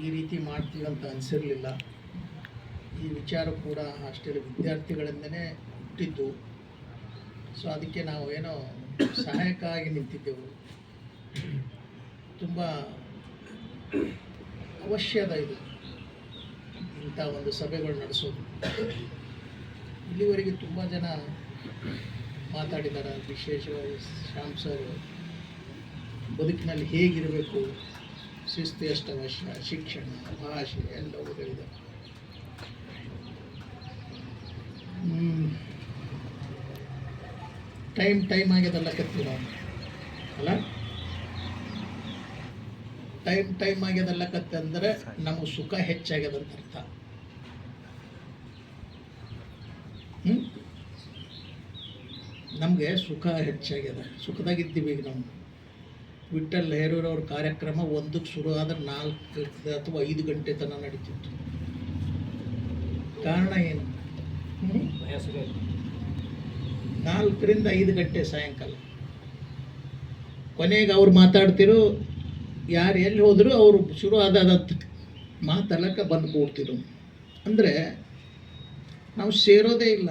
ಈ ರೀತಿ ಮಾಡ್ತೀವಿ ಅಂತ ಅನಿಸಿರಲಿಲ್ಲ. ಈ ವಿಚಾರ ಕೂಡ ಹಾಸ್ಟೆಲ್ ವಿದ್ಯಾರ್ಥಿಗಳಿಂದನೇ ಹುಟ್ಟಿದ್ದು. ಸೊ ಅದಕ್ಕೆ ನಾವು ಏನೋ ಸಹಾಯಕ್ಕಾಗಿ ನಿಂತಿದ್ದೆವು. ತುಂಬ ಅವಶ್ಯದ ಇದು ಇಂಥ ಒಂದು ಸಭೆಗಳು ನಡೆಸೋದು. ಇಲ್ಲಿವರೆಗೆ ತುಂಬ ಜನ ಮಾತಾಡಿದ್ದಾರೆ. ವಿಶೇಷವಾಗಿ ಶ್ಯಾಮ್ ಸರ್ ಬದುಕಿನಲ್ಲಿ ಹೇಗಿರಬೇಕು, ಶಿಸ್ತು ಎಷ್ಟು ಅವಶ್ಯ, ಶಿಕ್ಷಣ, ಭಾಷೆ ಎಲ್ಲವೂ ಹೇಳಿದ್ದಾರೆ. ಟೈಮ್ ಆಗ್ಯದಲ್ಲ ಕತ್ತೀವಿ ನಾವು ಅಲ್ಲ. ಟೈಮ್ ಆಗ್ಯದಲ್ಲ ಕತ್ತೆ ಅಂದರೆ ನಮಗೆ ಸುಖ ಹೆಚ್ಚಾಗ್ಯದಂತ ಅರ್ಥ. ನಮಗೆ ಸುಖ ಹೆಚ್ಚಾಗ್ಯದ, ಸುಖದಾಗಿದ್ದೀವಿ. ಈಗ ನಾವು ವಿಠಲ್ ಹೇರೂರವ್ರ ಕಾರ್ಯಕ್ರಮ 1ಕ್ಕೆ ಶುರು ಆದರೆ 4 ಅಥವಾ 5 ಗಂಟೆ ತನಕ ನಡೀತಿತ್ತು. ಕಾರಣ ಏನು? 4ರಿಂದ 5 ಗಂಟೆ ಸಾಯಂಕಾಲ. ಕೊನೆಗೆ ಅವ್ರು ಮಾತಾಡ್ತಿರು, ಯಾರು ಎಲ್ಲಿ ಹೋದರೂ ಅವರು ಶುರು ಆದ ಮಾತಾಡಕ್ಕೆ ಬಂದು ಕೂಡ್ತಿರು. ಅಂದರೆ ನಾವು ಸೇರೋದೇ ಇಲ್ಲ.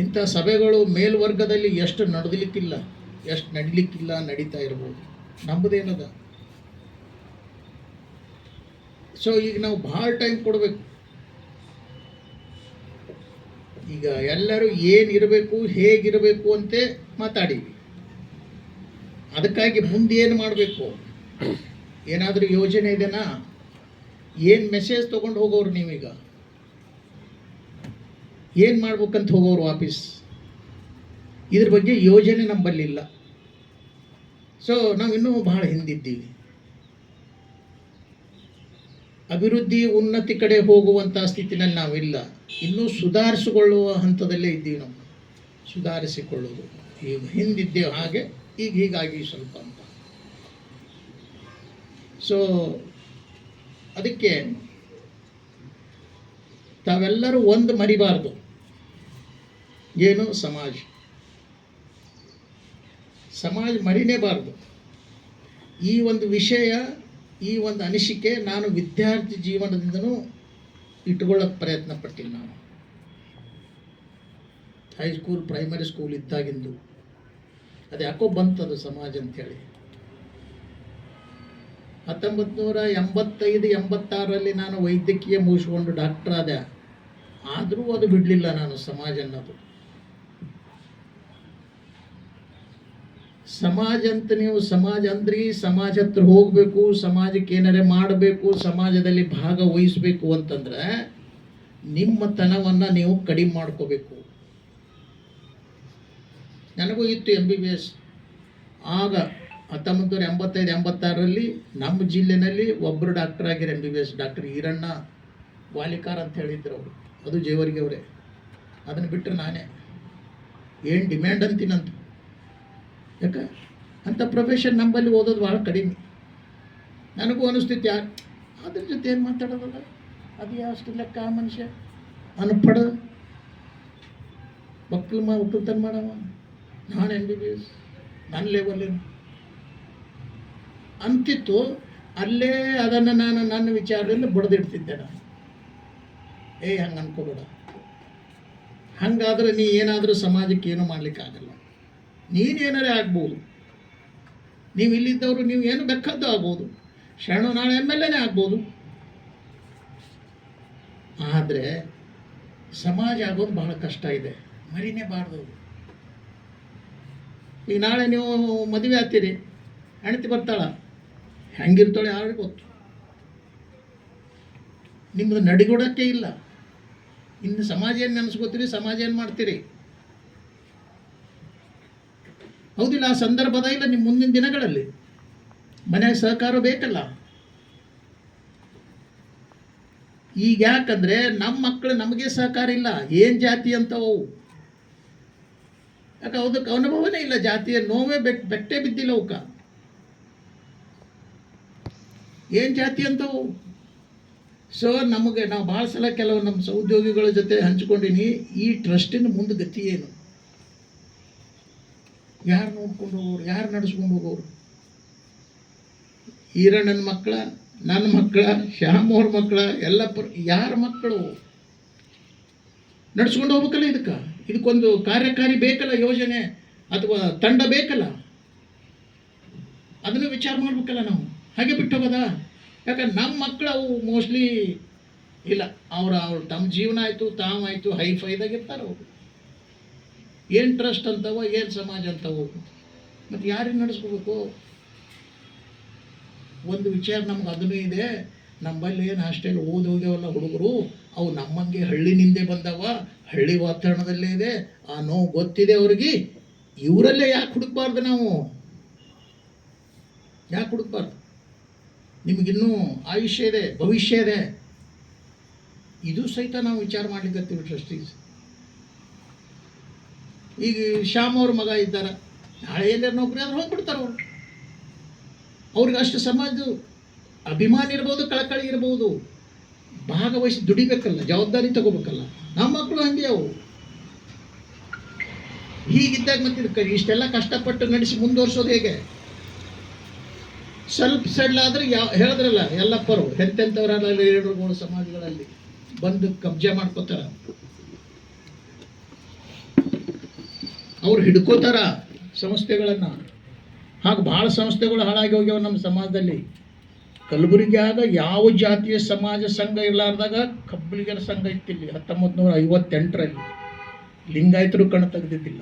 ಇಂಥ ಸಭೆಗಳು ಮೇಲ್ವರ್ಗದಲ್ಲಿ ಎಷ್ಟು ನಡೆದಲಿಕ್ಕಿಲ್ಲ, ಎಷ್ಟು ನಡಿಲಿಕ್ಕಿಲ್ಲ, ನಡೀತಾ ಇರ್ಬೋದು. ನಮ್ಮದೇನದ. ಸೊ ಈಗ ನಾವು ಭಾಳ ಟೈಮ್ ಕೊಡಬೇಕು. ಈಗ ಎಲ್ಲರೂ ಏನಿರಬೇಕು, ಹೇಗಿರಬೇಕು ಅಂತೆ ಮಾತಾಡೀವಿ. ಅದಕ್ಕಾಗಿ ಮುಂದೆ ಏನು ಮಾಡಬೇಕು, ಏನಾದರೂ ಯೋಜನೆ ಇದೆನಾ? ಏನು ಮೆಸೇಜ್ ತೊಗೊಂಡು ಹೋಗೋರು ನೀವೀಗ? ಏನು ಮಾಡ್ಬೇಕಂತ ಹೋಗೋರು ವಾಪಸ್? ಇದ್ರ ಬಗ್ಗೆ ಯೋಜನೆ ನಮ್ಮಲ್ಲಿಲ್ಲ. ಸೊ ನಾವಿನ್ನೂ ಭಾಳ ಹಿಂದಿದ್ದೀವಿ. ಅಭಿವೃದ್ಧಿ ಉನ್ನತಿ ಕಡೆ ಹೋಗುವಂಥ ಸ್ಥಿತಿನಲ್ಲಿ ನಾವಿಲ್ಲ. ಇನ್ನೂ ಸುಧಾರಿಸಿಕೊಳ್ಳುವ ಹಂತದಲ್ಲೇ ಇದ್ದೀವಿ. ನಾವು ಸುಧಾರಿಸಿಕೊಳ್ಳೋದು ಈಗ ಹಿಂದಿದ್ದೇವೆ, ಹಾಗೆ ಈಗ ಹೀಗಾಗಿ ಸ್ವಲ್ಪ ಅಂತ. ಸೊ ಅದಕ್ಕೆ ತಾವೆಲ್ಲರೂ ಒಂದು ಮರಿಬಾರ್ದು. ಏನು? ಸಮಾಜ ಮರಿನೇಬಾರ್ದು. ಈ ಒಂದು ವಿಷಯ, ಈ ಒಂದು ಅನಿಸಿಕೆ ನಾನು ವಿದ್ಯಾರ್ಥಿ ಜೀವನದಿಂದನೂ ಇಟ್ಕೊಳ್ಳೋಕೆ ಪ್ರಯತ್ನ ಪಡ್ತೀನಿ. ನಾನು ಹೈಸ್ಕೂಲ್, ಪ್ರೈಮರಿ ಸ್ಕೂಲ್ ಇದ್ದಾಗಿಂದು ಅದು ಯಾಕೋ ಬಂತದು ಸಮಾಜ ಅಂಥೇಳಿ. 1985-86ರಲ್ಲಿ ನಾನು ವೈದ್ಯಕೀಯ ಮುಗಿಸ್ಕೊಂಡು ಡಾಕ್ಟರ್ ಆದೆ. ಆದರೂ ಅದು ಬಿಡಲಿಲ್ಲ ನಾನು ಸಮಾಜ ಅನ್ನೋದು. ಸಮಾಜ ಅಂತ ನೀವು ಸಮಾಜ ಅಂದ್ರಿ, ಸಮಾಜ ಹತ್ರ ಹೋಗಬೇಕು, ಸಮಾಜಕ್ಕೆ ಏನಾರೇ ಮಾಡಬೇಕು, ಸಮಾಜದಲ್ಲಿ ಭಾಗವಹಿಸಬೇಕು ಅಂತಂದ್ರೆ ನಿಮ್ಮ ತನವನ್ನು ನೀವು ಕಡಿಮೆ ಮಾಡ್ಕೋಬೇಕು. ನನಗೂ ಇತ್ತು MBBS. ಆಗ 1985-86ರಲ್ಲಿ ನಮ್ಮ ಜಿಲ್ಲೆಯಲ್ಲಿ ಒಬ್ಬರು ಡಾಕ್ಟರ್ ಆಗಿರೋ MBBS, ಡಾಕ್ಟರ್ ಈರಣ್ಣ ವಾಲಿಕಾರ್ ಅಂತ ಹೇಳಿದ್ರು ಅವರು. ಅದು ಜೇವರ್ಗಿ ಅವರೇ. ಅದನ್ನು ಬಿಟ್ಟರೆ ನಾನೇ ಏನು ಡಿಮ್ಯಾಂಡ್ ಅಂತೀನಂತ. ಯಾಕೆ ಅಂಥ ಪ್ರೊಫೆಷನ್ ನಮ್ಮಲ್ಲಿ ಓದೋದು ಭಾಳ ಕಡಿಮೆ. ನನಗೂ ಅನಿಸ್ತಿತ್ತು, ಯಾರು ಅದ್ರ ಜೊತೆ ಏನು ಮಾತಾಡೋದಲ್ಲ, ಅದು ಅಷ್ಟು ಲೆಕ್ಕ ಆ ಮನುಷ್ಯ ಅನ್ಪಡ ಒಕ್ಕಲ್ತನ ಮಾಡವ. ನಾನು MBBS ನನ್ನ ಲೆವೆಲ್ಲೇನು ಅಂತಿತ್ತು. ಅಲ್ಲೇ ಅದನ್ನು ನಾನು ನನ್ನ ವಿಚಾರದಿಂದ ಬಡ್ದಿಡ್ತಿದ್ದೆ. ನಾನು ಹಂಗೆ ಅನ್ಕೋಬೇಡ, ಹಂಗಾದ್ರೆ ನೀ ಏನಾದರೂ ಸಮಾಜಕ್ಕೆ ಏನೂ ಮಾಡಲಿಕ್ಕಾಗಲ್ಲ. ನೀನೇನಾರೇ ಆಗ್ಬೋದು. ನೀವು ಇಲ್ಲಿದ್ದವರು ನೀವು ಏನು ಬೇಕಾದ್ದು ಆಗ್ಬೋದು. ಶರಣು ನಾಳೆ MLAನೇ ಆಗ್ಬೋದು. ಆದರೆ ಸಮಾಜ ಆಗೋದು ಬಹಳ ಕಷ್ಟ ಇದೆ, ಮರಿನೇಬಾರ್ದು. ಈಗ ನಾಳೆ ನೀವು ಮದುವೆ ಆಗ್ತೀರಿ, ಹೆಂಡತಿ ಬರ್ತಾಳ, ಹೆಂಗಿರ್ತಾಳೆ ಯಾರಿಗೆ ಗೊತ್ತು. ನಿಮ್ಮದು ನಡಿಗೊಡಕ್ಕೆ ಇಲ್ಲ. ಇನ್ನು ಸಮಾಜ ಏನು ನೆನೆಸ್ಕೋತೀರಿ, ಸಮಾಜ ಏನು ಮಾಡ್ತೀರಿ? ಹೌದಿಲ್ಲ? ಆ ಸಂದರ್ಭದ ಇಲ್ಲ ನಿಮ್ಮ ಮುಂದಿನ ದಿನಗಳಲ್ಲಿ ಮನೆಯ ಸಹಕಾರ ಬೇಕಲ್ಲ. ಈಗ ಯಾಕಂದರೆ ನಮ್ಮ ಮಕ್ಕಳು ನಮಗೆ ಸಹಕಾರ ಇಲ್ಲ. ಏನು ಜಾತಿ ಅಂತವು? ಯಾಕೆ ಅದಕ್ಕೆ ಅನುಭವನೇ ಇಲ್ಲ. ಜಾತಿಯ ನೋವೇ ಬೆಟ್ಟೆ ಬಿದ್ದಿಲ್ಲ ಅವಕ್ಕ. ಏನು ಜಾತಿ ಅಂತವು? ಸೊ ನಮಗೆ ನಾವು ಭಾಳ ಸಲ ಕೆಲವು ನಮ್ಮ ಸಹೋದ್ಯೋಗಿಗಳ ಜೊತೆ ಹಂಚ್ಕೊಂಡಿನಿ. ಈ ಟ್ರಸ್ಟಿನ ಮುಂದೆ ಗತಿ ಏನು? ಯಾರು ನೋಡ್ಕೊಂಡು ಹೋಗೋರು, ಯಾರು ನಡೆಸ್ಕೊಂಡು ಹೋಗೋರು? ಈರಣ್ಣನ ಮಕ್ಕಳ, ನನ್ನ ಮಕ್ಕಳ, ಶ್ಯಾಮ್ ಅವ್ರ ಮಕ್ಕಳ, ಎಲ್ಲ ಯಾರ ಮಕ್ಕಳು ನಡ್ಸ್ಕೊಂಡು ಹೋಗ್ಬೇಕಲ್ಲ. ಇದಕ್ಕೊಂದು ಕಾರ್ಯಕಾರಿ ಬೇಕಲ್ಲ, ಯೋಜನೆ ಅಥವಾ ತಂಡ ಬೇಕಲ್ಲ, ಅದನ್ನು ವಿಚಾರ ಮಾಡ್ಬೇಕಲ್ಲ ನಾವು. ಹಾಗೆ ಬಿಟ್ಟು ಹೋಗೋದ? ಯಾಕಂದ್ರೆ ನಮ್ಮ ಮಕ್ಕಳು ಅವು ಮೋಸ್ಟ್ಲಿ ಇಲ್ಲ, ಅವ್ರು ತಮ್ಮ ಜೀವನ ಆಯಿತು, ತಾವಾಯಿತು, ಹೈಫೈದಾಗಿರ್ತಾರೆ ಅವರು. ಏನು ಟ್ರಸ್ಟ್ ಅಂತವೋ, ಏನು ಸಮಾಜ ಅಂತವೋ, ಮತ್ತು ಯಾರಿಗೆ ನಡೆಸ್ಕೋಬೇಕು? ಒಂದು ವಿಚಾರ ನಮ್ಗೆ ಅದನ್ನೂ ಇದೆ. ನಮ್ಮಲ್ಲಿ ಏನು ಹಾಸ್ಟೆಲ್ ಹೋಗ್ಯವಲ್ಲ ಹುಡುಗರು, ಅವು ನಮ್ಮಂಗೆ ಹಳ್ಳಿನಿಂದೆ ಬಂದವ, ಹಳ್ಳಿ ವಾತಾವರಣದಲ್ಲೇ ಇದೆ, ಆ ನೋವು ಗೊತ್ತಿದೆ ಅವ್ರಿಗೆ. ಇವರಲ್ಲೇ ಯಾಕೆ ಹುಡುಕ್ಬಾರ್ದು ನಾವು? ಯಾಕೆ ಹುಡುಕ್ಬಾರ್ದು? ನಿಮಗಿನ್ನೂ ಆಯುಷ್ಯ ಇದೆ, ಭವಿಷ್ಯ ಇದೆ. ಇದು ಸಹಿತ ನಾವು ವಿಚಾರ ಮಾಡ್ಲಿಕ್ಕತ್ತೀವಿ ಟ್ರಸ್ಟೀಸ್. ಈಗ ಶ್ಯಾಮ್ ಅವ್ರ ಮಗ ಇದ್ದಾರೆ, ನಾಳೆ ಎಲ್ಲರೂ ನೌಕರಿ ಆದ್ರೆ ಹೋಗ್ಬಿಡ್ತಾರೆ ಅವರು. ಅವ್ರಿಗೆ ಅಷ್ಟು ಸಮಾಜದ ಅಭಿಮಾನ ಇರ್ಬೋದು, ಕಳಕಳಿ ಇರ್ಬೋದು, ಭಾಗವಹಿಸಿ ದುಡಿಬೇಕಲ್ಲ, ಜವಾಬ್ದಾರಿ ತಗೋಬೇಕಲ್ಲ. ನಮ್ಮ ಮಕ್ಕಳು ಹಂಗೆ ಅವು. ಹೀಗಿದ್ದಾಗ ಮತ್ತೆ ಇಷ್ಟೆಲ್ಲ ಕಷ್ಟಪಟ್ಟು ನಡೆಸಿ ಮುಂದುವರ್ಸೋದು ಹೇಗೆ? ಸ್ವಲ್ಪ ಸಡ್ಲ ಆದರೆ ಹೇಳಿದ್ರಲ್ಲ ಎಲ್ಲಪ್ಪರು, ಎಂತೆಂಥವರೆಲ್ಲ ಲೀಡರ್ಗಳು ಸಮಾಜಗಳಲ್ಲಿ ಬಂದು ಕಬ್ಜೆ ಮಾಡ್ಕೋತಾರ, ಅವ್ರು ಹಿಡ್ಕೋತಾರ ಸಂಸ್ಥೆಗಳನ್ನು. ಹಾಗೆ ಭಾಳ ಸಂಸ್ಥೆಗಳು ಹಾಳಾಗಿ ಹೋಗ್ಯಾವ ನಮ್ಮ ಸಮಾಜದಲ್ಲಿ. ಕಲಬುರಗಿಯಾಗ ಯಾವ ಜಾತಿಯ ಸಮಾಜ ಸಂಘ ಇರಲಾರ್ದಾಗ ಕಬ್ಬಲಿಗರ ಸಂಘ ಇತ್ತಿಲ್ಲಿ 1958ರಲ್ಲಿ. ಲಿಂಗಾಯತರು ಕಣ್ಣು ತೆಗೆದಿದ್ದಿಲ್ಲ.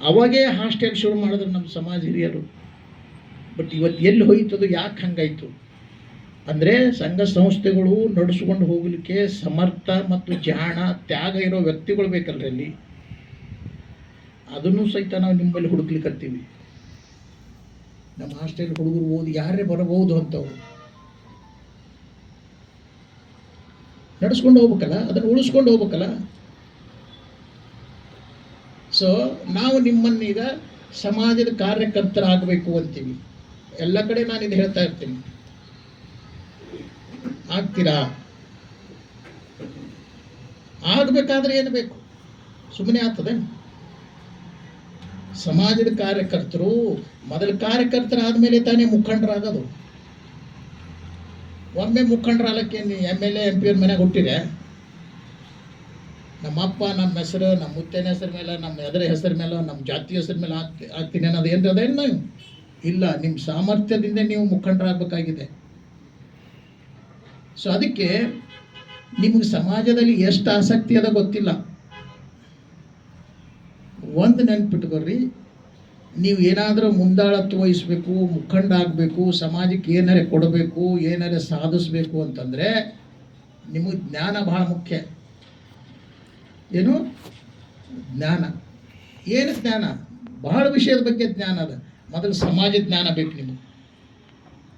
ಅವಾಗೇ ಹಾಸ್ಟೆಲ್ ಶುರು ಮಾಡಿದ್ರು ನಮ್ಮ ಸಮಾಜ ಹಿರಿಯರು. ಬಟ್ ಇವತ್ತು ಎಲ್ಲಿ ಹೋಯ್ತದು? ಯಾಕೆ ಹಂಗಾಯಿತು ಅಂದರೆ, ಸಂಘ ಸಂಸ್ಥೆಗಳು ನಡೆಸ್ಕೊಂಡು ಹೋಗಲಿಕ್ಕೆ ಸಮರ್ಥ ಮತ್ತು ಜಾಣ, ತ್ಯಾಗ ಇರೋ ವ್ಯಕ್ತಿಗಳು ಬೇಕಲ್ರಿ ಅಲ್ಲಿ. ಅದನ್ನು ಸಹಿತ ನಾವು ನಿಮ್ಮಲ್ಲಿ ಹುಡುಕ್ಲಿಕ್ಕತ್ತೀವಿ. ನಮ್ಮ ಹಾಸ್ಟೆಲ್ ಹುಡುಗರು ಓದಿ ಯಾರೇ ಬರಬಹುದು ಅಂತವ್ರು ನಡೆಸ್ಕೊಂಡು ಹೋಗ್ಬೇಕಲ್ಲ, ಅದನ್ನು ಉಳಿಸ್ಕೊಂಡು ಹೋಗ್ಬೇಕಲ್ಲ. ಸೊ ನಾವು ನಿಮ್ಮನ್ನೀಗ ಸಮಾಜದ ಕಾರ್ಯಕರ್ತರಾಗಬೇಕು ಅಂತೀವಿ. ಎಲ್ಲ ಕಡೆ ನಾನು ಇದು ಹೇಳ್ತಾ ಇರ್ತೀನಿ. ಆಗ್ತೀರಾ? ಆಗಬೇಕಾದ್ರೆ ಏನು ಬೇಕು? ಸುಮ್ಮನೆ ಆಗ್ತದೆ? ಸಮಾಜದ ಕಾರ್ಯಕರ್ತರು ಮೊದಲು ಕಾರ್ಯಕರ್ತರಾದ್ಮೇಲೆ ತಾನೇ ಮುಖಂಡರಾಗೋದು. ಒಮ್ಮೆ ಮುಖಂಡರಾಗಲಿಕ್ಕೆ MLA MP ಅವ್ರ ಮನೆಗೆ ಹುಟ್ಟಿದೆ, ನಮ್ಮಪ್ಪ ನಮ್ಮ ಹೆಸರು, ನಮ್ಮ ಮುತ್ತೇನ ಹೆಸರು ಮೇಲೆ, ನಮ್ಮ ಎದರ ಹೆಸರು ಮೇಲೆ, ನಮ್ಮ ಜಾತಿ ಹೆಸರು ಮೇಲೆ ಆಗ್ತೀನಿ ಅನ್ನೋದು ಏನು ಅದೇನು ನಾವು ಇಲ್ಲ. ನಿಮ್ಮ ಸಾಮರ್ಥ್ಯದಿಂದ ನೀವು ಮುಖಂಡರಾಗಬೇಕಾಗಿದೆ. ಸೊ ಅದಕ್ಕೆ ನಿಮಗೆ ಸಮಾಜದಲ್ಲಿ ಎಷ್ಟು ಆಸಕ್ತಿ ಅದ ಗೊತ್ತಿಲ್ಲ. ಒಂದು ನೆನ್ಪಿಟ್ಕೊಳ್ರಿ, ನೀವು ಏನಾದರೂ ಮುಂದಾಳತ್ವ ವಹಿಸ್ಬೇಕು, ಮುಖಂಡ ಆಗಬೇಕು, ಸಮಾಜಕ್ಕೆ ಏನಾರೇ ಕೊಡಬೇಕು, ಏನಾರೇ ಸಾಧಿಸಬೇಕು ಅಂತಂದರೆ ನಿಮಗೆ ಜ್ಞಾನ ಭಾಳ ಮುಖ್ಯ. ಏನು ಜ್ಞಾನ? ಏನು ಜ್ಞಾನ? ಬಹಳ ವಿಷಯದ ಬಗ್ಗೆ ಜ್ಞಾನ ಅದ. ಮೊದಲು ಸಮಾಜ ಜ್ಞಾನ ಬೇಕು ನಿಮಗೆ.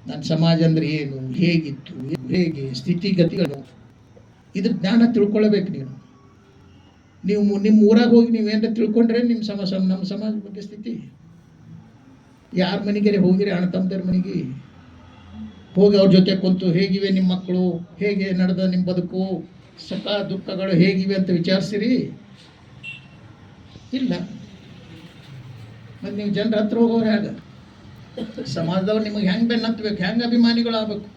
ನನ್ನ ಸಮಾಜ ಅಂದರೆ ಏನು, ಹೇಗಿತ್ತು, ಹೇಗೆ ಸ್ಥಿತಿಗತಿಗಳು, ಇದ್ರ ಜ್ಞಾನ ತಿಳ್ಕೊಳ್ಳಬೇಕು ನೀವು. ನಿಮ್ಮ ಊರಾಗ ಹೋಗಿ ನೀವೇನಾರ ತಿಳ್ಕೊಂಡ್ರೆ ನಮ್ಮ ಸಮಾಜದ ಬಗ್ಗೆ ಸ್ಥಿತಿ. ಯಾರ ಮನೆಗೆ ಹೋಗಿರಿ, ಅಣ್ಣ ತಮ್ಮದರ ಮನೆಗೆ ಹೋಗಿ ಅವ್ರ ಜೊತೆ ಕುಂತು ಹೇಗಿವೆ ನಿಮ್ಮ ಮಕ್ಕಳು, ಹೇಗೆ ನಡೆದ ನಿಮ್ಮ ಬದುಕು, ಸುಖ ದುಃಖಗಳು ಹೇಗಿವೆ ಅಂತ ವಿಚಾರಿಸಿರಿ? ಇಲ್ಲ. ಮತ್ತು ನೀವು ಜನರ ಹತ್ರ ಹೋಗೋರು ಹೇಗೆ? ಸಮಾಜದವ್ರು ನಿಮಗೆ ಹೆಂಗೆ ಬೆನ್ನತ್ತಬೇಕು, ಹೆಂಗೆ ಅಭಿಮಾನಿಗಳಾಗಬೇಕು?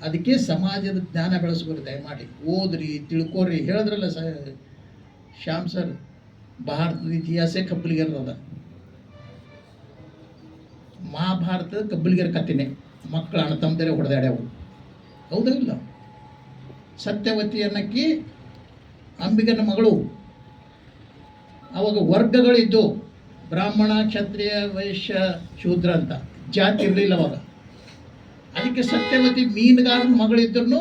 ಅದಕ್ಕೆ ಸಮಾಜದ ಜ್ಞಾನ ಬೆಳೆಸ್ಬೇಕು. ದಯಮಾಡಿ ಓದ್ರಿ, ತಿಳ್ಕೊರಿ. ಹೇಳಿದ್ರಲ್ಲ ಶ್ಯಾಮ್ ಸರ್, ಭಾರತದ ಇತಿಹಾಸ ಕಬ್ಬಲಿಗರದ, ಮಹಾಭಾರತದ ಕಬ್ಬಲಿಗರ ಕಥೆನೇ. ಮಕ್ಕಳು ಅಣ್ಣ ತಮ್ಮದರೆ ಹೊಡೆದಾಡ್ಯಾವು, ಹೌದಾ ಇಲ್ಲ? ಸತ್ಯವತಿ ಅನ್ನಕ್ಕಿ ಅಂಬಿಗನ ಮಗಳು. ಅವಾಗ ವರ್ಗಗಳಿದ್ದು, ಬ್ರಾಹ್ಮಣ, ಕ್ಷತ್ರಿಯ, ವೈಶ್ಯ, ಶೂದ್ರ ಅಂತ ಜಾತಿ ಇರಲಿಲ್ಲ ಅವಾಗ. ಅದಕ್ಕೆ ಸತ್ಯವತಿ ಮೀನುಗಾರನ ಮಗಳಿದ್ರೂ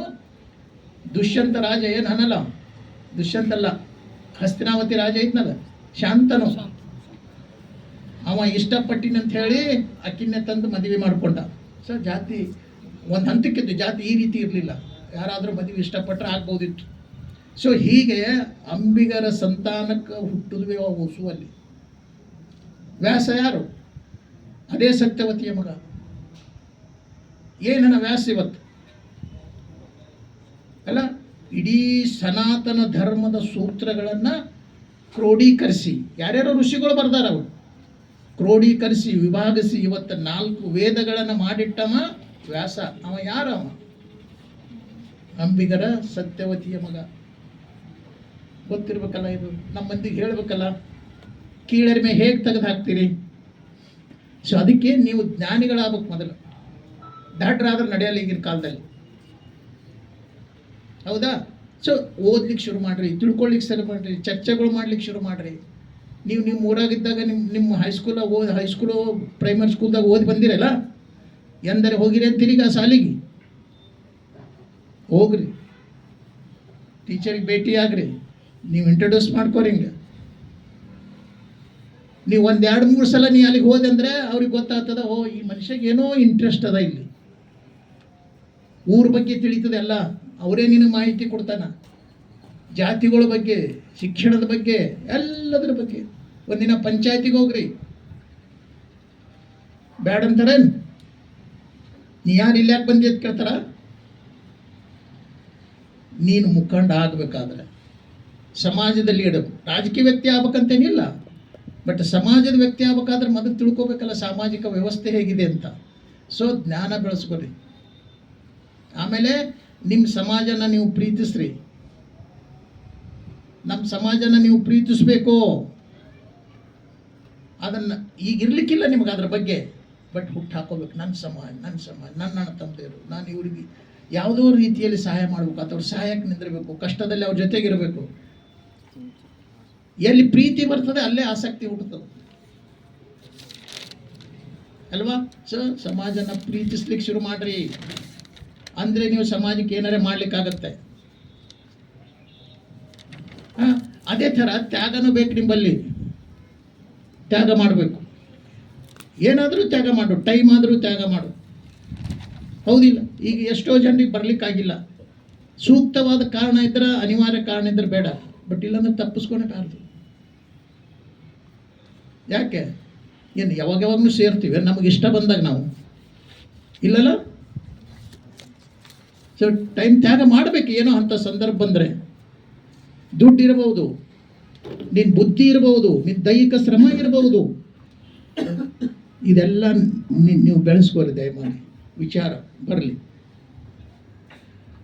ದುಷ್ಯಂತ ರಾಜ ಏನು ಅನ್ನಲ್ಲ, ದುಷ್ಯಂತಲ್ಲ, ಹಸ್ತಿನಾವತಿ ರಾಜ ಇದ್ನಲ್ಲ, ಶಾಂತನು, ಅವ ಇಷ್ಟಪಟ್ಟಿನಂತ ಹೇಳಿ ಅಕ್ಕಿನ್ನೇ ತಂದು ಮದುವೆ ಮಾಡಿಕೊಂಡ. ಸೊ ಜಾತಿ ಒಂದು ಹಂತಕ್ಕಿದ್ದು, ಜಾತಿ ಈ ರೀತಿ ಇರಲಿಲ್ಲ. ಯಾರಾದರೂ ಮದುವೆ ಇಷ್ಟಪಟ್ಟರೆ ಆಗ್ಬೋದಿತ್ತು. ಸೊ ಹೀಗೆ ಅಂಬಿಗರ ಸಂತಾನಕ್ಕೆ ಹುಟ್ಟಿದ್ವಿ ಹೊಸುವಲ್ಲಿ. ವ್ಯಾಸ ಯಾರು? ಅದೇ ಸತ್ಯವತಿಯ ಮಗ. ಏನನ್ನ ವ್ಯಾಸ ಇವತ್ತು ಅಲ್ಲ, ಇಡೀ ಸನಾತನ ಧರ್ಮದ ಸೂತ್ರಗಳನ್ನು ಕ್ರೋಢೀಕರಿಸಿ ಯಾರ್ಯಾರೋ ಋಷಿಗಳು ಬರ್ದಾರ. ಅವರು ಕ್ರೋಢೀಕರಿಸಿ ವಿಭಾಗಿಸಿ ಇವತ್ತು 4 ವೇದಗಳನ್ನು ಮಾಡಿಟ್ಟವ ವ್ಯಾಸ. ಅವ ಯಾರವ? ಅಂಬಿಗರ ಸತ್ಯವತಿಯ ಮಗ. ಗೊತ್ತಿರ್ಬೇಕಲ್ಲ, ಇದು ನಮ್ಮ ಮಂದಿಗೆ ಹೇಳ್ಬೇಕಲ್ಲ. ಕೀಳರಿಮೆ ಹೇಗೆ ತೆಗೆದು ಹಾಕ್ತೀರಿ? ಸೊ ಅದಕ್ಕೆ ನೀವು ಜ್ಞಾನಿಗಳಾಗಬೇಕು ಮೊದಲು. ಡಾಕ್ಟರ್ ಆದ್ರೆ ನಡೆಯಲ್ಲ ಈಗಿನ ಕಾಲದಲ್ಲಿ, ಹೌದಾ? ಸೊ ಓದ್ಲಿಕ್ಕೆ ಶುರು ಮಾಡಿರಿ, ತಿಳ್ಕೊಳ್ಳಿಕ್ಕೆ ಶುರು ಮಾಡಿರಿ, ಚರ್ಚೆಗಳು ಮಾಡ್ಲಿಕ್ಕೆ ಶುರು ಮಾಡಿರಿ. ನೀವು ನಿಮ್ಮ ಊರಾಗಿದ್ದಾಗ ನಿಮ್ಮ ಹೈಸ್ಕೂಲು ಪ್ರೈಮರಿ ಸ್ಕೂಲ್ದಾಗ ಓದಿ ಬಂದಿರಲ್ಲ, ಎಂದರೆ ಹೋಗಿರಿ ಅಂತೀರಿ. ಈಗ ಸಾಲಿಗೆ ಹೋಗ್ರಿ, ಟೀಚರಿಗೆ ಭೇಟಿ ಆಗ್ರಿ, ನೀವು ಇಂಟ್ರೊಡ್ಯೂಸ್ ಮಾಡ್ಕೋರಿ. ಹಿಂಗೆ ನೀವು 1-2-3 ಸಲ ನೀವು ಅಲ್ಲಿಗೆ ಹೋದೆ ಅಂದರೆ ಅವ್ರಿಗೆ ಗೊತ್ತಾಗ್ತದ, ಓ ಈ ಮನುಷ್ಯಗೆ ಏನೋ ಇಂಟ್ರೆಸ್ಟ್ ಅದ, ಇಲ್ಲಿ ಊರ ಬಗ್ಗೆ ತಿಳಿತದೆ ಎಲ್ಲ, ಅವರೇ ನಿನಗೆ ಮಾಹಿತಿ ಕೊಡ್ತಾನ, ಜಾತಿಗಳ ಬಗ್ಗೆ, ಶಿಕ್ಷಣದ ಬಗ್ಗೆ, ಎಲ್ಲದರ ಬಗ್ಗೆ. ಒಂದಿನ ಪಂಚಾಯತಿಗೆ ಹೋಗ್ರಿ, ಬ್ಯಾಡ ಅಂತಾರೆ. ನೀ ಯಾರು ಇಲ್ಲಿ ಯಾಕೆ ಬಂದಿ ಅಂತ ಕೇಳ್ತಾರ. ನೀನು ಮುಖಂಡ ಆಗಬೇಕಾದ್ರೆ ಸಮಾಜದಲ್ಲಿ ಇಡಬೇಕು. ರಾಜಕೀಯ ವ್ಯಕ್ತಿ ಆಗ್ಬೇಕಂತೇನಿಲ್ಲ, ಬಟ್ ಸಮಾಜದ ವ್ಯಕ್ತಿ ಆಗ್ಬೇಕಾದ್ರೆ ಮೊದಲು ತಿಳ್ಕೊಬೇಕಲ್ಲ ಸಾಮಾಜಿಕ ವ್ಯವಸ್ಥೆ ಹೇಗಿದೆ ಅಂತ. ಸೊ ಜ್ಞಾನ ಬೆಳೆಸ್ಕೊರಿ. ಆಮೇಲೆ ನಿಮ್ಮ ಸಮಾಜನ ನೀವು ಪ್ರೀತಿಸ್ರಿ. ನಮ್ಮ ಸಮಾಜನ ನೀವು ಪ್ರೀತಿಸ್ಬೇಕು. ಅದನ್ನು ಈಗ ಇರ್ಲಿಕ್ಕಿಲ್ಲ ನಿಮಗೆ ಅದ್ರ ಬಗ್ಗೆ, ಬಟ್ ಹುಟ್ಟು ಹಾಕೋಬೇಕು. ನನ್ನ ಸಮಾಜ, ನನ್ನ ಅಣ್ಣ ತಮ್ಮದೇರು, ನಾನು ಇವ್ರಿಗೆ ಯಾವುದೋ ರೀತಿಯಲ್ಲಿ ಸಹಾಯ ಮಾಡಬೇಕು, ಅಥವಾ ಸಹಾಯಕ್ಕೆ ನಿಂದಿರಬೇಕು, ಕಷ್ಟದಲ್ಲಿ ಅವ್ರ ಜೊತೆಗಿರಬೇಕು. ಎಲ್ಲಿ ಪ್ರೀತಿ ಬರ್ತದೆ ಅಲ್ಲೇ ಆಸಕ್ತಿ ಹುಟ್ಟುತ್ತದೆ ಅಲ್ವಾ? ಸೊ ಸಮಾಜನ ಪ್ರೀತಿಸ್ಲಿಕ್ಕೆ ಶುರು ಮಾಡ್ರಿ, ಅಂದರೆ ನೀವು ಸಮಾಜಕ್ಕೆ ಏನಾರೇ ಮಾಡ್ಲಿಕ್ಕಾಗತ್ತೆ. ಅದೇ ಥರ ತ್ಯಾಗನೂ ಬೇಕು ನಿಮ್ಮಲ್ಲಿ. ತ್ಯಾಗ ಮಾಡಬೇಕು, ಏನಾದರೂ ತ್ಯಾಗ ಮಾಡು, ಟೈಮ್ ಆದರೂ ತ್ಯಾಗ ಮಾಡು, ಹೌದಿಲ್ಲ? ಈಗ ಎಷ್ಟೋ ಜನರಿಗೆ ಬರಲಿಕ್ಕಾಗಿಲ್ಲ, ಸೂಕ್ತವಾದ ಕಾರಣ ಇದ್ರೆ, ಅನಿವಾರ್ಯ ಕಾರಣ ಇದ್ರೆ ಬೇಡ, ಬಟ್ ಇಲ್ಲಾಂದ್ರೆ ತಪ್ಪಿಸ್ಕೊಳಕ್ಕಾಗ್ತದೆ. ಯಾಕೆ? ಏನು ಯಾವಾಗಲೂ ಸೇರ್ತೀವಿ ನಮಗೆ ಇಷ್ಟ ಬಂದಾಗ ನಾವು, ಇಲ್ಲಲ್ಲ? ಸೊ ಟೈಮ್ ತ್ಯಾಗ ಮಾಡಬೇಕು. ಏನೋ ಅಂಥ ಸಂದರ್ಭ ಬಂದರೆ, ದುಡ್ಡು ಇರಬಹುದು, ನಿನ್ನ ಬುದ್ಧಿ ಇರಬಹುದು, ನಿನ್ನ ದೈಹಿಕ ಶ್ರಮ ಇರಬಹುದು, ಇದೆಲ್ಲ ನೀವು ಬೆಳೆಸ್ಕೋರಿ. ದಯಮಾಡಿ ವಿಚಾರ ಬರಲಿ,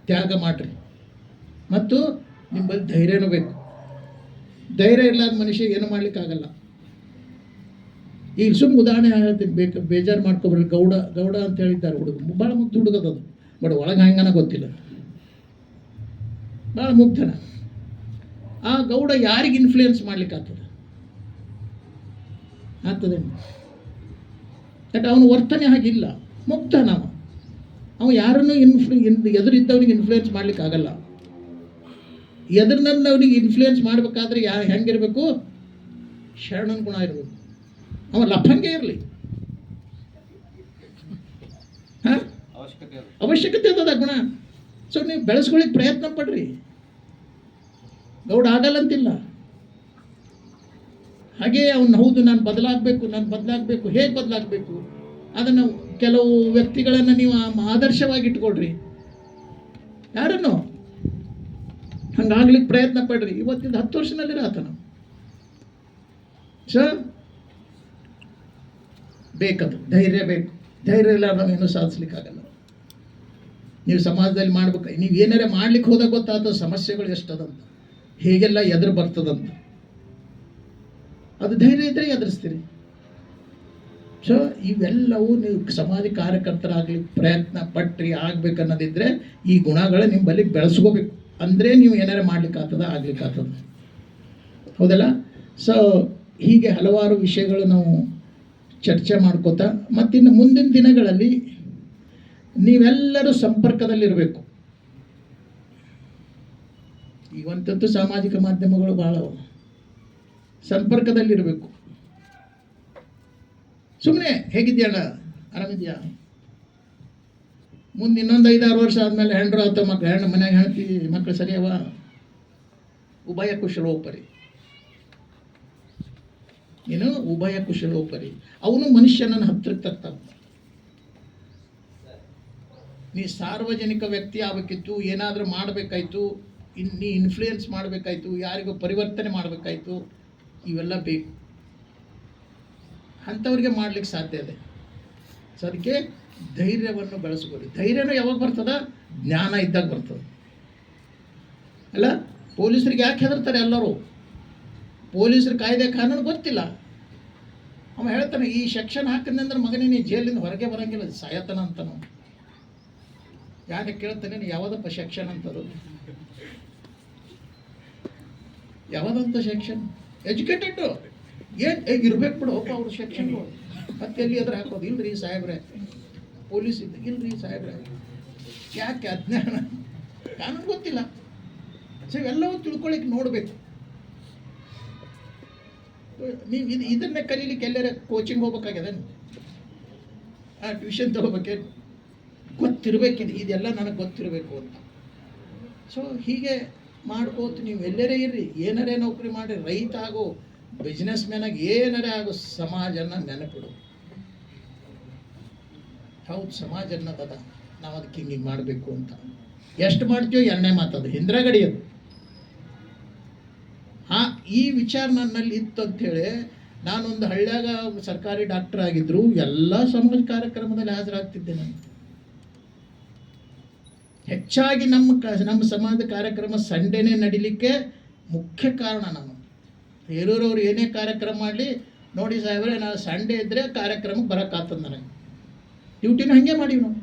ತ್ಯಾಗ ಮಾಡಿರಿ. ಮತ್ತು ನಿಮ್ಮಲ್ಲಿ ಧೈರ್ಯನೂ ಬೇಕು. ಧೈರ್ಯ ಇಲ್ಲದ ಮನುಷ್ಯ ಏನು ಮಾಡ್ಲಿಕ್ಕಾಗಲ್ಲ. ಈಗ ಸುಮ್ಮನೆ ಉದಾಹರಣೆ ಹೇಳ್ತೀನಿ, ಬೇಜಾರು ಮಾಡ್ಕೊಬ್ರಿ. ಗೌಡ ಅಂತ ಹೇಳಿದ್ದಾರೆ ಹುಡುಗ, ಭಾಳ ಮುಗ್ಧ ಹುಡುಗದದು, ಬಟ್ ಒಳಗೆ ಹಂಗನ ಗೊತ್ತಿಲ್ಲ, ಭಾಳ ಮುಗ್ಧನ. ಆ ಗೌಡ ಯಾರಿಗೆ ಇನ್ಫ್ಲೂಯೆನ್ಸ್ ಮಾಡ್ಲಿಕ್ಕೆ ಆಗ್ತದೆ? ಬಟ್ ಅವನ ವರ್ತನೆ ಹಾಗಿಲ್ಲ, ಮುಗ್ಧನ. ಅವ ಯಾರನ್ನೂ ಎದುರಿದ್ದವನಿಗೆ ಇನ್ಫ್ಲೂಯೆನ್ಸ್ ಮಾಡ್ಲಿಕ್ಕೆ ಆಗಲ್ಲ. ಎದುರಿನಲ್ಲಿ ಅವನಿಗೆ ಇನ್ಫ್ಲೂಯೆನ್ಸ್ ಮಾಡಬೇಕಾದ್ರೆ ಹೆಂಗಿರಬೇಕು? ಶರಣನ ಗುಣ ಇರಬೇಕು. ಅವ ಲಫಂಗೆ ಇರಲಿ, ಅವಶ್ಯಕತೆ ಅದ ಗುಣ. ಸೊ ನೀವು ಬೆಳೆಸ್ಕೊಳ್ಳಿಕ್ಕೆ ಪ್ರಯತ್ನ ಪಡ್ರಿ. ಗೌಡ ಆಗಲ್ಲಂತಿಲ್ಲ. ಹಾಗೇ ಅವನು ಹೌದು ನಾನು ಬದಲಾಗಬೇಕು. ಹೇಗೆ ಬದಲಾಗಬೇಕು? ಅದನ್ನು ಕೆಲವು ವ್ಯಕ್ತಿಗಳನ್ನು ನೀವು ಆದರ್ಶವಾಗಿ ಇಟ್ಕೊಳ್ರಿ. ಯಾರನ್ನು ಹಂಗಾಗ್ಲಿಕ್ಕೆ ಪ್ರಯತ್ನ ಪಡ್ರಿ. ಇವತ್ತಿಂದ 10 ವರ್ಷದಲ್ಲಿ ಆತನ. ಸೊ ಬೇಕದು, ಧೈರ್ಯ ಬೇಕು. ಧೈರ್ಯ ಇಲ್ಲ ನಾವೇನು ಸಾಧಿಸ್ಲಿಕ್ಕಾಗಲ್ಲ. ನೀವು ಸಮಾಜದಲ್ಲಿ ಮಾಡ್ಬೇಕು. ನೀವು ಏನಾರೇ ಮಾಡ್ಲಿಕ್ಕೆ ಹೋದಾಗ ಗೊತ್ತಾಗ್ತದೆ ಸಮಸ್ಯೆಗಳು ಎಷ್ಟದಂತ, ಹೇಗೆಲ್ಲ ಎದುರು ಬರ್ತದಂತ. ಅದು ಧೈರ್ಯ ಇದ್ದರೆ ಎದುರಿಸ್ತೀರಿ. ಸೊ ಇವೆಲ್ಲವೂ ನೀವು ಸಮಾಜ ಕಾರ್ಯಕರ್ತರಾಗ್ಲಿಕ್ಕೆ ಪ್ರಯತ್ನ ಪಟ್ರಿ. ಆಗ್ಬೇಕನ್ನೋದಿದ್ರೆ ಈ ಗುಣಗಳ ನಿಮ್ಮ ಬಳಿ ಬೆಳೆಸ್ಕೋಬೇಕು. ಅಂದರೆ ನೀವು ಏನಾರೇ ಆಗ್ಲಿಕ್ಕಾಗ್ತದ, ಹೌದಲ್ಲ? ಸೊ ಹೀಗೆ ಹಲವಾರು ವಿಷಯಗಳು ನಾವು ಚರ್ಚೆ ಮಾಡ್ಕೋತಾ, ಮತ್ತಿನ್ನು ಮುಂದಿನ ದಿನಗಳಲ್ಲಿ ನೀವೆಲ್ಲರೂ ಸಂಪರ್ಕದಲ್ಲಿರಬೇಕು. ಈಗಂತೂ ಸಾಮಾಜಿಕ ಮಾಧ್ಯಮಗಳು ಭಾಳ ಸಂಪರ್ಕದಲ್ಲಿರಬೇಕು. ಸುಮ್ಮನೆ ಹೇಗಿದೆಯಲ್ಲ, ಆರಾಮಿದೆಯಾ, ಮುಂದೆ ಇನ್ನೊಂದು 5-6 ವರ್ಷ ಆದಮೇಲೆ ಹೆಂಡ್ರು ಅಥವಾ ಮಕ್ಕಳು ಮನ್ಯಾಗ ಹೇಳ್ತಿ ಮಕ್ಕಳು ಸರಿಯವ, ಉಭಯ ಕುಶಲೋಪರಿ. ಏನು ಉಭಯ ಕುಶಲೋಪರಿ? ಅವನು ಮನುಷ್ಯನನ್ನು ಹತ್ತಿರಕ್ಕೆ ತರ್ತಾವ. ನೀ ಸಾರ್ವಜನಿಕ ವ್ಯಕ್ತಿ ಆಗಬೇಕಿತ್ತು, ಏನಾದರೂ ಮಾಡಬೇಕಾಯ್ತು, ನೀ ಇನ್ಫ್ಲೂಯೆನ್ಸ್ ಮಾಡಬೇಕಾಯ್ತು, ಯಾರಿಗೂ ಪರಿವರ್ತನೆ ಮಾಡಬೇಕಾಯ್ತು, ಇವೆಲ್ಲ ಬೇಕು. ಅಂಥವ್ರಿಗೆ ಮಾಡ್ಲಿಕ್ಕೆ ಸಾಧ್ಯ ಇದೆ. ಸೊ ಅದಕ್ಕೆ ಧೈರ್ಯವನ್ನು ಬೆಳೆಸ್ಕೊಳ್ಳಿ. ಧೈರ್ಯನೂ ಯಾವಾಗ ಬರ್ತದ? ಜ್ಞಾನ ಇದ್ದಾಗ ಬರ್ತದೆ. ಅಲ್ಲ, ಪೊಲೀಸರಿಗೆ ಯಾಕೆ ಹೆದರ್ತಾರೆ ಎಲ್ಲರೂ? ಪೊಲೀಸರು ಕಾಯ್ದೆ ಕಾನೂನು ಗೊತ್ತಿಲ್ಲ. ಅವ ಹೇಳ್ತಾನೆ, ಈ ಸೆಕ್ಷನ್ ಹಾಕಿದ್ರೆ ಮಗನೇ ನೀ ಜೈಲಿಂದ ಹೊರಗೆ ಬರಂಗಿಲ್ಲ, ಸಾಯತನ ಅಂತನೋ. ಯಾಕೆ ಕೇಳ್ತಾನೆ, ನೀ ಯಾವುದಪ್ಪ ಸೆಕ್ಷನ್ ಅಂತದು? ಯಾವುದಂತ ಸೆಕ್ಷನ್? ಎಜುಕೇಟೆಡ್ ಏನು ಇರ್ಬೇಕು ಬಿಡು ಅವ್ರ ಸೆಕ್ಷನ್ಗಳು. ಮತ್ತೆ ಎಲ್ಲಿ ಅದ್ರ ಹಾಕೋದು? ಇಲ್ರಿ ಸಾಹೇಬ್ರೆ, ಪೊಲೀಸ್ ಇದ್ದ ಇಲ್ರಿ ಸಾಹೇಬ್ರೆ. ಯಾಕೆ? ಅಜ್ಞಾನ, ಕಾನೂನು ಗೊತ್ತಿಲ್ಲ. ಸೊ ಇವೆಲ್ಲವೂ ತಿಳ್ಕೊಳ್ಳಿಕ್ಕೆ ನೋಡಬೇಕು. ನೀವು ಇದನ್ನೇ ಕಲೀಲಿಕ್ಕೆ ಎಲ್ಲರ ಕೋಚಿಂಗ್ ಹೋಗ್ಬೇಕಾಗ್ಯದ, ಟ್ಯೂಷನ್ ತಗೋಬೇಕೇನು? ಗೊತ್ತಿರಬೇಕಿದೆ, ಇದೆಲ್ಲ ನನಗೆ ಗೊತ್ತಿರಬೇಕು ಅಂತ. ಸೊ ಹೀಗೆ ಮಾಡ್ಕೋತ ನೀವು ಎಲ್ಲರೇ ಇರ್ರಿ, ಏನಾರೇ ನೌಕರಿ ಮಾಡಿ, ರೈತ ಆಗೋ, ಬಿಸ್ನೆಸ್ ಮ್ಯಾನಾಗಿ ಏನಾರೇ ಆಗೋ, ಸಮಾಜನ ನೆನಪಿಡು. ಹೌದು, ಸಮಾಜ ಅನ್ನೋದದ, ನಾವು ಅದಕ್ಕೆ ಹಿಂಗೆ ಮಾಡಬೇಕು ಅಂತ. ಎಷ್ಟು ಮಾಡ್ತೀವೋ ಎರಡನೇ ಮಾತದು, ಹಿಂದ್ರಗಡಿ ಅದು. ಈ ವಿಚಾರ ನನ್ನಲ್ಲಿ ಇತ್ತು ಅಂಥೇಳಿ ನಾನೊಂದು ಹಳ್ಳ್ಯಾಗ ಸರ್ಕಾರಿ ಡಾಕ್ಟರ್ ಆಗಿದ್ರು, ಎಲ್ಲ ಸಮಾಜ ಕಾರ್ಯಕ್ರಮದಲ್ಲಿ ಹಾಜರಾಗ್ತಿದ್ದೆ. ನಾನು ಹೆಚ್ಚಾಗಿ ನಮ್ಮ ಸಮಾಜದ ಕಾರ್ಯಕ್ರಮ ಸಂಡೇನೇ ನಡಿಲಿಕ್ಕೆ ಮುಖ್ಯ ಕಾರಣ. ನಾನು ಬೇರೆಯವ್ರವ್ರು ಏನೇ ಕಾರ್ಯಕ್ರಮ ಮಾಡಲಿ, ನೋಡಿ ಸಾಹೇಬ್ರೆ ನಾನು ಸಂಡೇ ಇದ್ದರೆ ಕಾರ್ಯಕ್ರಮಕ್ಕೆ ಬರೋಕ್ಕಾಗ್ತದೆ. ನನಗೆ ಡ್ಯೂಟಿನೂ ಹಾಗೆ ಮಾಡೀವಿ ನಾವು.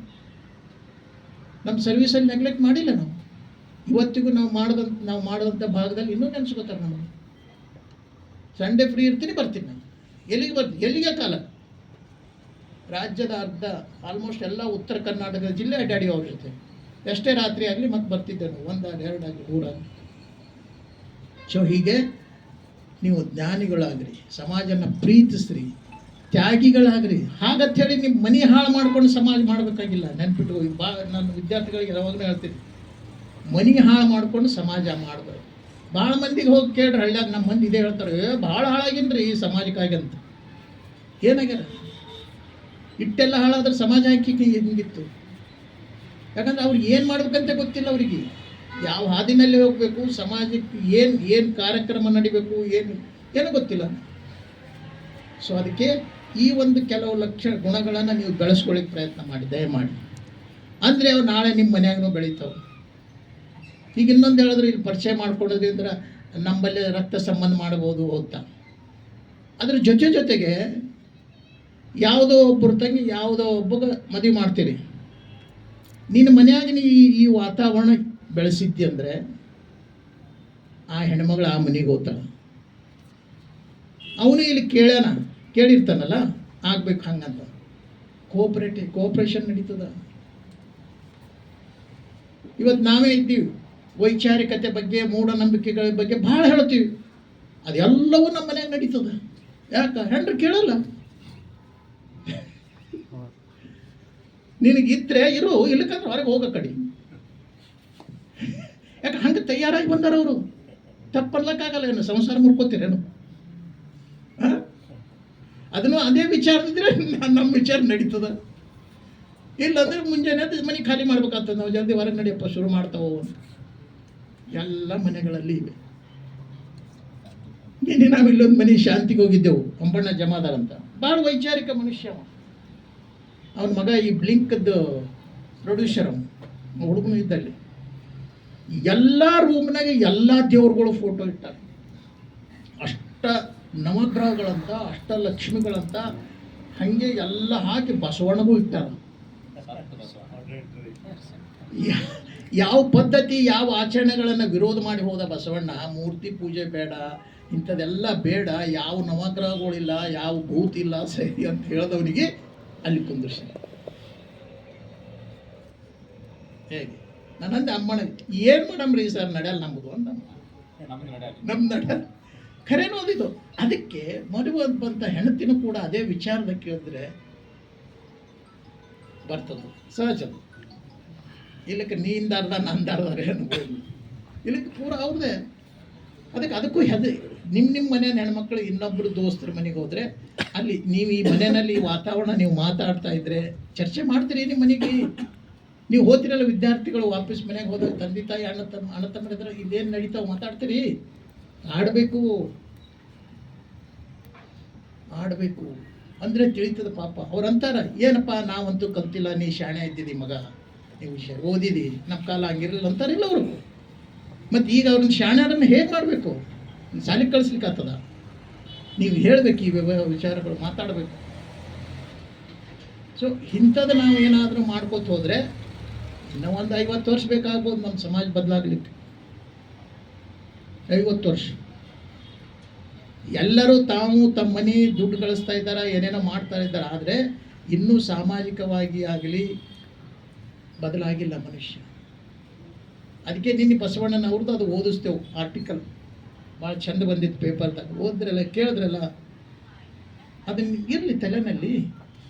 ನಮ್ಮ ಸರ್ವೀಸಲ್ಲಿ ನೆಗ್ಲೆಕ್ಟ್ ಮಾಡಿಲ್ಲ ನಾವು. ಇವತ್ತಿಗೂ ನಾವು ಮಾಡಿದಂಥ ಭಾಗದಲ್ಲಿ ಇನ್ನೂ ನೆನೆಸ್ಕೋತಾರೆ ನಮಗೆ. ಸಂಡೇ ಫ್ರೀ ಇರ್ತೀನಿ, ಬರ್ತೀನಿ ನಾನು. ಎಲ್ಲಿಗೆ ಬರ್ತೀನಿ? ಎಲ್ಲಿಗೆ ಕಾಲ? ರಾಜ್ಯದ ಆಲ್ಮೋಸ್ಟ್ ಎಲ್ಲ ಉತ್ತರ ಕರ್ನಾಟಕದ ಜಿಲ್ಲೆ ಅಡ್ಡಾಡಿ ಅವ್ರ ಜೊತೆ ಎಷ್ಟೇ ರಾತ್ರಿ ಆಗಲಿ ಮತ್ತೆ ಬರ್ತಿದ್ದೆ ನಾವು, ಒಂದಾಗಲಿ ಎರಡಾಗಲಿ ಮೂರಾಗಲಿ. ಸೊ ಹೀಗೆ ನೀವು ಜ್ಞಾನಿಗಳಾಗ್ರಿ, ಸಮಾಜನ ಪ್ರೀತಿಸ್ರಿ, ತ್ಯಾಗಿಗಳಾಗ್ರಿ. ಹಾಗಂಥೇಳಿ ನಿಮ್ಮ ಮನೆ ಹಾಳು ಮಾಡ್ಕೊಂಡು ಸಮಾಜ ಮಾಡಬೇಕಾಗಿಲ್ಲ. ನೆನ್ಪಿಟ್ಟು ನನ್ನ ವಿದ್ಯಾರ್ಥಿಗಳಿಗೆ ಯಾವಾಗಲೂ ಹೇಳ್ತೀನಿ, ಮನೆ ಹಾಳು ಮಾಡ್ಕೊಂಡು ಸಮಾಜ ಮಾಡಬೇಕು. ಭಾಳ ಮಂದಿಗೆ ಹೋಗಿ ಕೇಳ್ರಿ, ಹಳ್ಳ್ಯಾಗ ನಮ್ಮ ಮಂದಿ ಇದೇ ಹೇಳ್ತಾರೆ, ಭಾಳ ಹಾಳಾಗಿನ್ರಿ ಈ ಸಮಾಜಕ್ಕಾಗಿ ಅಂತ. ಏನಾಗ್ಯಾರ? ಇಟ್ಟೆಲ್ಲ ಹಾಳಾದ್ರೆ ಸಮಾಜ ಹಾಕಿ ಹೆಂಗಿತ್ತು? ಯಾಕಂದ್ರೆ ಅವ್ರಿಗೆ ಏನು ಮಾಡ್ಬೇಕಂತ ಗೊತ್ತಿಲ್ಲ. ಅವರಿಗೆ ಯಾವ ಹಾದಿನಲ್ಲಿ ಹೋಗಬೇಕು, ಸಮಾಜಕ್ಕೆ ಏನು ಕಾರ್ಯಕ್ರಮ ನಡಿಬೇಕು ಏನು ಗೊತ್ತಿಲ್ಲ. ಸೊ ಅದಕ್ಕೆ ಈ ಒಂದು ಕೆಲವು ಗುಣಗಳನ್ನು ನೀವು ಬೆಳೆಸ್ಕೊಳ್ಳಿಕ್ಕೆ ಪ್ರಯತ್ನ ಮಾಡಿ, ದಯಮಾಡಿ. ಅಂದರೆ ಅವು ನಾಳೆ ನಿಮ್ಮ ಮನ್ಯಾಗೂ ಬೆಳೀತಾವೆ. ಈಗ ಇನ್ನೊಂದು ಹೇಳಿದ್ರೆ, ಇಲ್ಲಿ ಪರಿಚಯ ಮಾಡ್ಕೊಳ್ಳೋದ್ರಿಂದ ನಮ್ಮಲ್ಲೇ ರಕ್ತ ಸಂಬಂಧ ಮಾಡ್ಬೋದು ಅಂತ. ಅದ್ರ ಜೊತೆಗೆ ಯಾವುದೋ ಒಬ್ಬರು ತಂಗಿ ಯಾವುದೋ ಒಬ್ಬಗ ಮದುವೆ ಮಾಡ್ತೀರಿ, ನಿನ್ನ ಮನೆಯಾಗ ನೀ ಈ ವಾತಾವರಣ ಬೆಳೆಸಿದ್ದಿ ಅಂದರೆ ಆ ಹೆಣ್ಮಗಳು ಆ ಮನೆಗೆ ಹೋಗ್ತಾಳೆ. ಅವನು ಇಲ್ಲಿ ಕೇಳಿರ್ತಾನಲ್ಲ, ಆಗ್ಬೇಕು ಹಂಗಂತ. ಕೋಆಪ್ರೇಷನ್ ನಡೀತದ. ಇವತ್ತು ನಾವೇ ಇದ್ದೀವಿ, ವೈಚಾರಿಕತೆ ಬಗ್ಗೆ, ಮೂಢನಂಬಿಕೆಗಳ ಬಗ್ಗೆ ಭಾಳ ಹೇಳ್ತೀವಿ. ಅದೆಲ್ಲವೂ ನಮ್ಮ ಮನೆಯಾಗ ನಡೀತದೆ. ಯಾಕೆ? ಹೆಂಡ್ರು ಕೇಳಲ್ಲ. ನಿನಗಿದ್ರೆ ಇರು, ಇಲ್ಲಕಂದ್ರೆ ಹೊರಗೆ ಹೋಗೋ ಕಡೆ. ಯಾಕೆ? ಹಂಗೆ ತಯಾರಾಗಿ ಬಂದಾರ ಅವರು. ತಪ್ಪರ್ಲಕ್ಕಾಗಲ್ಲ. ಏನು ಸಂಸಾರ ಮುರ್ಕೋತೀರೇನು? ಅದನ್ನು ಅದೇ ವಿಚಾರದಿದ್ರೆ ನಮ್ಮ ವಿಚಾರ ನಡೀತದ. ಇಲ್ಲಾಂದ್ರೆ ಮುಂಜಾನೆ ಮನೆ ಖಾಲಿ ಮಾಡ್ಬೇಕಾಗ್ತದೆ. ನಾವು ಜಲ್ದಿ ಹೊರಗೆ ನಡಿಯಪ್ಪ ಶುರು ಮಾಡ್ತಾವೋ. ಎಲ್ಲ ಮನೆಗಳಲ್ಲಿ ಇವೆ. ನಿನ್ನೆ ನಾವು ಇಲ್ಲೊಂದು ಮನೆ ಶಾಂತಿಗೆ ಹೋಗಿದ್ದೆವು, ಅಂಬಣ್ಣ ಜಮಾದಾರ್ ಅಂತ. ಭಾಳ ವೈಚಾರಿಕ ಮನುಷ್ಯ. ಅವನ ಮಗ ಈ ಬ್ಲಿಂಕ್ದು ಪ್ರೊಡ್ಯೂಸರ್, ಹುಡುಗನು ಇದ್ದಲ್ಲಿ. ಎಲ್ಲ ರೂಮ್ನಾಗೆ ಎಲ್ಲ ದೇವ್ರುಗಳು ಫೋಟೋ ಇಟ್ಟಾರೆ. ಅಷ್ಟ ನವಗ್ರಹಗಳಂತ, ಅಷ್ಟಲಕ್ಷ್ಮಿಗಳಂತ, ಹಾಗೆ ಎಲ್ಲ ಹಾಕಿ ಬಸವಣ್ಣಗೂ ಇಟ್ಟಾರ. ಯಾವ ಪದ್ಧತಿ, ಯಾವ ಆಚರಣೆಗಳನ್ನು ವಿರೋಧ ಮಾಡಿ ಹೋದ ಬಸವಣ್ಣ. ಮೂರ್ತಿ ಪೂಜೆ ಬೇಡ, ಇಂಥದ್ದೆಲ್ಲ ಬೇಡ, ಯಾವ ನವಗ್ರಹಗಳಿಲ್ಲ, ಯಾವ ಭೂತ ಇಲ್ಲ, ಸರಿ ಅಂತ ಹೇಳಿದವನಿಗೆ ಅಲ್ಲಿ ಕುಂದಿರ್ಸಿ. ಹೇಗೆ? ನನ್ನಂದೆ ಅಮ್ಮನ ಏನು ಮಾಡಮ್ರಿ ಸರ್, ನಡೆಯಲ್ಲ ನಮ್ಮದು ಅಂತ. ನಮ್ಮ ನಡೆಯಲ್ಲ, ಖರೇನೋ ಅದಿದು. ಅದಕ್ಕೆ ಮದುವೆ ಬಂತ ಹೆಣ್ತಿನೂ ಕೂಡ ಅದೇ ವಿಚಾರದ ಕೇಳಿದ್ರೆ ಬರ್ತದೆ, ಸಹಜ. ಇಲ್ಲಕ್ಕೆ ನೀಂದಾರ್ದ ನಂದಾರ್ದಾರೆ ಅನ್ಬೋದು. ಇಲ್ಲಕ್ಕೆ ಪೂರ ಅವ್ರದೇ. ಅದಕ್ಕೂ ನಿಮ್ಮ ಮನೆ ಹೆಣ್ಮಕ್ಳು ಇನ್ನೊಬ್ಬರು ದೋಸ್ತರ ಮನೆಗೆ ಹೋದರೆ ಅಲ್ಲಿ ನೀವು ಈ ಮನೆಯಲ್ಲಿ ಈ ವಾತಾವರಣ ನೀವು ಮಾತಾಡ್ತಾ ಇದ್ರೆ ಚರ್ಚೆ ಮಾಡ್ತೀರಿ. ನಿಮ್ಮ ಮನೆಗೆ ನೀವು ಹೋಗ್ತಿರಲ್ಲ, ವಿದ್ಯಾರ್ಥಿಗಳು ವಾಪಸ್ ಮನೆಗೆ ಹೋದಾಗ ತಂದೆ ತಾಯಿ ಅಣ್ಣ ತಮ್ಮರಿದ್ರೆ ಇಲ್ಲೇನು ನಡೀತಾವೆ ಮಾತಾಡ್ತೀರಿ. ಆಡಬೇಕು. ಅಂದರೆ ತಿಳಿತದ ಪಾಪ. ಅವ್ರು ಅಂತಾರೆ, ಏನಪ್ಪ ನಾವಂತೂ ಕಲ್ತಿಲ್ಲ, ನೀ ಶಾಣೆ ಇದ್ದಿದ್ದಿ ಮಗ, ನೀವು ಓದಿದಿ, ನಮ್ಮ ಕಾಲ ಹಂಗಿರಲಿಲ್ಲ ಅಂತಾರಿಲ್ಲ ಅವರು. ಮತ್ತು ಈಗ ಅವ್ರನ್ನ ಶಾಣ್ಯರನ್ನು ಹೇಗೆ ಮಾಡಬೇಕು? ಶಾಲೆಗೆ ಕಳಿಸ್ಲಿಕ್ಕೆ ಆಗ್ತದ? ನೀವು ಹೇಳಬೇಕು, ಈ ವಿಚಾರಗಳು ಮಾತಾಡಬೇಕು. ಸೊ ಇಂಥದ್ದು ನಾವು ಏನಾದರೂ ಮಾಡ್ಕೋತ ಹೋದರೆ ಇನ್ನೂ ಒಂದು 50 ವರ್ಷ ಬೇಕಾಗ್ಬೋದು ನಮ್ಮ ಸಮಾಜ ಬದಲಾಗಲಿಕ್ಕೆ. 50 ವರ್ಷ ಎಲ್ಲರೂ ತಾವು ತಮ್ಮ ಮನೆ ದುಡ್ಡು ಗಳಿಸ್ತಾ ಇದ್ದಾರೆ, ಏನೇನೋ ಮಾಡ್ತಾ ಇದ್ದಾರೆ. ಆದರೆ ಇನ್ನೂ ಸಾಮಾಜಿಕವಾಗಿ ಆಗಲಿ ಬದಲಾಗಿಲ್ಲ ಮನುಷ್ಯ. ಅದಕ್ಕೆ ನಿನ್ನೆ ಬಸವಣ್ಣನವ್ರದ್ದು ಅದು ಓದಿಸ್ತೇವೆ ಆರ್ಟಿಕಲ್, ಭಾಳ ಚಂದ ಬಂದಿತ್ತು ಪೇಪರ್ದಾಗ. ಓದ್ರಲ್ಲ, ಕೇಳಿದ್ರಲ್ಲ, ಅದನ್ನು ಇರಲಿ ತಲೆನಲ್ಲಿ.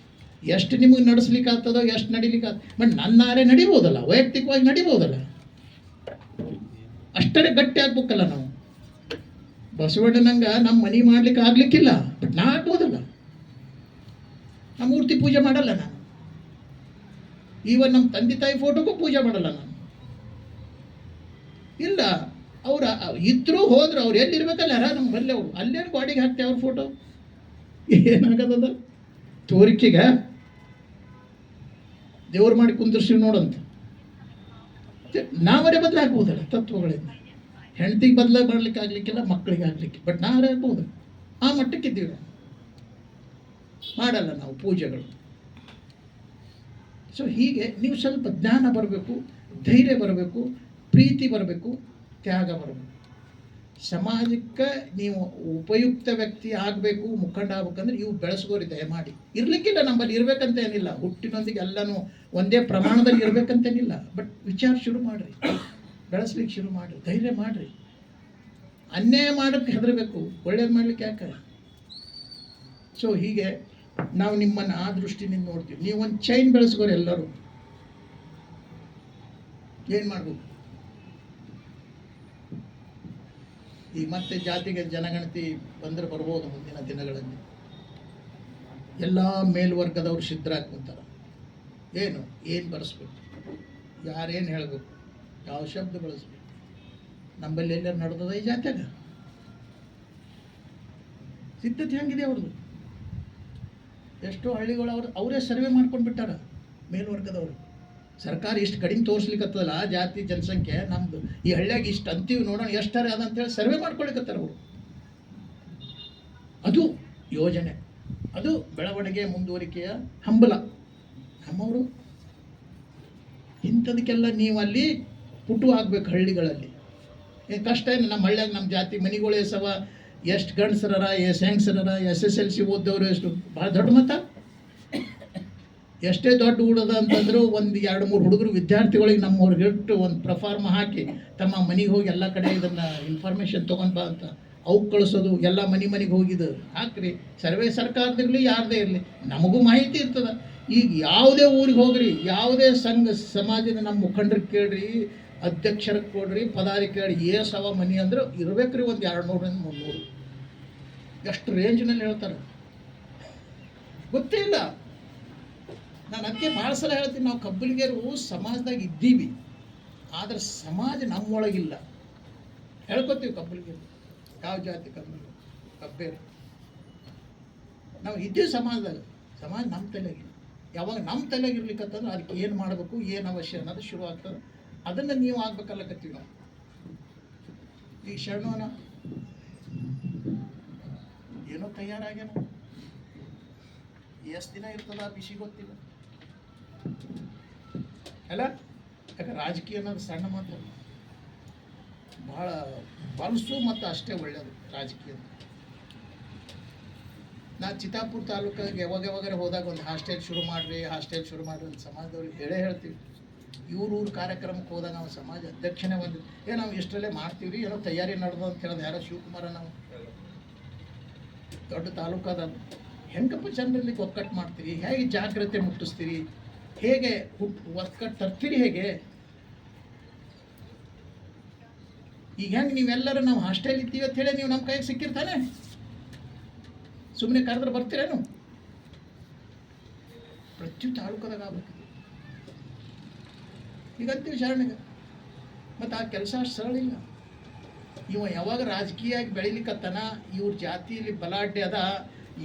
ಎಷ್ಟು ನಿಮಗೆ ನಡೆಸ್ಲಿಕ್ಕೆ ಆಗ್ತದೋ, ಎಷ್ಟು ನಡಿಲಿಕ್ಕೆ ಆಗ್ತದೆ. ಬಟ್ ನನ್ನಾರೇ ನಡಿಬೋದಲ್ಲ, ವೈಯಕ್ತಿಕವಾಗಿ ನಡಿಬೋದಲ್ಲ, ಅಷ್ಟರೇ ಗಟ್ಟಿ ಆಗ್ಬೇಕಲ್ಲ ನಾವು. ಬಸವಣ್ಣನಂಗೆ ನಮ್ಮ ಮನೆ ಮಾಡ್ಲಿಕ್ಕೆ ಆಗ್ಲಿಕ್ಕಿಲ್ಲ, ಬಟ್ ನಾ ಆಗ್ಬೋದಲ್ಲ. ನಾ ಮೂರ್ತಿ ಪೂಜೆ ಮಾಡಲ್ಲ ನಾನು, ಈವನ್ ನಮ್ಮ ತಂದೆ ತಾಯಿ ಫೋಟೋಗೂ ಪೂಜೆ ಮಾಡಲ್ಲ ನಾನು. ಇಲ್ಲ, ಅವ್ರು ಇದ್ರೂ ಹೋದ್ರು, ಅವ್ರು ಎಲ್ಲಿರ್ಬೇಕಲ್ಲ ನಮ್ಮ ಬಲ್ಲೆ. ಅವರು ಅಲ್ಲೇನು ಗಾಡಿಗೆ ಹಾಕ್ತೆ ಅವ್ರ ಫೋಟೋ, ಏನಾಗದ ತೋರಿಕೆಗೆ ದೇವ್ರು ಮಾಡಿ ಕುಂದಿರ್ಸಿ ನೋಡಂತ. ನಾವರೇ ಬದಲಾಗ್ಬೋದಲ್ಲ ತತ್ವಗಳಿಂದ. ಹೆಂಡತಿಗೆ ಬದಲಾಗಿ ಮಾಡ್ಲಿಕ್ಕೆ ಆಗ್ಲಿಕ್ಕಿಲ್ಲ, ಮಕ್ಕಳಿಗೆ ಆಗ್ಲಿಕ್ಕೆ, ಬಟ್ ನಾವೇ ಆಗ್ಬೋದು. ಆ ಮಟ್ಟಕ್ಕಿದ್ದೀವಿ ನಾವು. ಮಾಡಲ್ಲ ನಾವು ಪೂಜೆಗಳು. ಸೊ ಹೀಗೆ ನೀವು ಸ್ವಲ್ಪ ಜ್ಞಾನ ಬರಬೇಕು, ಧೈರ್ಯ ಬರಬೇಕು, ಪ್ರೀತಿ ಬರಬೇಕು, ತ್ಯಾಗ ಬರಬೇಕು. ಸಮಾಜಕ್ಕೆ ನೀವು ಉಪಯುಕ್ತ ವ್ಯಕ್ತಿ ಆಗಬೇಕು, ಮುಖಂಡ ಆಗ್ಬೇಕಂದ್ರೆ ಇವು ಬೆಳೆಸ್ಕೋರಿ ದಯಮಾಡಿ. ಇರಲಿಕ್ಕಿಲ್ಲ, ನಮ್ಮಲ್ಲಿ ಇರಬೇಕಂತ ಏನಿಲ್ಲ, ಹುಟ್ಟಿನೊಂದಿಗೆ ಎಲ್ಲನೂ ಒಂದೇ ಪ್ರಮಾಣದಲ್ಲಿ ಇರಬೇಕಂತೇನಿಲ್ಲ. ಬಟ್ ವಿಚಾರ ಶುರು ಮಾಡಿರಿ, ಬೆಳೆಸ್ಲಿಕ್ಕೆ ಶುರು ಮಾಡಿರಿ, ಧೈರ್ಯ ಮಾಡಿರಿ. ಅನ್ಯಾಯ ಮಾಡೋಕ್ಕೆ ಹೆದರಬೇಕು, ಒಳ್ಳೇದು ಮಾಡ್ಲಿಕ್ಕೆ ಯಾಕೆ? ಸೊ ಹೀಗೆ ನಾವು ನಿಮ್ಮನ್ನು ಆ ದೃಷ್ಟಿನಿಂದ ನೋಡ್ತೀವಿ. ನೀವು ಒಂದು ಚೈನ್ ಬೆಳೆಸ್ಕೋರಿ ಎಲ್ಲರೂ. ಏನು ಮಾಡಬೇಕು ಈಗ? ಮತ್ತೆ ಜಾತಿಗೆ ಜನಗಣತಿ ಬಂದರೆ ಬರ್ಬೋದು ಮುಂದಿನ ದಿನಗಳಲ್ಲಿ. ಎಲ್ಲ ಮೇಲ್ವರ್ಗದವರು ಸಿದ್ಧರಾಗ್ಕೊಂತಾರೆ. ಏನು ಬರೆಸ್ಬೇಕು, ಯಾರೇನು ಹೇಳಬೇಕು, ಯಾವ ಶಬ್ದ ಬಳಸ್ಬೇಕು. ನಮ್ಮಲ್ಲಿ ಎಲ್ಲ ನಡೆದದ ಈ ಜಾತ್ಯಾಗ ಸಿದ್ಧತೆ ಹೆಂಗಿದೆ ಅವ್ರದ್ದು? ಎಷ್ಟೋ ಹಳ್ಳಿಗಳು ಅವರೇ ಸರ್ವೆ ಮಾಡ್ಕೊಂಡು ಬಿಟ್ಟಾರ ಮೇಲ್ವರ್ಗದವರು. ಸರ್ಕಾರ ಇಷ್ಟು ಕಡಿಮೆ ತೋರಿಸ್ಲಿಕ್ಕತ್ತದಲ್ಲ ಜಾತಿ ಜನಸಂಖ್ಯೆ ನಮ್ಮದು, ಈ ಹಳ್ಳಿಯಾಗ ಇಷ್ಟು ಅಂತೀವಿ ನೋಡೋಣ ಎಷ್ಟಾರೆ ಅದಂತೇಳಿ ಸರ್ವೆ ಮಾಡ್ಕೊಳಿಕತ್ತಾರ ಅವರು. ಅದು ಯೋಜನೆ, ಅದು ಬೆಳವಣಿಗೆ ಮುಂದುವರಿಕೆಯ ಹಂಬಲ ನಮ್ಮವರು. ಇಂಥದಕ್ಕೆಲ್ಲ ನೀವು ಅಲ್ಲಿ ಪುಟು ಆಗ್ಬೇಕು ಹಳ್ಳಿಗಳಲ್ಲಿ. ಕಷ್ಟ ಏನು ನಮ್ಮ ಹಳ್ಳಿಯಾಗ ನಮ್ಮ ಜಾತಿ ಮನೆಗಳೇ ಸವ ಎಷ್ಟು ಗಂಡಸರರ, ಎಷ್ಟು ಹೆಂಗಸರರ, SSLC ಓದೋರು ಎಷ್ಟು ಭಾಳ ದೊಡ್ಡ ಮತ. ಎಷ್ಟೇ ದೊಡ್ಡ ಹುಡುಗ ಅಂತಂದರೂ ಒಂದು 2-3 ಹುಡುಗರು ವಿದ್ಯಾರ್ಥಿಗಳಿಗೆ ನಮ್ಮವ್ರಿಗೆ ಇಟ್ಟು ಒಂದು ಪ್ರಫಾರ್ಮ ಹಾಕಿ ತಮ್ಮ ಮನೆಗೆ ಹೋಗಿ ಎಲ್ಲ ಕಡೆ ಇದನ್ನು ಇನ್ಫಾರ್ಮೇಷನ್ ತೊಗೊಂಡು ಬಾ ಅಂತ ಅವ್ಕೆ ಕಳಿಸೋದು. ಎಲ್ಲ ಮನೆಗೆ ಹೋಗಿದ್ದು ಹಾಕ್ರಿ. ಸರ್ವೆ ಸರ್ಕಾರದಿರಲಿ ಯಾರದೇ ಇರಲಿ, ನಮಗೂ ಮಾಹಿತಿ ಇರ್ತದೆ. ಈಗ ಯಾವುದೇ ಊರಿಗೆ ಹೋಗ್ರಿ, ಯಾವುದೇ ಸಂಘ ಸಮಾಜದ ನಮ್ಮ ಮುಖಂಡರಿಗೆ ಕೇಳ್ರಿ, ಅಧ್ಯಕ್ಷರಿಗೆ ಕೊಡ್ರಿ, ಪದಾಧಿಕಾರಿ ಕೇಳಿ, ಸವ ಮನೆ ಅಂದ್ರೆ ಇರಬೇಕ್ರಿ ಒಂದು 200-300. ಎಷ್ಟು ರೇಂಜ್ನಲ್ಲಿ ಹೇಳ್ತಾರೆ ಗೊತ್ತೇ ಇಲ್ಲ. ನಾನು ಅದಕ್ಕೆ ಭಾಳ ಸಲ ಹೇಳ್ತೀನಿ, ನಾವು ಕಬ್ಬಲಿಗೆರು ಸಮಾಜದಾಗ ಇದ್ದೀವಿ, ಆದರೆ ಸಮಾಜ ನಮ್ಮೊಳಗಿಲ್ಲ. ಹೇಳ್ಕೊತೀವಿ ಕಬ್ಬಲಿಗೆರು, ಯಾವ ಜಾತಿ ಕಬ್ಬೇರು ನಾವು ಇದ್ದೀವಿ ಸಮಾಜದಾಗ. ಸಮಾಜ ನಮ್ಮ ತಲೆಗೆ ಯಾವಾಗ ನಮ್ಮ ತಲೆಗಿರ್ಲಿಕ್ಕಂತಂದ್ರೆ ಅದಕ್ಕೆ ಏನು ಮಾಡಬೇಕು, ಏನು ಅವಶ್ಯ ಅನ್ನೋದು ಶುರು ಆಗ್ತದೆ. ಅದನ್ನು ನೀವು ಆಗ್ಬೇಕಲ್ಲಕತ್ತೀವಿ ನಾವು. ಈ ಶರಣೋನ ಏನೋ ತಯಾರಾಗ್ಯಾನ, ಎಷ್ಟು ದಿನ ಇರ್ತದ ಬಿಸಿ ಗೊತ್ತಿಲ್ಲ ಅಲ್ಲ. ಯಾಕೆ ರಾಜಕೀಯ ಅನ್ನೋದು ಸಣ್ಣ ಮಾತ್ರ, ಭಾಳ ಬಲಸು ಮತ್ತು ಅಷ್ಟೇ ಒಳ್ಳೆಯದು ರಾಜಕೀಯ. ನಾ ಚಿತ್ತಾಪುರ ತಾಲೂಕಿಗೆ ಯಾವಾಗಾರ ಹೋದಾಗ ಒಂದು ಹಾಸ್ಟೆಲ್ ಶುರು ಮಾಡಿರಿ ಅಂತ ಸಮಾಜದವ್ರಿಗೆ ಹೇಳ್ತೀವಿ. ಊರು ಕಾರ್ಯಕ್ರಮಕ್ಕೆ ಹೋದಾಗ ನಾವು ಸಮಾಜ ಅಧ್ಯಕ್ಷನೇ ಒಂದು ನಾವು ಇಷ್ಟರಲ್ಲೇ ಮಾಡ್ತೀವಿ ರೀ, ಏನೋ ತಯಾರಿ ನಡೆದು ಅಂತ ಹೇಳೋದು ಯಾರೋ ಶಿವಕುಮಾರ. ನಾವು ದೊಡ್ಡ ತಾಲೂಕಾದ ಹೆಂಗಪ್ಪ ಜನರಲ್ಲಿ ಒಕ್ಕಟ್ಟು ಮಾಡ್ತೀರಿ, ಹೇಗೆ ಜಾಗ್ರತೆ ಮುಟ್ಟಿಸ್ತೀರಿ, ಹೇಗೆ ಒಕ್ಕಟ್ಟು ತರ್ತೀರಿ, ಹೇಗೆ ಈಗ ಹೆಂಗೆ ನೀವೆಲ್ಲರೂ ನಾವು ಹಾಸ್ಟೆಲ್ ಇದ್ದೀವಿ ಅಂತ ಹೇಳಿ ನೀವು ನಮ್ಮ ಕೈಗೆ ಸಿಕ್ಕಿರ್ತಾನೆ, ಸುಮ್ಮನೆ ಕರೆದ್ರೆ ಬರ್ತೀರೇನು? ಪ್ರತಿ ತಾಲೂಕದಾಗ ಆಗ್ಬೇಕು ಈಗಂತೀವಿ ಶರಣಿಗೆ. ಮತ್ತು ಆ ಕೆಲಸ ಅಷ್ಟು ಸರಳ ಇಲ್ಲ. ಇವ ಯಾವಾಗ ರಾಜಕೀಯ ಆಗಿ ಬೆಳಿಲಿಕ್ಕತ್ತಾನ, ಇವ್ರ ಜಾತಿಯಲ್ಲಿ ಬಲಾಢ್ಯ ಅದ,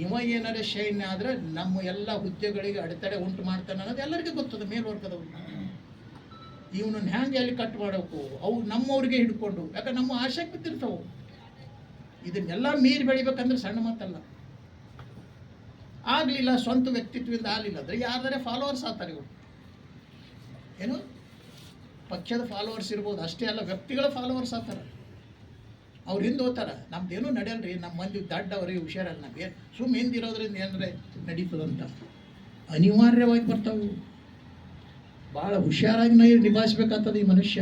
ಇವ ಏನಾರ ಶೈನ್ಯ ಆದರೆ ನಮ್ಮ ಎಲ್ಲ ಹುದ್ದೆಗಳಿಗೆ ಅಡೆತಡೆ ಉಂಟು ಮಾಡ್ತಾನೆ ಅನ್ನೋದು ಎಲ್ಲರಿಗೂ ಗೊತ್ತದ ಮೇಲ್ವರ್ಗದವ್ರು. ಇವನನ್ನು ಹ್ಯಾಂಗೆ ಅಲ್ಲಿ ಕಟ್ ಮಾಡಬೇಕು, ಅವು ನಮ್ಮವ್ರಿಗೆ ಹಿಡ್ಕೊಂಡು, ಯಾಕಂದ್ರೆ ನಮ್ಮ ಆಸೆಗೆ ಬಿದ್ದಿರ್ತಾವೆ. ಇದನ್ನೆಲ್ಲ ಮೀರಿ ಬೆಳಿಬೇಕಂದ್ರೆ ಸಣ್ಣ ಮಾತಲ್ಲ. ಆಗಲಿಲ್ಲ, ಸ್ವಂತ ವ್ಯಕ್ತಿತ್ವದಿಂದ ಆಗಲಿಲ್ಲ ಅಂದರೆ ಯಾರ್ದಾರೆ ಫಾಲೋವರ್ಸ್ ಆಗ್ತಾರೆ ಇವರು. ಏನು ಪಕ್ಷದ ಫಾಲೋವರ್ಸ್ ಇರ್ಬೋದು, ಅಷ್ಟೇ ಅಲ್ಲ ವ್ಯಕ್ತಿಗಳ ಫಾಲೋವರ್ಸ್ ಆಗ್ತಾರೆ. ಅವ್ರು ಹಿಂದೆ ಹೋಗ್ತಾರೆ, ನಮ್ದೇನೂ ನಡೆಯಲ್ರಿ, ನಮ್ಮ ಮಂದಿ ದಡ್ಡವ್ರಿಗೆ ಹುಷಾರಲ್ಲ, ನಮ್ಗೆ ಸುಮ್ಮನೆ ಹಿಂದಿರೋದ್ರಿಂದ ಏನಾರೆ ನಡೀತದಂತ ಅನಿವಾರ್ಯವಾಗಿ ಬರ್ತಾವೆ. ಭಾಳ ಹುಷಾರಾಗಿ ನಿಭಾಯಿಸ್ಬೇಕಾಗ್ತದೆ ಈ ಮನುಷ್ಯ.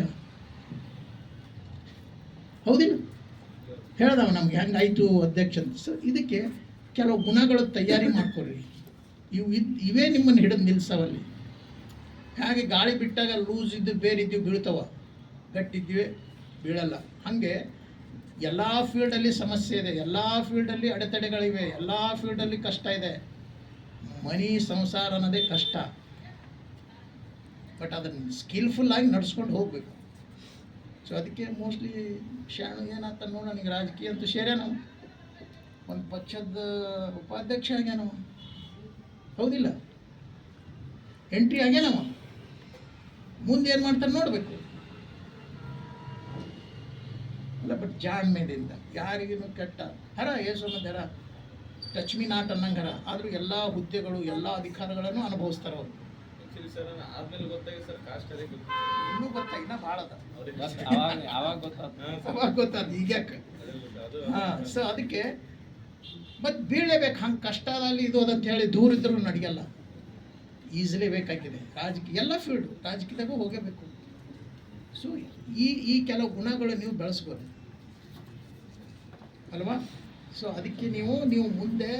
ಹೌದಿಲ್ಲ? ಹೇಳ್ದವ ನಮ್ಗೆ ಹೆಂಗಾಯ್ತು ಅಧ್ಯಕ್ಷ ಅಂತ. ಸೊ ಇದಕ್ಕೆ ಕೆಲವು ಗುಣಗಳು ತಯಾರಿ ಮಾಡ್ಕೊಳ್ರಿ. ಇವೇ ನಿಮ್ಮನ್ನು ಹಿಡಿದು ನಿಲ್ಲಿಸವಲ್ಲಿ. ಹಾಗೆ ಗಾಳಿ ಬಿಟ್ಟಾಗ ಲೂಸ್ ಇದ್ದು ಬೇರೆ ಇದ್ದೀವಿ ಬೀಳ್ತಾವ, ಗಟ್ಟಿದ್ದೀವಿ ಬೀಳಲ್ಲ. ಹಾಗೆ ಎಲ್ಲ ಫೀಲ್ಡಲ್ಲಿ ಸಮಸ್ಯೆ ಇದೆ, ಎಲ್ಲ ಫೀಲ್ಡಲ್ಲಿ ಅಡೆತಡೆಗಳಿವೆ, ಎಲ್ಲ ಫೀಲ್ಡಲ್ಲಿ ಕಷ್ಟ ಇದೆ. ಮನಿ ಸಂಸಾರ ಅನ್ನೋದೇ ಕಷ್ಟ. ಬಟ್ ಅದನ್ನು ಸ್ಕಿಲ್ಫುಲ್ಲಾಗಿ ನಡ್ಸ್ಕೊಂಡು ಹೋಗಬೇಕು. ಸೊ ಅದಕ್ಕೆ ಮೋಸ್ಟ್ಲಿ ಶಾಣು ಏನಾಗ್ತಾನೆ ನೋಡ, ನನಗೆ ರಾಜಕೀಯ ಅಂತೂ ಸೇರ್ಯಾನ, ಒಂದು ಪಕ್ಷದ ಉಪಾಧ್ಯಕ್ಷ ಆಗ್ಯಾನವ, ಹೌದಿಲ್ಲ? ಎಂಟ್ರಿ ಆಗ್ಯಾನವ, ಮುಂದೆ ಏನು ಮಾಡ್ತಾನೆ ನೋಡಬೇಕು ಅಲ್ಲ. ಬಟ್ ಜಾಣ್ಮೆದಿಂದ ಯಾರಿಗೂ ಕೆಟ್ಟ ಹರ ಏಸೋ ಮಂದಿ ಹರ ಟಚ್ ಮೀ ನಾಟ್ ಅನ್ನಂಗೆ ಹರ. ಆದರೂ ಎಲ್ಲ ಹುದ್ದೆಗಳು ಎಲ್ಲ ಅಧಿಕಾರಗಳನ್ನು ಅನುಭವಿಸ್ತಾರೆ ಅವರು. ಇನ್ನೂ ಗೊತ್ತಾಗಿನ ಭಾಳ ಅದ, ಅವಾಗ ಗೊತ್ತಾದ ಈಗ ಯಾಕೆ. ಹಾಂ, ಸೊ ಅದಕ್ಕೆ ಮತ್ತು ಬೀಳಲೇಬೇಕು. ಹಂಗೆ ಕಷ್ಟದಲ್ಲಿ ಇದು ಅದಂತ ಹೇಳಿ ದೂರ ಇದ್ರೂ ನಡೆಯಲ್ಲ, ಈಸಿಲಿ ಬೇಕಾಗಿದೆ. ರಾಜಕೀಯ ಎಲ್ಲ ಫೀಲ್ಡು ರಾಜಕೀಯದಾಗೂ ಹೋಗಬೇಕು. ಸೊ ಈ ಕೆಲವು ಗುಣಗಳು ನೀವು ಬೆಳೆಸ್ಬೋದು ಅಲ್ವಾ? ಸೊ ಅದಕ್ಕೆ ನೀವು ಮುಂದೆ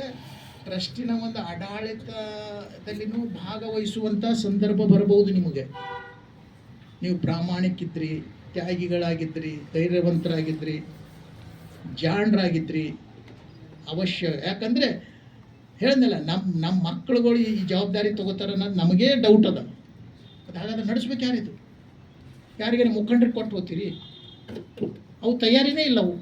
ಟ್ರಸ್ಟಿನ ಒಂದು ಆಡಳಿತದಲ್ಲಿನೂ ಭಾಗವಹಿಸುವಂಥ ಸಂದರ್ಭ ಬರಬಹುದು ನಿಮಗೆ. ನೀವು ಪ್ರಾಮಾಣಿಕಿದ್ರಿ, ತ್ಯಾಗಿಗಳಾಗಿದ್ರಿ, ಧೈರ್ಯವಂತರಾಗಿದ್ರಿ, ಜಾಣರಾಗಿದ್ರಿ, ಅವಶ್ಯ. ಯಾಕಂದರೆ ಹೇಳಿದ್ನಲ್ಲ, ನಮ್ಮ ಮಕ್ಕಳುಗಳು ಈ ಜವಾಬ್ದಾರಿ ತೊಗೋತಾರೆ ಅನ್ನೋದು ನಮಗೇ ಡೌಟ್ ಅದ. ಅದು ಹಾಗಾದ್ರೆ ನಡೆಸ್ಬೇಕು ಯಾರಿದು? ಯಾರಿಗಾರ ಮುಖಂಡರಿಗೆ ಕೊಟ್ಟು ಹೋಗ್ತೀರಿ? ಅವು ತಯಾರಿನೇ ಇಲ್ಲ. ಅವು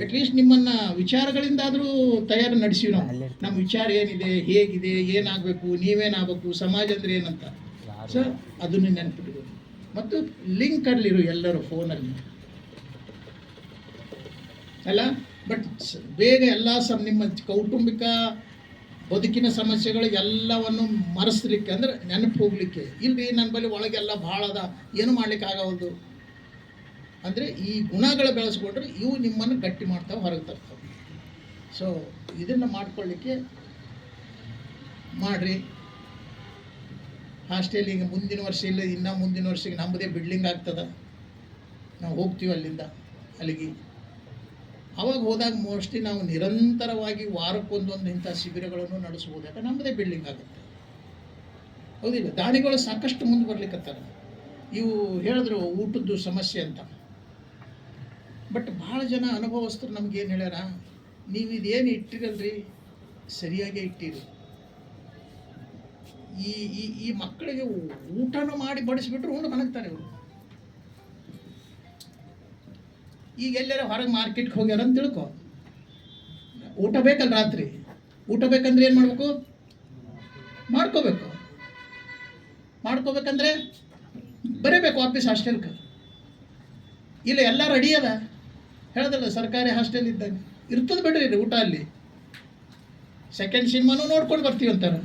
ಅಟ್ಲೀಸ್ಟ್ ನಿಮ್ಮನ್ನು ವಿಚಾರಗಳಿಂದಾದರೂ ತಯಾರಿ ನಡೆಸಿವಿ ನಾವು. ನಮ್ಮ ವಿಚಾರ ಏನಿದೆ, ಹೇಗಿದೆ, ಏನಾಗಬೇಕು, ನೀವೇನಾಗಬೇಕು, ಸಮಾಜ ಅಂದರೆ ಏನಂತ. ಸೊ ಅದನ್ನು ನೆನಪಿಟ್ಬೋದು. ಮತ್ತು ಲಿಂಕಲ್ಲಿರು ಎಲ್ಲರೂ ಫೋನಲ್ಲಿ ಅಲ್ಲ. ಬಟ್ ಬೇಗ ಎಲ್ಲ ನಿಮ್ಮ ಕೌಟುಂಬಿಕ ಬದುಕಿನ ಸಮಸ್ಯೆಗಳು ಎಲ್ಲವನ್ನು ಮರೆಸ್ಲಿಕ್ಕೆ, ಅಂದರೆ ನೆನಪು ಹೋಗ್ಲಿಕ್ಕೆ. ಇಲ್ರಿ ನನ್ನ ಬಳಿ ಒಳಗೆಲ್ಲ ಭಾಳ ಅದ, ಏನು ಮಾಡ್ಲಿಕ್ಕೆ ಆಗೋದು ಅಂದರೆ ಈ ಗುಣಗಳು ಬೆಳೆಸ್ಕೊಂಡ್ರೆ ಇವು ನಿಮ್ಮನ್ನು ಗಟ್ಟಿ ಮಾಡ್ತಾವೆ, ಹೊರಗೆ ತರ್ತಾವೆ. ಸೊ ಇದನ್ನು ಮಾಡ್ಕೊಳ್ಳಿಕ್ಕೆ ಮಾಡಿರಿ. ಹಾಸ್ಟೆಲ್ ಈಗ ಮುಂದಿನ ವರ್ಷ ಇಲ್ಲ, ಇನ್ನೂ ಮುಂದಿನ ವರ್ಷಕ್ಕೆ ನಮ್ಮದೇ ಬಿಲ್ಡಿಂಗ್ ಆಗ್ತದೆ. ನಾವು ಹೋಗ್ತೀವಿ ಅಲ್ಲಿಗೆ. ಅವಾಗ ಹೋದಾಗ ಮೋಸ್ಟ್ಲಿ ನಾವು ನಿರಂತರವಾಗಿ ವಾರಕ್ಕೊಂದೊಂದು ಇಂಥ ಶಿಬಿರಗಳನ್ನು ನಡೆಸ್ಬೋದು. ಯಾಕಂದ್ರೆ ನಮ್ಮದೇ ಬಿಲ್ಡಿಂಗ್ ಆಗುತ್ತೆ, ಹೌದಿಲ್ಲ? ದಾನಿಗಳು ಸಾಕಷ್ಟು ಮುಂದೆ ಬರ್ಲಿಕ್ಕತ್ತಾರೆ. ಇವು ಹೇಳಿದ್ರು ಊಟದ್ದು ಸಮಸ್ಯೆ ಅಂತ. ಬಟ್ ಭಾಳ ಜನ ಅನುಭವಸ್ಥರು ನಮಗೇನು ಹೇಳ್ಯಾರ, ನೀವು ಇದೇನು ಇಟ್ಟಿರಲ್ರಿ ಸರಿಯಾಗೇ ಇಟ್ಟಿರಿ. ಈ ಮಕ್ಕಳಿಗೆ ಊಟನೂ ಮಾಡಿ ಬಡಿಸ್ಬಿಟ್ರು ಉಂಡು ಮನಗ್ತಾರೆ ಇವರು. ಈಗ ಎಲ್ಲಾರ ಹೊರಗೆ ಮಾರ್ಕೆಟ್ಗೆ ಹೋಗ್ಯಾರ ಅಂತ ತಿಳ್ಕೊ, ಊಟ ಬೇಕಲ್ಲ ರಾತ್ರಿ. ಊಟ ಬೇಕಂದ್ರೆ ಏನು ಮಾಡಬೇಕು? ಮಾಡ್ಕೋಬೇಕಂದ್ರೆ ಬರೀಬೇಕು ವಾಪಸ್ ಹಾಸ್ಟೆಲ್ಗೆ. ಇಲ್ಲ ಎಲ್ಲ ರೆಡಿ ಅದ, ಹೇಳ್ದಲ್ಲ ಸರ್ಕಾರಿ ಹಾಸ್ಟೆಲ್ ಇದ್ದಾಗ ಇರ್ತದೆ ಬಿಡ್ರಿ ಊಟ. ಅಲ್ಲಿ ಸೆಕೆಂಡ್ ಸಿನಿಮಾನೂ ನೋಡ್ಕೊಂಡು ಬರ್ತೀವಿ ಅಂತಾರೆ.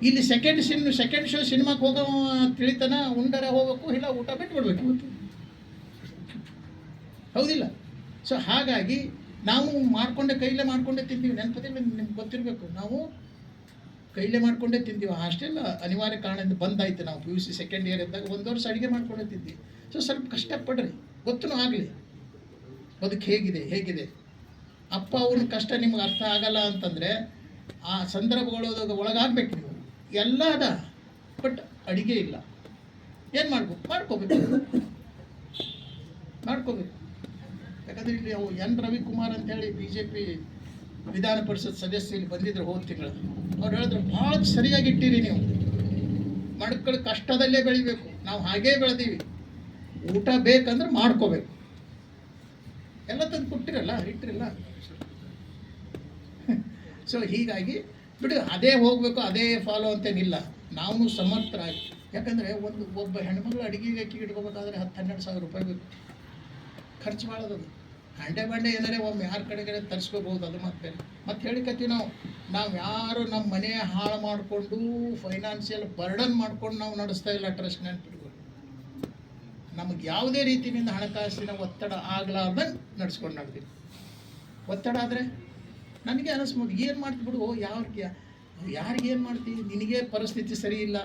ಇಲ್ಲಿ ಸೆಕೆಂಡ್ ಶೋ ಸಿನಿಮಾಕ್ಕೆ ಹೋಗೋ ತಿಳಿತಾನ ಉಂಡರೆ ಹೋಗ್ಬೇಕು, ಇಲ್ಲ ಊಟ ಬಿಟ್ಟು ಬಿಡ್ಬೇಕು ಇವತ್ತು, ಹೌದಿಲ್ಲ? ಸೊ ಹಾಗಾಗಿ ನಾವು ಕೈಲೇ ಮಾಡ್ಕೊಂಡೇ ತಿಂತೀವಿ. ನೆನಪದಿಲ್ಲ ನಿಮ್ಗೆ ಗೊತ್ತಿರಬೇಕು, ನಾವು ಕೈಲೇ ಮಾಡ್ಕೊಂಡೇ ತಿಂತೀವಿ. ಹಾಸ್ಟೆಲ್ ಅನಿವಾರ್ಯ ಕಾರಣದಿಂದ ಬಂದಾಯ್ತು. ನಾವು PUC ಸೆಕೆಂಡ್ ಇಯರ್ ಇದ್ದಾಗ 1 ವರ್ಷ ಅಡುಗೆ ಮಾಡ್ಕೊಂಡೇ ತಿಂತೀವಿ. ಸೊ ಸ್ವಲ್ಪ ಕಷ್ಟಪಡ್ರಿ, ಗೊತ್ತೂ ಆಗಲಿ ಬದುಕು ಹೇಗಿದೆ. ಅಪ್ಪ ಅವ್ರ ಕಷ್ಟ ನಿಮ್ಗೆ ಅರ್ಥ ಆಗಲ್ಲ ಅಂತಂದರೆ ಆ ಸಂದರ್ಭಗಳು ಒಳಗಾಗಬೇಕು. ನೀವು ಎಲ್ಲ ಅದ, ಬಟ್ ಅಡುಗೆ ಇಲ್ಲ. ಏನು ಮಾಡ್ಕೋಬೇಕು. ಯಾಕಂದರೆ ಇಲ್ಲಿ ಅವು N. ರವಿಕುಮಾರ್ ಅಂತೇಳಿ BJP ವಿಧಾನ ಪರಿಷತ್ ಸದಸ್ಯ ಇಲ್ಲಿ ಬಂದಿದ್ರು ಹೋದ ತಿಂಗಳು. ಅವ್ರು ಹೇಳಿದ್ರು ಭಾಳ ಸರಿಯಾಗಿ ಇಟ್ಟಿರಿ ನೀವು, ಮಕ್ಕಳು ಕಷ್ಟದಲ್ಲೇ ಬೆಳಿಬೇಕು. ನಾವು ಹಾಗೇ ಬೆಳೆದೀವಿ. ಊಟ ಬೇಕಂದ್ರೆ ಮಾಡ್ಕೋಬೇಕು. ಎಲ್ಲ ತಂದು ಕೊಟ್ಟಿರಲ್ಲ, ಇಟ್ಟಿರಲ್ಲ. ಸೊ ಹೀಗಾಗಿ ಬಿಡು, ಅದೇ ಹೋಗಬೇಕು ಅದೇ ಫಾಲೋ ಅಂತೇನಿಲ್ಲ. ನಾವು ಸಮರ್ಥರಾಗಿ, ಯಾಕಂದರೆ ಒಬ್ಬ ಹೆಣ್ಮಗಳು ಅಡುಗೆಗೆ ಅಕ್ಕಿ ಇಟ್ಕೋಬೇಕಾದ್ರೆ 10-12 ಸಾವಿರ ರೂಪಾಯಿ ಬೇಕು, ಖರ್ಚು ಮಾಡೋದು. ಹಂಡೆ ಬಂಡೆ ಏನಾರೆ ಒಮ್ಮೆ ಯಾರ ಕಡೆಗೆ ತರಿಸ್ಕೋಬೋದು, ಅದು ಮತ್ತೆ ಹೇಳಿಕತ್ತೀವಿ ನಾವು ಯಾರು ನಮ್ಮ ಮನೆ ಹಾಳು ಮಾಡಿಕೊಂಡು ಫೈನಾನ್ಷಿಯಲ್ ಬರ್ಡನ್ ಮಾಡ್ಕೊಂಡು ನಾವು ನಡೆಸ್ತಾ ಇಲ್ಲ ಟ್ರಸ್ಟ್. ನೆನ್ಪಿಟ್ಕೊಂಡು ನಮಗೆ ಯಾವುದೇ ರೀತಿಯಿಂದ ಹಣಕಾಸಿನ ಒತ್ತಡ ಆಗ್ಲಾರ್ದಂಗೆ ನಡ್ಸ್ಕೊಂಡು ನಡೆದೀವಿ. ಒತ್ತಡ ಆದರೆ ನನಗೆ ಅನಿಸ್ಬೋದು, ಏನು ಮಾಡ್ತಿಬಿಡು, ಯಾರಿಗೆ ಏನು ಮಾಡ್ತೀವಿ, ನಿನಗೆ ಪರಿಸ್ಥಿತಿ ಸರಿ ಇಲ್ಲ,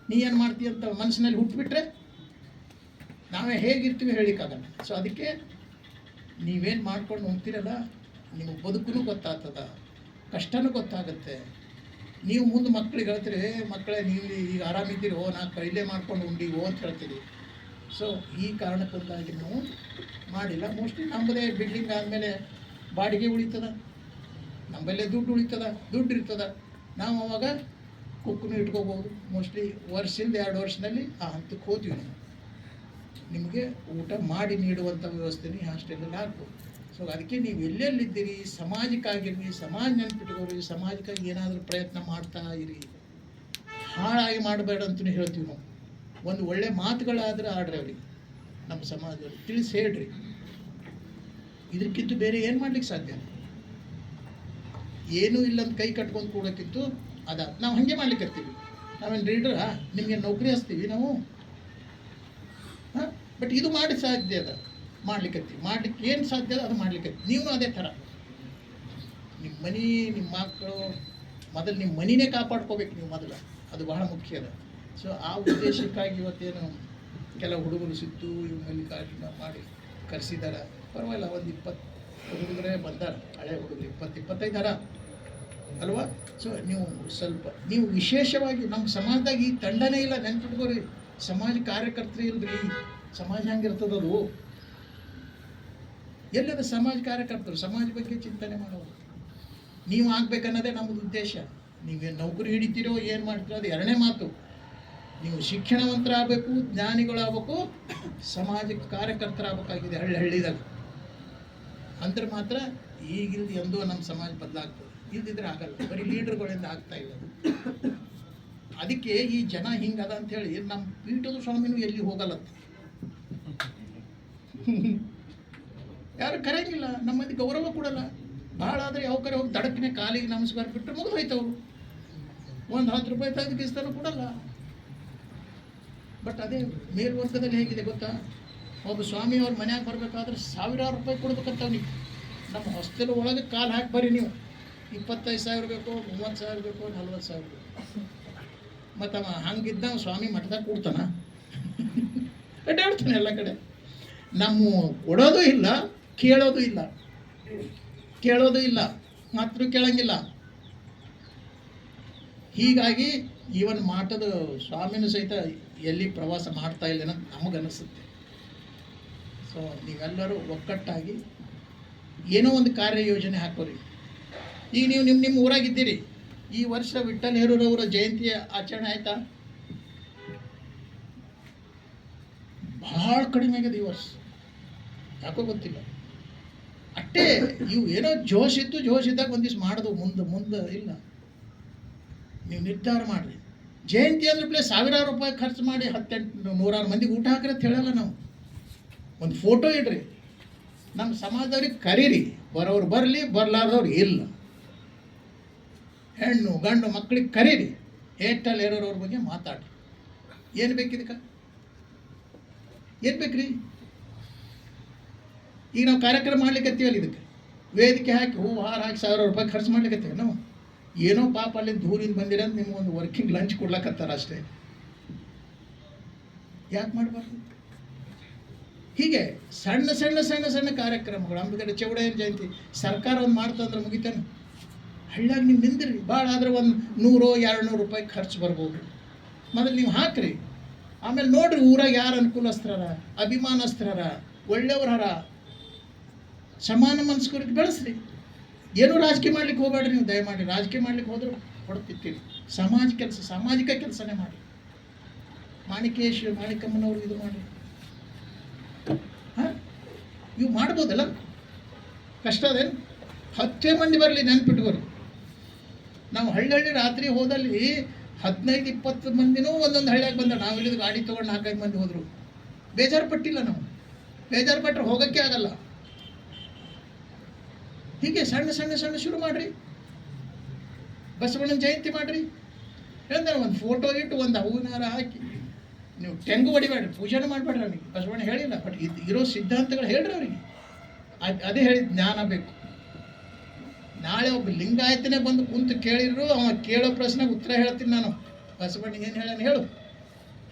ನೀ ಏನು ಮಾಡ್ತೀವಿ ಅಂತ ಮನಸ್ಸಿನಲ್ಲಿ ಹುಟ್ಟುಬಿಟ್ರೆ ನಾವೇ ಹೇಗಿರ್ತೀವಿ ಹೇಳಿಕ್ಕಾಗಲ್ಲ. ಸೊ ಅದಕ್ಕೆ ನೀವೇನು ಮಾಡ್ಕೊಂಡು ಹೋಗ್ತೀರಲ್ಲ, ನಿಮಗೆ ಬದುಕು ಗೊತ್ತಾಗ್ತದ, ಕಷ್ಟನೂ ಗೊತ್ತಾಗುತ್ತೆ. ನೀವು ಮುಂದೆ ಮಕ್ಳಿಗೆ ಹೇಳ್ತೀರಿ, ಮಕ್ಕಳೇ ನೀವು ಈಗ ಆರಾಮಿದ್ದೀರೋ, ನಾ ಕೈಲೇ ಮಾಡ್ಕೊಂಡು ಉಂಡಿವೋ ಅಂತ ಹೇಳ್ತೀರಿ. ಸೊ ಈ ಕಾರಣಕ್ಕೊಂದಾಗಿ ನಾವು ಮಾಡಿಲ್ಲ. ಮೋಸ್ಟ್ಲಿ ನಮ್ಮದೇ ಬಿಲ್ಡಿಂಗ್ ಆದಮೇಲೆ ಬಾಡಿಗೆ ಉಳಿತದ, ನಮ್ಮಲ್ಲೇ ದುಡ್ಡು ಉಳಿತದ, ದುಡ್ಡು ಇರ್ತದ, ನಾವು ಅವಾಗ ಕುಕ್ಕನ್ನು ಇಟ್ಕೋಬೋದು. ಮೋಸ್ಟ್ಲಿ ವರ್ಷದಿಂದ 2 ವರ್ಷದಲ್ಲಿ ಆ ಹಂತಕ್ಕೆ ಹೋದ್ವಿ. ನಾವು ನಿಮಗೆ ಊಟ ಮಾಡಿ ನೀಡುವಂಥ ವ್ಯವಸ್ಥೆನೇ ಹಾಸ್ಟೆಲಲ್ಲಿ ಆಗ್ಬೋದು. ಸೊ ಅದಕ್ಕೆ ನೀವು ಎಲ್ಲೆಲ್ಲಿದ್ದೀರಿ, ಸಮಾಜಕ್ಕಾಗಿರ್ರಿ, ಸಮಾಜ ನೆನಪಿಟ್ಕೋರಿ, ಸಮಾಜಕ್ಕಾಗಿ ಏನಾದರೂ ಪ್ರಯತ್ನ ಮಾಡ್ತಾ ಇರಿ, ಹಾಳಾಗಿ ಮಾಡಬೇಡ ಅಂತಲೂ ಹೇಳ್ತೀವಿ ನಾವು. ಒಂದು ಒಳ್ಳೆ ಮಾತುಗಳಾದ್ರೆ ಆಡ್ರಿ ಅವ್ರಿಗೆ, ನಮ್ಮ ಸಮಾಜದಲ್ಲಿ ತಿಳಿಸಿ ಹೇಳ್ರಿ. ಇದಕ್ಕಿಂತ ಬೇರೆ ಏನು ಮಾಡ್ಲಿಕ್ಕೆ ಸಾಧ್ಯ? ಏನೂ ಇಲ್ಲಂತ ಕೈ ಕಟ್ಕೊಂಡು ಕೂಡೋಕ್ಕಿಂತ ನಾವು ಹಾಗೆ ಮಾಡ್ಲಿಕ್ಕೆ ಇರ್ತೀವಿ. ನಾವೇನು ರೀಡರಾ, ನಿಮಗೆ ನೌಕರಿ ಹಚ್ತೀವಿ ನಾವು, ಬಟ್ ಇದು ಮಾಡಿ ಸಾಧ್ಯ ಅದ, ಮಾಡ್ಲಿಕ್ಕೆ ಏನು ಸಾಧ್ಯ ಅದ ಅದು ಮಾಡ್ಲಿಕ್ಕೆ. ನೀವು ಅದೇ ಥರ ನಿಮ್ಮ ಮನೆ, ನಿಮ್ಮ ಮಕ್ಕಳು, ಮೊದಲು ನಿಮ್ಮ ಮನಿನೇ ಕಾಪಾಡ್ಕೋಬೇಕು ನೀವು ಮೊದಲು, ಅದು ಬಹಳ ಮುಖ್ಯ ಅದ. ಸೊ ಆ ಉದ್ದೇಶಕ್ಕಾಗಿ ಇವತ್ತೇನು ಕೆಲವು ಹುಡುಗರು ಸಿದ್ದು ಇವು ಮಲ್ಲಿಕಾರ್ಜುನ ಮಾಡಿ ಕರೆಸಿದ್ದಾರೆ. ಪರವಾಗಿಲ್ಲ, ಒಂದು 20 ಹುಡುಗರೇ ಬಂದಾರ, ಹಳೆ ಹುಡುಗರು 20-25 ಅಲ್ವಾ. ಸೊ ನೀವು ವಿಶೇಷವಾಗಿ ನಮ್ಮ ಸಮಾಜದಾಗ ಈ ತಂಡನೇ ಇಲ್ಲ, ನೆನ್ಪಿಟ್ಕೋರಿ. ಸಮಾಜ ಕಾರ್ಯಕರ್ತರು ಇಲ್ರಿ, ಸಮಾಜ ಹೆಂಗಿರ್ತದದು, ಎಲ್ಲದ ಸಮಾಜ ಕಾರ್ಯಕರ್ತರು, ಸಮಾಜ ಬಗ್ಗೆ ಚಿಂತನೆ ಮಾಡೋದು. ನೀವು ಆಗ್ಬೇಕನ್ನೋದೇ ನಮ್ಮದು ಉದ್ದೇಶ. ನೀವೇನು ನೌಕರಿ ಹಿಡಿತೀರೋ ಏನು ಮಾಡ್ತೀರೋ ಅದು ಎರಡನೇ ಮಾತು. ನೀವು ಶಿಕ್ಷಣವಂತರಾಗಬೇಕು, ಜ್ಞಾನಿಗಳಾಗಬೇಕು, ಸಮಾಜಕ್ಕೆ ಕಾರ್ಯಕರ್ತರಾಗಬೇಕಾಗಿದೆ ಹಳ್ಳಿದಾಗ. ಅಂದ್ರೆ ಮಾತ್ರ ಈಗಿಲ್ದು ಎಂದೂ ನಮ್ಮ ಸಮಾಜ ಬದಲಾಗ್ತದೆ, ಇಲ್ದಿದ್ರೆ ಆಗಲ್ಲ. ಬರೀ ಲೀಡರ್ಗಳಿಂದ ಆಗ್ತಾ ಇಲ್ಲ. ಅದಕ್ಕೆ ಈ ಜನ ಹಿಂಗದ ಅಂಥೇಳಿ ನಮ್ಮ ಪೀಠದ ಸ್ವಾಮಿನೂ ಎಲ್ಲಿ ಹೋಗಲ್ಲ, ಯಾರು ಕರೆಯಂಗಿಲ್ಲ, ನಮ್ಮಲ್ಲಿ ಗೌರವ ಕೊಡಲ್ಲ. ಭಾಳ ಆದರೆ ಯಾವ ಕರೆ ಹೋಗಿ ದಡಕಿನ ಕಾಲಿಗೆ ನಮಸ್ಕಾರ ಬಿಟ್ಟರೆ ಮುಗಿದೋಯ್ತವ್ರು. ಒಂದು 10 ರೂಪಾಯಿ ತೆಗೆದಿಸ್ತಾನೂ ಕೊಡಲ್ಲ. ಬಟ್ ಅದೇ ಮೇಲ್ವರ್ಗದಲ್ಲಿ ಹೇಗಿದೆ ಗೊತ್ತಾ, ಒಬ್ಬ ಸ್ವಾಮಿ ಅವ್ರ ಮನ್ಯಾಗ ಬರಬೇಕಾದ್ರೆ 1000 ರೂಪಾಯಿ ಕೊಡ್ಬೇಕಂತ ಅವ್ನಿಗೆ. ನಮ್ಮ ಹಾಸ್ಟೆಲ್ ಒಳಗೆ ಕಾಲು ಹಾಕಿ ಬರ್ರಿ ನೀವು, 25,000 ಬೇಕು, 30,000 ಬೇಕು, 40,000 ಬೇಕು. ಮತ್ತು ಅವ ಹಂಗಿದ್ದ ಸ್ವಾಮಿ ಮಠದಾಗ ಕೊಡ್ತಾನ, ಅಡ್ಡಾಡ್ತಾನೆ ಎಲ್ಲ ಕಡೆ. ನಮ್ಮ ಕೊಡೋದು ಇಲ್ಲ, ಕೇಳೋದು ಇಲ್ಲ, ಮಾತ್ರ ಕೇಳಂಗಿಲ್ಲ. ಹೀಗಾಗಿ ಈವನ್ ಮಾಟದ ಸ್ವಾಮಿನೂ ಸಹಿತ ಎಲ್ಲಿ ಪ್ರವಾಸ ಮಾಡ್ತಾ ಇಲ್ಲ ಅನ್ನೋದು ನಮಗನ್ನಿಸುತ್ತೆ. ಸೊ ನೀವೆಲ್ಲರೂ ಒಕ್ಕಟ್ಟಾಗಿ ಏನೋ ಒಂದು ಕಾರ್ಯಯೋಜನೆ ಹಾಕೋರಿ. ಈಗ ನೀವು ನಿಮ್ಮ ಊರಾಗಿದ್ದೀರಿ, ಈ ವರ್ಷ ವಿಠ್ಠಲ್ ಹೇರೂರವರ ಜಯಂತಿಯ ಆಚರಣೆ ಆಯ್ತಾ? ಭಾಳ ಕಡಿಮೆ ಆಗಿದೆ ಈ ವರ್ಷ, ಯಾಕೋ ಗೊತ್ತಿಲ್ಲ. ಅಷ್ಟೇ ಇವು ಏನೋ ಜೋಶ್ ಇದ್ದಾಗ ಒಂದಿವ್ಸ ಮಾಡೋದು, ಮುಂದೆ ಇಲ್ಲ. ನೀವು ನಿರ್ಧಾರ ಮಾಡಿರಿ. ಜಯಂತಿ ಅಂದ್ರೆ ಪ್ಲೇ 1000 ರೂಪಾಯಿ ಖರ್ಚು ಮಾಡಿ 100 ಮಂದಿಗೆ ಊಟ ಹಾಕ್ರಿ ಅಂತ ಹೇಳಲ್ಲ ನಾವು. ಒಂದು ಫೋಟೋ ಇಡ್ರಿ, ನಮ್ಮ ಸಮಾಜದವ್ರಿಗೆ ಕರೀರಿ, ಬರೋರು ಬರಲಿ, ಬರಲಾರ್ದವ್ರು ಇಲ್ಲ. ಹೆಣ್ಣು ಗಂಡು ಮಕ್ಕಳಿಗೆ ಕರೀರಿ, ಏಟಲ್ಲಿ ಇರೋರವ್ರ ಬಗ್ಗೆ ಮಾತಾಡ್ರಿ. ಏನು ಬೇಕಿದಕ್ಕೆ, ಏನು ಬೇಕ್ರಿ? ಈಗ ನಾವು ಕಾರ್ಯಕ್ರಮ ಮಾಡ್ಲಿಕ್ಕತ್ತೀವಲ್ಲ, ಇದಕ್ಕೆ ವೇದಿಕೆ ಹಾಕಿ ಹೂವು ಹಾರ ಹಾಕಿ 1000 ರೂಪಾಯಿ ಖರ್ಚು ಮಾಡ್ಲಿಕ್ಕತ್ತೀವಿ ನಾವು. ಏನೋ ಪಾಪ ಅಲ್ಲಿ ದೂರಿಂದ ಬಂದಿರೋದು ನಿಮ್ಗೊಂದು ವರ್ಕಿಂಗ್ ಲಂಚ್ ಕೊಡ್ಲಕ್ಕತ್ತಾರ ಅಷ್ಟೇ. ಯಾಕೆ ಮಾಡಬಾರ್ದು? ಹೀಗೆ ಸಣ್ಣ ಕಾರ್ಯಕ್ರಮಗಳು. ಅಂಬೇಡ್ಕರ್ ಚೌಡಯ್ಯನ ಜಯಂತಿ ಸರ್ಕಾರ ಒಂದು ಮಾಡ್ತಂದ್ರೆ ಮುಗಿತಾನೆ. ಹಳ್ಳಿಯಾಗ ನೀವು ನಿಂದಿರಿ, ಭಾಳ ಆದರೆ ಒಂದು 100-200 ರೂಪಾಯಿ ಖರ್ಚು ಬರ್ಬೋದು. ಮೊದಲು ನೀವು ಹಾಕ್ರಿ, ಆಮೇಲೆ ನೋಡ್ರಿ ಊರಾಗ ಯಾರು ಅನುಕೂಲಸ್ಥರ, ಅಭಿಮಾನಸ್ಥರ, ಒಳ್ಳೆಯವ್ರ, ಸಮಾನ ಮನಸ್ಕರಿಗೆ ಬೆಳೆಸ್ರಿ. ಏನೂ ರಾಜಕೀಯ ಮಾಡ್ಲಿಕ್ಕೆ ಹೋಗಬೇಡ್ರಿ ನೀವು, ದಯಮಾಡಿ. ರಾಜಕೀಯ ಮಾಡ್ಲಿಕ್ಕೆ ಹೋದ್ರೆ ಹೊಡೆತಿರ್ತೀವಿ. ಸಾಮಾಜಿಕ ಕೆಲಸನೇ ಮಾಡಿ. ಮಾಣಿಕಮ್ಮನವರು ಇದು ಮಾಡಿ, ಇವು ಮಾಡ್ಬೋದಲ್ಲ, ಕಷ್ಟ ಅದೇನು? 10 ಮಂದಿ ಬರಲಿ, ನೆನ್ಪಿಟ್ಕೋರಿ. ನಾವು ಹಳ್ಳಿ ರಾತ್ರಿ ಹೋದಲ್ಲಿ 15-20 ಮಂದಿನೂ ಒಂದೊಂದು ಹಳ್ಳಿಯಾಗ ಬಂದ. ನಾವು ಇಲ್ಲಿದ್ದು ಗಾಡಿ ತೊಗೊಂಡು 4-5 ಮಂದಿ ಹೋದರು. ಬೇಜಾರು ಪಟ್ಟಿಲ್ಲ ನಾವು. ಬೇಜಾರು ಪಟ್ಟರೆ ಹೋಗೋಕ್ಕೆ ಆಗಲ್ಲ. ಹೀಗೆ ಸಣ್ಣ ಸಣ್ಣ ಸಣ್ಣ ಶುರು ಮಾಡಿರಿ. ಬಸವಣ್ಣನ ಜಯಂತಿ ಮಾಡಿರಿ. ಹೇಳಿದ್ರೆ ಒಂದು ಫೋಟೋ ಇಟ್ಟು ಒಂದು ಹೂವಿನಾರ ಹಾಕಿ ನೀವು ತೆಂಗು ಹೊಡಿಬೇಡ್ರಿ, ಪೂಜೆನೂ ಮಾಡಬೇಡ್ರಿ. ಅವನಿಗೆ ಬಸವಣ್ಣ ಹೇಳಿಲ್ಲ, ಬಟ್ ಇರೋ ಸಿದ್ಧಾಂತಗಳು ಹೇಳ್ರಿ ಅವರಿಗೆ. ಅದೇ ಹೇಳಿದ ಜ್ಞಾನ ಬೇಕು. ನಾಳೆ ಒಬ್ಬ ಲಿಂಗಾಯತನೇ ಬಂದು ಕುಂತು ಕೇಳಿದ್ರು, ಅವ ಕೇಳೋ ಪ್ರಶ್ನೆಗೆ ಉತ್ತರ ಹೇಳ್ತೀನಿ ನಾನು. ಬಸವಣ್ಣ ಏನು ಹೇಳ್ಯಾನ ಹೇಳು,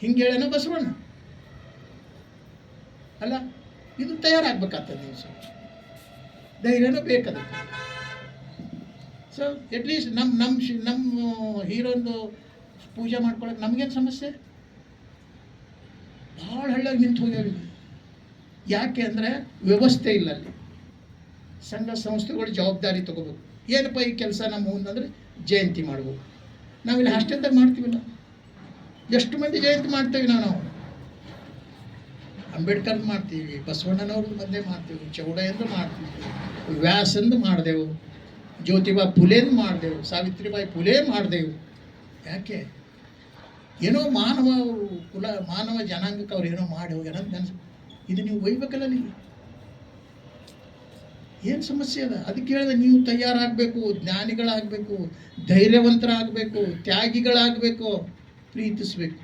ಹಿಂಗೆ ಹೇಳ್ಯಾನ ಬಸವಣ್ಣ ಅಲ್ಲ. ಇದು ತಯಾರಾಗಬೇಕಾಗ್ತದೆ ನೀವು. ಸರ್ ಧೈರ್ಯನೂ ಬೇಕದಕ್ಕೆ. ಸೊ ಅಟ್ಲೀಸ್ಟ್ ನಮ್ಮ ಹೀರೋಂದು ಪೂಜೆ ಮಾಡ್ಕೊಳಕ್ಕೆ ನಮಗೇನು ಸಮಸ್ಯೆ? ಭಾಳ ಹಳ್ಳಿಯಾಗಿ ನಿಂತು ಹೋಗ್ಯಾವ. ಯಾಕೆ ಅಂದರೆ ವ್ಯವಸ್ಥೆ ಇಲ್ಲ ಅಲ್ಲಿ. ಸಂಘ ಸಂಸ್ಥೆಗಳು ಜವಾಬ್ದಾರಿ ತಗೋಬೇಕು. ಏನಪ್ಪ ಈ ಕೆಲಸ ನಮ್ಮ ಮುಂದಂದರೆ ಜಯಂತಿ ಮಾಡ್ಬೇಕು. ನಾವಿಲ್ಲಿ ಹಾಸ್ಟೆಲ್ದಾಗ ಮಾಡ್ತೀವಿಲ್ಲ, ಎಷ್ಟು ಮಂದಿ ಜಯಂತಿ ಮಾಡ್ತೇವೆ ನಾವು. ಅಂಬೇಡ್ಕರ್ ಮಾಡ್ತೀವಿ, ಬಸವಣ್ಣನವ್ರದ್ದು ಬಂದೇ ಮಾಡ್ತೀವಿ, ಚೌಡಯ್ಯಂದು ಮಾಡ್ತೀವಿ, ವ್ಯಾಸಂದು ಮಾಡಿದೆವು, ಜ್ಯೋತಿಬಾ ಫುಲೆಂದು ಮಾಡಿದೆವು, ಸಾವಿತ್ರಿಬಾಯಿ ಫುಲೆ ಮಾಡಿದೆವು. ಯಾಕೆ? ಏನೋ ಮಾನವ ಜನಾಂಗಕ್ಕೆ ಅವ್ರು ಏನೋ ಮಾಡಿ ಹೋಗ್ಯಾರ ಅಂತ ಅನ್ಸ. ಇದು ನೀವು ಒಯ್ಬೇಕಲ್ಲ ನೀವು. ಏನು ಸಮಸ್ಯೆ ಅದ? ಅದಕ್ಕೆ ಹೇಳಿದೆ, ನೀವು ತಯಾರಾಗಬೇಕು, ಜ್ಞಾನಿಗಳಾಗಬೇಕು, ಧೈರ್ಯವಂತರಾಗಬೇಕು, ತ್ಯಾಗಿಗಳಾಗಬೇಕು, ಪ್ರೀತಿಸಬೇಕು.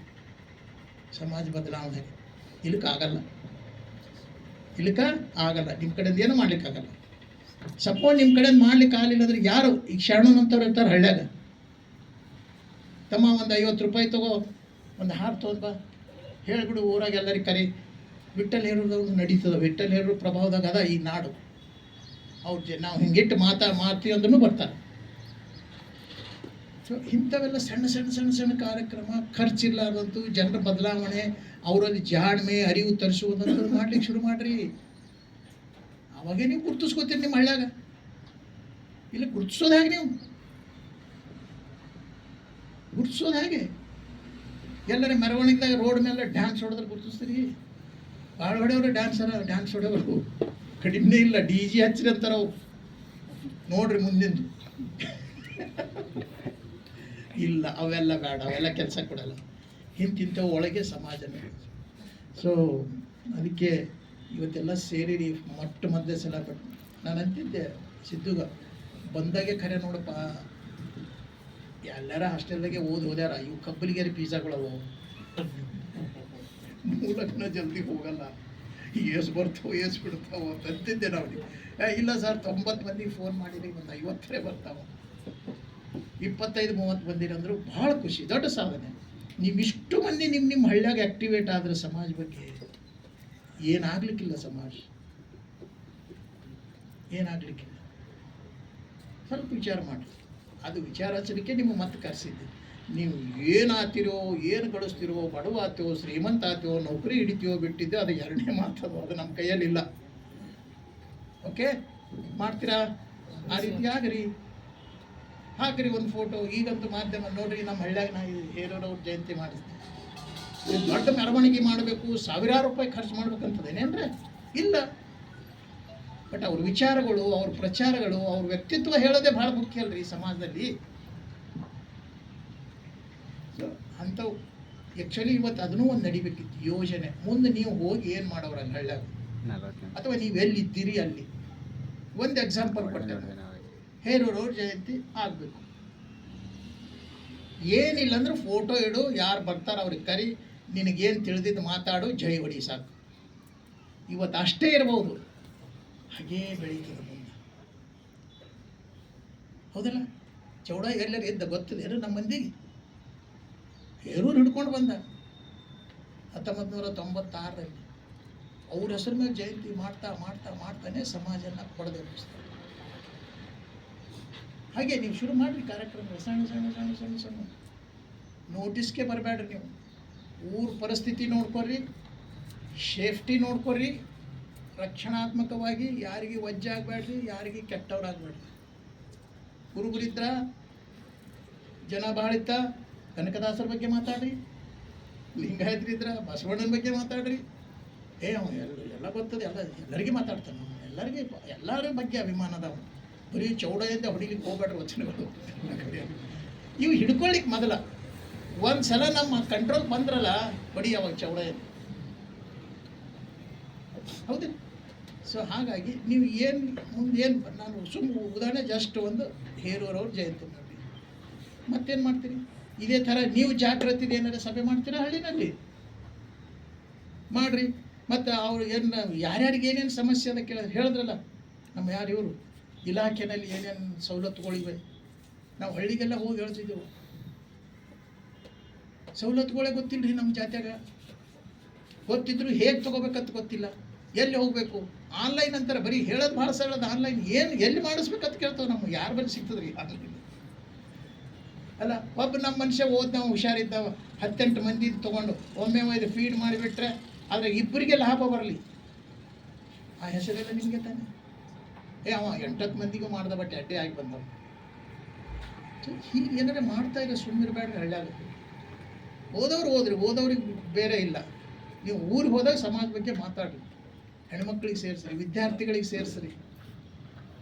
ಸಮಾಜ ಬದಲಾವಣೆ ಆಗಲ್ಲ. ನಿಮ್ಮ ಕಡೆಯಿಂದ ಏನೂ ಮಾಡ್ಲಿಕ್ಕಾಗಲ್ಲ. ಸಪೋಸ್ ನಿಮ್ಮ ಕಡೆಯಿಂದ ಮಾಡ್ಲಿಕ್ಕೆ ಆಗಲಿಲ್ಲ ಅಂದ್ರೆ ಯಾರು ಈಗ ಶರಣನಂತವ್ರು ಇರ್ತಾರೆ ಹಳ್ಳ್ಯಾಗ, ತಮ್ಮ ಒಂದು 50 ರೂಪಾಯಿ ತಗೋ, ಒಂದು ಹಾರ ತೊಗೊಂಡ್ಬಾ, ಹೇಳಿಬಿಡು ಊರಾಗ ಎಲ್ಲರಿಗೆ ಕರಿ. ವಿಠ್ಠಲ್ ಹೇರೋದು ನಡೀತದೆ. ವಿಠ್ಠಲ್ ಹೇರೋ ಪ್ರಭಾವದಾಗ ಅದ ಈ ನಾಡು. ಅವ್ರು ನಾವು ಹಿಂಗಿಟ್ಟು ಮಾಡ್ತೀವಿ ಅಂದ್ರೂ ಬರ್ತಾರೆ. ಸೊ ಇಂಥವೆಲ್ಲ ಸಣ್ಣ ಸಣ್ಣ ಸಣ್ಣ ಸಣ್ಣ ಕಾರ್ಯಕ್ರಮ, ಖರ್ಚಿಲ್ಲಾರ್ದಂತೂ ಜನರ ಬದಲಾವಣೆ, ಅವರಲ್ಲಿ ಜಾಣ್ಮೆ ಅರಿವು ತರಿಸುವುದಂತ ಮಾಡ್ಲಿಕ್ಕೆ ಶುರು ಮಾಡಿರಿ. ಅವಾಗೇ ನೀವು ಗುರ್ತಿಸ್ಕೋತೀರಿ ನಿಮ್ಮ ಹಳ್ಳ್ಯಾಗ. ಇಲ್ಲಿ ಗುರ್ತಿಸೋದು ಹೇಗೆ? ನೀವು ಗುರ್ತಿಸೋದು ಹೇಗೆ? ಎಲ್ಲರ ಮೆರವಣಿಗೆದಾಗ ರೋಡ್ ಮೇಲೆ ಡ್ಯಾನ್ಸ್ ಹೊಡೆದ್ರೆ ಗುರ್ತಿಸ್ತೀರಿ? ಭಾಳ ಹೊಡೆಯವರು ಡ್ಯಾನ್ಸ್ ಹೊಡೆಯವರು ಕಡಿಮೆ ಇಲ್ಲ. DJ ಹಚ್ಚಿರಿ ಅಂತಾರ ಅವ್ರು. ನೋಡ್ರಿ ಮುಂದಿಂದು ಇಲ್ಲ, ಅವೆಲ್ಲ ಬೇಡ, ಅವೆಲ್ಲ ಕೆಲಸ ಕೊಡಲ್ಲ. ಇಂಥವು ಒಳಗೆ ಸಮಾಜನೇ. ಸೊ ಅದಕ್ಕೆ ಇವತ್ತೆಲ್ಲ ಸೇರಿರಿ ಮಧ್ಯೆ ಸಲ. ಬಟ್ ನಾನು ಅಂತಿದ್ದೆ ಸಿದ್ದುಗ ಬಂದಾಗೆ ಖರೆ ನೋಡಪ್ಪ, ಎಲ್ಲರ ಹಾಸ್ಟೆಲ್ದಾಗೆ ಹೋದ್ಯಾರ. ಇವು ಕಬ್ಬಲಿಗೆರೆ ಪಿಜ್ಜಾಗಳವು ಮೂಲಕನ ಜಲ್ದಿ ಹೋಗಲ್ಲ. ಏಸು ಬರ್ತಾವೆ ಏಸು ಬಿಡ್ತಾವೆ ಅಂತಿದ್ದೆ ನಾವು. ಇಲ್ಲ ಸರ್ 90 ಮಂದಿಗೆ ಫೋನ್ ಮಾಡಿರಿ, ಒಂದು 50 ಬರ್ತಾವೆ. 25-30 ಬಂದಿರಂದ್ರು ಭಾಳ ಖುಷಿ, ದೊಡ್ಡ ಸಾಧನೆ. ನೀವಿಷ್ಟು ಮಂದಿ ನಿಮ್ಮ ಹಳ್ಳಿಯಾಗ ಆ್ಯಕ್ಟಿವೇಟ್ ಆದರೆ ಸಮಾಜ ಬಗ್ಗೆ ಏನಾಗಲಿಕ್ಕಿಲ್ಲ. ಸಮಾಜ ಏನಾಗಲಿಕ್ಕಿಲ್ಲ. ಸ್ವಲ್ಪ ವಿಚಾರ ಮಾಡಿ. ಅದು ವಿಚಾರ ಹಚ್ಚಲಿಕ್ಕೆ ನಿಮ್ಮ ಮತ್ತೆ ಕರೆಸಿದ್ದೆ. ನೀವು ಏನಾಗ್ತಿರೋ, ಏನು ಗಳಿಸ್ತಿರೋ, ಬಡವ ಆತೀವೋ, ಶ್ರೀಮಂತ ಆತೀವೋ, ನೌಕರಿ ಹಿಡಿತೀವೋ ಬಿಟ್ಟಿದ್ದೆ, ಅದು ಎರಡನೇ ಮಾತದು. ಅದು ನಮ್ಮ ಕೈಯಲ್ಲಿಲ್ಲ. ಓಕೆ, ಮಾಡ್ತೀರಾ? ಆ ರೀತಿ ಆಗಿರಿ, ಹಾಕಿರಿ ಒಂದು ಫೋಟೋ. ಈಗಂತೂ ಮಾಧ್ಯಮ ನೋಡ್ರಿ, ನಮ್ಮ ಹಳ್ಳ್ಯಾಗ ನಾವು ಹೇರೋರವ್ರ ಜಯಂತಿ ಮಾಡಿಸ್ತೀವಿ. ದೊಡ್ಡ ಮೆರವಣಿಗೆ ಮಾಡಬೇಕು, ಸಾವಿರಾರು ರೂಪಾಯಿ ಖರ್ಚು ಮಾಡ್ಬೇಕಂತದೇನೇನ್ರೆ ಇಲ್ಲ. ಬಟ್ ಅವ್ರ ವಿಚಾರಗಳು, ಅವ್ರ ಪ್ರಚಾರಗಳು, ಅವ್ರ ವ್ಯಕ್ತಿತ್ವ ಹೇಳೋದೇ ಭಾಳ ಮುಖ್ಯ ಅಲ್ರಿ ಸಮಾಜದಲ್ಲಿ. ಸೊ ಅಂಥವು ಆ್ಯಕ್ಚುಲಿ ಇವತ್ತು ಅದನ್ನೂ ಒಂದು ನಡಿಬೇಕಿತ್ತು ಯೋಜನೆ. ಮುಂದೆ ನೀವು ಹೋಗಿ ಏನು ಮಾಡೋರಲ್ಲ ಹಳ್ಳ್ಯಾಗ, ಅಥವಾ ನೀವು ಎಲ್ಲಿದ್ದೀರಿ ಅಲ್ಲಿ. ಒಂದು ಎಕ್ಸಾಂಪಲ್ ಕೊಡ್ತೇವೆ. ಹೇರೂರವ್ರ ಜಯಂತಿ ಆಗಬೇಕು. ಏನಿಲ್ಲ ಅಂದ್ರೆ ಫೋಟೋ ಇಡು, ಯಾರು ಬರ್ತಾರೆ ಅವ್ರಿಗೆ ಕರಿ, ನಿನಗೇನು ತಿಳಿದಿದ್ದು ಮಾತಾಡು, ಜೈ ಹೊಡಿ, ಸಾಕು. ಇವತ್ತು ಅಷ್ಟೇ ಇರ್ಬೋದು, ಹಾಗೇ ಬೆಳೀತದೆ ಮುಂದೆ. ಹೌದಲ್ಲ? ಚೌಡ ಎಲ್ಲರೂ ಎದ್ದ ಗೊತ್ತಿದೆ ನಮ್ಮ ಮಂದಿಗೆ. ಹೇರೂರು ಹಿಡ್ಕೊಂಡು ಬಂದ 1996ರಲ್ಲಿ. ಅವ್ರ ಹೆಸರು ಮೇಲೆ ಜಯಂತಿ ಮಾಡ್ತಾನೆ ಸಮಾಜನ ಪಡೆದೆಬ್ಬಿಸ್ತಾರೆ. ಹಾಗೆ ನೀವು ಶುರು ಮಾಡಿರಿ ಕಾರ್ಯಕ್ರಮ. ಸಣ್ಣ ನೋಟಿಸ್ಗೆ ಬರಬೇಡ್ರಿ. ನೀವು ಊರ ಪರಿಸ್ಥಿತಿ ನೋಡ್ಕೊರಿ, ಸೇಫ್ಟಿ ನೋಡ್ಕೊರಿ, ರಕ್ಷಣಾತ್ಮಕವಾಗಿ ಯಾರಿಗೆ ವಜ್ಜೆ ಆಗಬೇಡ್ರಿ, ಯಾರಿಗೆ ಕೆಟ್ಟವ್ರಾಗಬೇಡ್ರಿ. ಗುರುಗಳಿದ್ರ, ಜನ ಬಾಳಿತ್ತ, ಕನಕದಾಸರ ಬಗ್ಗೆ ಮಾತಾಡ್ರಿ, ಲಿಂಗಾಯತ್ರಿದ್ರ ಬಸವಣ್ಣನ ಬಗ್ಗೆ ಮಾತಾಡ್ರಿ. ಅವ ಎಲ್ಲ ಗೊತ್ತದೆ, ಎಲ್ಲರಿಗೆ ಮಾತಾಡ್ತಾನೆ. ಎಲ್ಲರ ಬಗ್ಗೆ ಅಭಿಮಾನದವ. ಬರೀ ಚೌಡೆಯಿಂದ ಹೊಡಿಲಿಕ್ಕೆ ಹೋಗ್ಬೇಡ್ರಿ ವಚನಗಳು. ಇವು ಹಿಡ್ಕೊಳ್ಳಿಕ್ಕೆ ಮೊದಲ ಒಂದು ಸಲ ನಮ್ಮ ಕಂಟ್ರೋಲ್ ಬಂದ್ರಲ್ಲ ಹೊಡಿ ಅವಾಗ ಚೌಡೆಯಿಂದ. ಹೌದು. ಸೊ ಹಾಗಾಗಿ ನೀವು ಏನು ಮುಂದೆ ಏನು ನಾನು ಉದಾಹರಣೆ ಜಸ್ಟ್ ಒಂದು ಹೇರೂರವ್ರ ಜಯಂತಿ ಮಾಡಿ ಮತ್ತೇನು ಮಾಡ್ತೀರಿ? ಇದೇ ಥರ ನೀವು ಜಾಗೃತಿ ಏನಾರ ಸಭೆ ಮಾಡ್ತೀರಾ ಹಳ್ಳಿನಲ್ಲಿ ಮಾಡ್ರಿ. ಮತ್ತು ಅವ್ರು ಏನು ಯಾರ್ಯಾರಿಗೆ ಏನೇನು ಸಮಸ್ಯೆ ಅದ ಹೇಳಿದ್ರಲ್ಲ, ನಮ್ಮ ಯಾರು ಇವರು ಇಲಾಖೆಯಲ್ಲಿ ಏನೇನು ಸವಲತ್ತುಗಳಿವೆ ನಾವು ಹಳ್ಳಿಗೆಲ್ಲ ಹೋಗಿ ಹೇಳ್ತಿದ್ದೆವು. ಸವಲತ್ತುಗಳೇ ಗೊತ್ತಿಲ್ಲ ರೀ ನಮ್ಮ ಜಾತ್ಯಾಗ. ಗೊತ್ತಿದ್ರು ಹೇಗೆ ತೊಗೋಬೇಕಂತ ಗೊತ್ತಿಲ್ಲ, ಎಲ್ಲಿ ಹೋಗಬೇಕು. ಆನ್ಲೈನ್ ಅಂತಾರೆ, ಬರೀ ಹೇಳೋದು ಭಾಳ ಸರಳದ. ಆನ್ಲೈನ್ ಏನು ಎಲ್ಲಿ ಮಾಡಿಸ್ಬೇಕಂತ ಕೇಳ್ತಾವೆ. ನಮ್ಗೆ ಯಾರ ಬಳಿ ಸಿಗ್ತದ್ರಿ ಆನ್ಲೈನ್? ಅಲ್ಲ, ಒಬ್ಬ ನಮ್ಮ ಮನುಷ್ಯ ನಾವು ಹುಷಾರಿದ್ದಾವ 18 ಮಂದಿ ತೊಗೊಂಡು ಒಮ್ಮೆ ಇದು ಫೀಡ್ ಮಾಡಿಬಿಟ್ರೆ ಆದರೆ ಇಬ್ಬರಿಗೆ ಲಾಭ ಬರಲಿ. ಆ ಹೆಸರೆಲ್ಲ ನಿಮಗೆ ತಾನೆ. ಅವ 8 ಮಂದಿಗೂ ಮಾಡ್ದ ಬಟ್ ಅಡ್ಡೆ ಆಗಿ ಬಂದವ. ಹೀಗೆ ಏನಾರ ಮಾಡ್ತಾ ಇಲ್ಲ, ಸುಮ್ಮನಿರಬೇಡ್ರಿ. ಹಳ್ಳ್ಯಾಗ ಓದೋರು ಓದ್ರಿ, ಓದೋರಿಗೆ ಬೇರೆ ಇಲ್ಲ. ನೀವು ಊರಿಗೆ ಹೋದಾಗ ಸಮಾಜ ಬಗ್ಗೆ ಮಾತಾಡ್ರಿ, ಹೆಣ್ಮಕ್ಳಿಗೆ ಸೇರಿಸ್ರಿ, ವಿದ್ಯಾರ್ಥಿಗಳಿಗೆ ಸೇರಿಸ್ರಿ.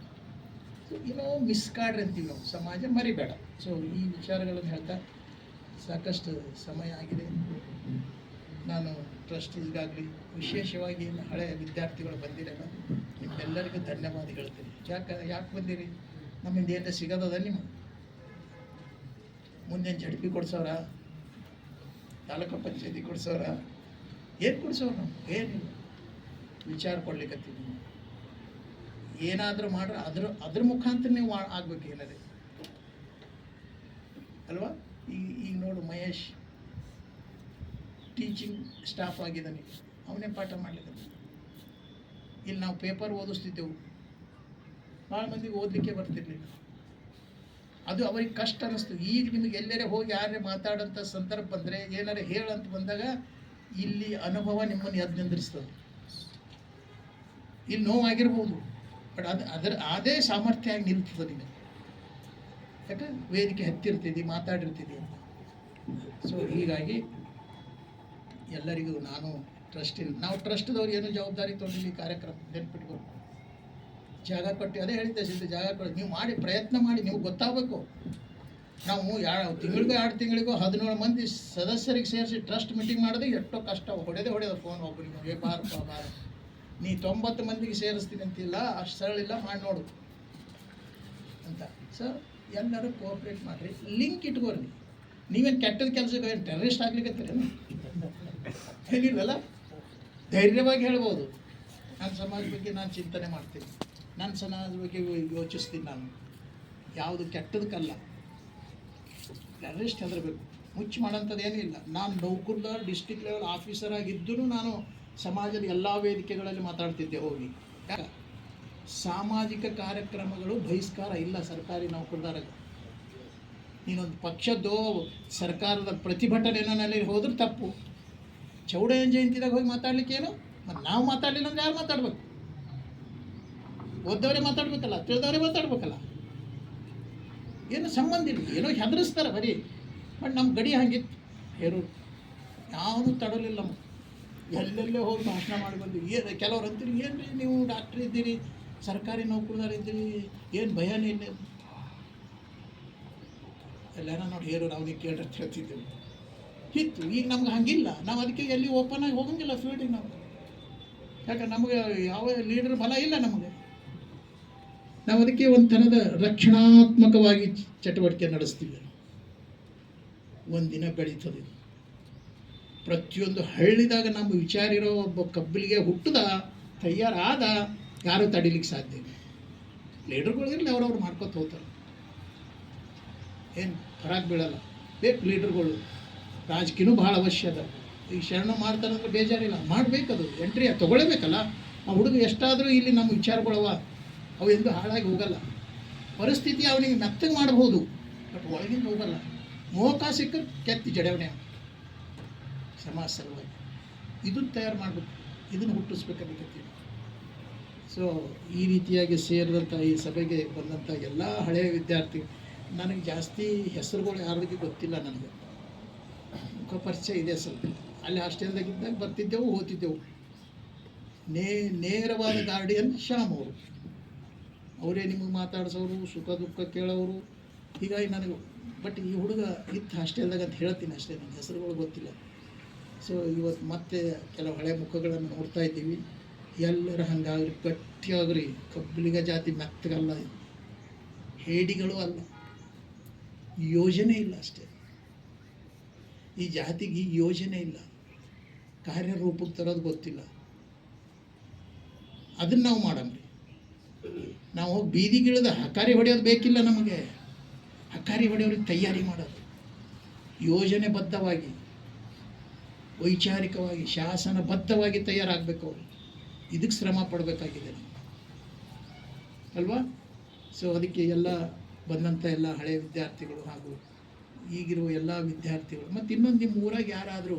ಏನೋ ಮಿಸ್ಕಾಡ್ರಿ ಅಂತೀವಿ ನಾವು, ಸಮಾಜ ಮರಿಬೇಡ. ಸೊ ಈ ವಿಚಾರಗಳನ್ನು ಹೇಳ್ತಾ ಸಾಕಷ್ಟು ಸಮಯ ಆಗಿದೆ. ನಾನು ಟ್ರಸ್ಟೀಸ್ಗಾಗಲಿ ವಿಶೇಷವಾಗಿ ಹಳೆಯ ವಿದ್ಯಾರ್ಥಿಗಳು ಬಂದಿರಲ್ಲ, ನಿಮ್ಮೆಲ್ಲರಿಗೂ ಧನ್ಯವಾದ ಹೇಳ್ತೀನಿ. ಯಾಕೆ ಬಂದಿರಿ? ನಮ್ಮಿಂದ ಏನು ಸಿಗೋದದ ನಿಮಗೆ? ಮುಂದೇನು ಜಡ್ಪಿ ಕೊಡ್ಸೋರ, ತಾಲೂಕು ಪಂಚಾಯತಿ ಕೊಡ್ಸೋರ, ಏನು ಕೊಡ್ಸೋರು? ನಾವು ಏನಿಲ್ಲ, ವಿಚಾರ ಕೊಡ್ಲಿಕ್ಕತ್ತೀವಿ. ಏನಾದರೂ ಮಾಡ್ರೆ ಅದ್ರ ಮುಖಾಂತರ ನೀವು ಆಗ್ಬೇಕು ಏನಾದ್ರೆ ಅಲ್ವಾ? ಈಗ ನೋಡು, ಮಹೇಶ್ ಟೀಚಿಂಗ್ ಸ್ಟಾಫ್ ಆಗಿದ್ದಾನೆ, ಅವನೇ ಪಾಠ ಮಾಡಲಿಕ್ಕೆ. ಇಲ್ಲಿ ನಾವು ಪೇಪರ್ ಓದಿಸ್ತಿದ್ದೆವು, ಭಾಳ ಮಂದಿಗೆ ಓದಲಿಕ್ಕೆ ಬರ್ತಿರ್ಲಿಲ್ಲ. ಅದು ಅವ್ರಿಗೆ ಕಷ್ಟ ಅನ್ನಿಸ್ತು. ಈಗ ನಿಮಗೆ ಎಲ್ಲರೇ ಹೋಗಿ ಯಾರೇ ಮಾತಾಡೋಂಥ ಸಂದರ್ಭ ಬಂದರೆ, ಏನಾರೇ ಹೇಳಂತ ಬಂದಾಗ ಇಲ್ಲಿ ಅನುಭವ ನಿಮ್ಮನ್ನು ಎದ್ದು ನಿಂದಿರಿಸ್ತದೆ. ಇಲ್ಲಿ ನೋವಾಗಿರ್ಬೋದು, ಬಟ್ ಅದೇ ಸಾಮರ್ಥ್ಯ ಆಗಿ ನಿಲ್ತದೆ ನಿಮಗೆ. ಯಾಕೆ ವೇದಿಕೆ ಹತ್ತಿರ್ತಿದ್ದಿ, ಮಾತಾಡಿರ್ತಿದ್ದಿ ಅಂತ. ಸೊ ಹೀಗಾಗಿ ಎಲ್ಲರಿಗೂ ನಾನು ನಾವು ಟ್ರಸ್ಟ್ದವ್ರು ಏನು ಜವಾಬ್ದಾರಿ ತೊಗೊಂಡಿದ್ದೀವಿ ಕಾರ್ಯಕ್ರಮ ನೆನ್ಪಿಟ್ಕೊಂಡು ಜಾಗ ಕೊಟ್ಟು, ಅದೇ ಹೇಳಿದ್ದೆ ಸಿದ್ಧ, ಜಾಗ ಕೊಟ್ಟು ನೀವು ಮಾಡಿ, ಪ್ರಯತ್ನ ಮಾಡಿ. ನೀವು ಗೊತ್ತಾಗಬೇಕು. ನಾವು ತಿಂಗಳಿಗೋ 2 ತಿಂಗಳಿಗೋ 17 ಮಂದಿ ಸದಸ್ಯರಿಗೆ ಸೇರಿಸಿ ಟ್ರಸ್ಟ್ ಮೀಟಿಂಗ್ ಮಾಡೋದು ಎಷ್ಟೋ ಕಷ್ಟ. ಹೊಡೆದ ಫೋನ್ ಒಬ್ಬರಿಗೆ, ಬಾರ ನೀ 90 ಮಂದಿಗೆ ಸೇರಿಸ್ತೀನಿ ಅಂತಿಲ್ಲ, ಅಷ್ಟು ಸರಳ ಇಲ್ಲ, ಮಾಡಿ ನೋಡು ಅಂತ. ಸರ್ ಎಲ್ಲರೂ ಕೋಆಪ್ರೇಟ್ ಮಾಡಿರಿ, ಲಿಂಕ್ ಇಟ್ಕೋರಿ. ನೀವೇನು ಕೆಟ್ಟದ ಕೆಲಸಕ್ಕೆ ಏನು ಟೆರರಿಸ್ಟ್ ಆಗ್ಲಿಕ್ಕತ್ತೀರೇನು? ಏನಿಲ್ಲಲ್ಲ, ಧೈರ್ಯವಾಗಿ ಹೇಳ್ಬೋದು. ನನ್ನ ಸಮಾಜ ಬಗ್ಗೆ ನಾನು ಚಿಂತನೆ ಮಾಡ್ತೀನಿ, ನನ್ನ ಸಮಾಜ ಬಗ್ಗೆ ಯೋಚಿಸ್ತೀನಿ. ನಾನು ಯಾವುದು ಕೆಟ್ಟದಕ್ಕಲ್ಲ. ಟೆರರಿಸ್ಟ್ ಹೆದರಬೇಕು, ಮುಚ್ಚಿ ಮಾಡೋಂಥದ್ದು ಏನಿಲ್ಲ. ನಾನು ನೌಕರದಾರ ಡಿಸ್ಟ್ರಿಕ್ಟ್ ಲೆವೆಲ್ ಆಫೀಸರ್ ಆಗಿದ್ದೂ ನಾನು ಸಮಾಜದ ಎಲ್ಲ ವೇದಿಕೆಗಳಲ್ಲಿ ಮಾತಾಡ್ತಿದ್ದೆ ಹೋಗಿ. ಯಾಕೆ ಸಾಮಾಜಿಕ ಕಾರ್ಯಕ್ರಮಗಳು ಬಹಿಷ್ಕಾರ ಇಲ್ಲ ಸರ್ಕಾರಿ ನೌಕರದಾರಿಗೆ. ನೀನೊಂದು ಪಕ್ಷದ್ದೋ ಸರ್ಕಾರದ ಪ್ರತಿಭಟನೆಯಲ್ಲಿ ಹೋದ್ರೆ ತಪ್ಪು. ಚೌಡಯ್ಯನ ಜಯಂತಿದಾಗ ಹೋಗಿ ಮಾತಾಡ್ಲಿಕ್ಕೇನು? ಮತ್ತು ನಾವು ಮಾತಾಡಲಿಲ್ಲ ಅಂದ್ರೆ ಯಾರು ಮಾತಾಡ್ಬೇಕು? ಓದ್ದವರೇ ಮಾತಾಡ್ಬೇಕಲ್ಲ, ತಿಳಿದವರೇ ಮಾತಾಡ್ಬೇಕಲ್ಲ. ಏನು ಸಂಬಂಧ ಇಲ್ಲ, ಏನೋ ಹೆದರಿಸ್ತಾರೆ ಬರೀ. ಬಟ್ ನಮ್ಮ ಗಡಿ ಹಂಗಿತ್ತು. ಹೇರೂರು ಯಾವುದು ತಡಲಿಲ್ಲ. ನಮಗೆ ಎಲ್ಲೆಲ್ಲೇ ಹೋಗಿ ಭಾಷಣ ಮಾಡಿ ಬಂದ್ವಿ. ಕೆಲವ್ರು ಅಂತೀರಿ, ಏನು ರೀ ನೀವು ಡಾಕ್ಟ್ರ್ ಇದ್ದೀರಿ, ಸರ್ಕಾರಿ ನೌಕರದಾರ ಇದ್ದೀರಿ, ಏನು ಭಯನೇ ಇಲ್ಲ. ಎಲ್ಲಾರ ನೋಡಿ ಹೇರೂರು ಅವನಿಗೆ ಕೇಳ್ರಿ ಅಂತ ಹೇಳ್ತಿದ್ದೆವು. ಇತ್ತು. ಈಗ ನಮ್ಗೆ ಹಂಗಿಲ್ಲ. ನಾವು ಅದಕ್ಕೆ ಎಲ್ಲಿ ಓಪನ್ ಆಗಿ ಹೋಗಂಗಿಲ್ಲ ಫೀಲ್ಡಿಗೆ ನಾವು. ಯಾಕಂದ್ರೆ ನಮಗೆ ಯಾವ ಲೀಡರ್ ಬಲ ಇಲ್ಲ ನಮಗೆ. ನಾವು ಅದಕ್ಕೆ ಒಂದು ಥರದ ರಕ್ಷಣಾತ್ಮಕವಾಗಿ ಚಟುವಟಿಕೆ ನಡೆಸ್ತೀವಿ. ಒಂದಿನ ಬೆಳೀತದೆ. ಪ್ರತಿಯೊಂದು ಹಳ್ಳಿದಾಗ ನಮ್ಮ ವಿಚಾರ ಇರೋ ಒಬ್ಬ ಕಬ್ಬಲಿಗೆ ಹುಟ್ಟದ ತಯಾರಾದ ಯಾರೂ ತಡಿಲಿಕ್ಕೆ ಸಾಧ್ಯ ಇಲ್ಲ. ಲೀಡರ್ಗಳಿರಲಿ, ಅವ್ರವ್ರು ಮಾಡ್ಕೊತ ಹೋಗ್ತಾರೆ, ಏನು ಹೊರಗೆ ಬೀಳಲ್ಲ. ಬೇಕು ಲೀಡರ್ಗಳು. ರಾಜಕೀಯನೂ ಭಾಳ ಅವಶ್ಯ ಅದ. ಈಗ ಶರಣ ಮಾಡ್ತಾರಂದ್ರೆ ಬೇಜಾರಿಲ್ಲ, ಮಾಡಬೇಕದು. ಎಂಟ್ರಿ ತೊಗೊಳ್ಳೇಬೇಕಲ್ಲ. ಆ ಹುಡುಗ ಎಷ್ಟಾದರೂ ಇಲ್ಲಿ ನಮ್ಮ ವಿಚಾರಗಳವ, ಅವು ಎಂದು ಹಾಳಾಗಿ ಹೋಗಲ್ಲ. ಪರಿಸ್ಥಿತಿ ಅವನಿಗೆ ಮೆತ್ತಗೆ ಮಾಡ್ಬೋದು, ಬಟ್ ಒಳಗಿಂದ ಹೋಗಲ್ಲ. ಮೋಕ ಸಿಕ್ಕ ಕೆತ್ತಿ ಜಡವಣೆ ಸಮಾಜ ಸಲುವಾಗಿ ಇದನ್ನು ತಯಾರು ಮಾಡಬೇಕು, ಇದನ್ನು ಹುಟ್ಟಿಸ್ಬೇಕಾಗತ್ತೀವಿ. ಸೊ ಈ ರೀತಿಯಾಗಿ ಸೇರಿದಂಥ ಈ ಸಭೆಗೆ ಬಂದಂಥ ಎಲ್ಲ ಹಳೆಯ ವಿದ್ಯಾರ್ಥಿ, ನನಗೆ ಜಾಸ್ತಿ ಹೆಸರುಗಳು ಯಾರಿಗೆ ಗೊತ್ತಿಲ್ಲ. ನನಗೆ ಮುಖ ಪರಿಚಯ ಇದೆ ಸ್ವಲ್ಪ. ಅಲ್ಲಿ ಹಾಸ್ಟೆಲ್ದಾಗಿದ್ದಾಗ ಬರ್ತಿದ್ದೆವು, ಹೋಗ್ತಿದ್ದೆವು. ನೇರವಾದ ಗಾರ್ಡಿಯನ್ ಶ್ಯಾಮ್ ಅವರು. ಅವರೇ ನಿಮಗೆ ಮಾತಾಡ್ಸೋರು, ಸುಖ ದುಃಖ ಕೇಳೋರು. ಹೀಗಾಗಿ ನನಗೆ ಬಟ್ ಈ ಹುಡುಗ ಇತ್ತು ಹಾಸ್ಟೆಲ್ದಾಗ ಅಂತ ಹೇಳ್ತೀನಿ ಅಷ್ಟೇ, ನನ್ನ ಹೆಸರುಗಳು ಗೊತ್ತಿಲ್ಲ. ಸೊ ಇವತ್ತು ಮತ್ತೆ ಕೆಲವು ಹಳೆ ಮುಖಗಳನ್ನು ನೋಡ್ತಾ ಇದ್ದೀವಿ. ಎಲ್ಲರೂ ಹಂಗಾಗ್ರಿ, ಗಟ್ಟಿಯಾಗ್ರಿ, ಕಬ್ಬಲಿಗ ಜಾತಿ ಮೆತ್ತಗಲ್ಲ, ಹೇಡಿಗಳು ಅಲ್ಲ, ಯೋಜನೆ ಇಲ್ಲ ಅಷ್ಟೇ. ಈ ಜಾತಿಗೆ ಯೋಜನೆ ಇಲ್ಲ, ಕಾರ್ಯರೂಪಕ್ಕೆ ತರೋದು ಗೊತ್ತಿಲ್ಲ. ಅದನ್ನು ನಾವು ಮಾಡಮ್ರಿ. ನಾವು ಹೋಗಿ ಬೀದಿಗಿಳಿದ ಹಕಾರಿ ಹೊಡೆಯೋದು ಬೇಕಿಲ್ಲ ನಮಗೆ. ಹಕಾರಿ ಹೊಡೆಯೋರಿಗೆ ತಯಾರಿ ಮಾಡೋದು, ಯೋಜನೆಬದ್ಧವಾಗಿ, ವೈಚಾರಿಕವಾಗಿ, ಶಾಸನಬದ್ಧವಾಗಿ ತಯಾರಾಗಬೇಕು ಅವರು. ಇದಕ್ಕೆ ಶ್ರಮ ಪಡಬೇಕಾಗಿದೆ ನಾವು, ಅಲ್ವಾ? ಸೊ ಅದಕ್ಕೆ ಎಲ್ಲ ಬಂದಂಥ ಎಲ್ಲ ಹಳೆಯ ವಿದ್ಯಾರ್ಥಿಗಳು ಹಾಗೂ ಈಗಿರುವ ಎಲ್ಲ ವಿದ್ಯಾರ್ಥಿಗಳು, ಮತ್ತು ಇನ್ನೊಂದು ನಿಮ್ಮ ಊರಾಗ ಯಾರಾದರೂ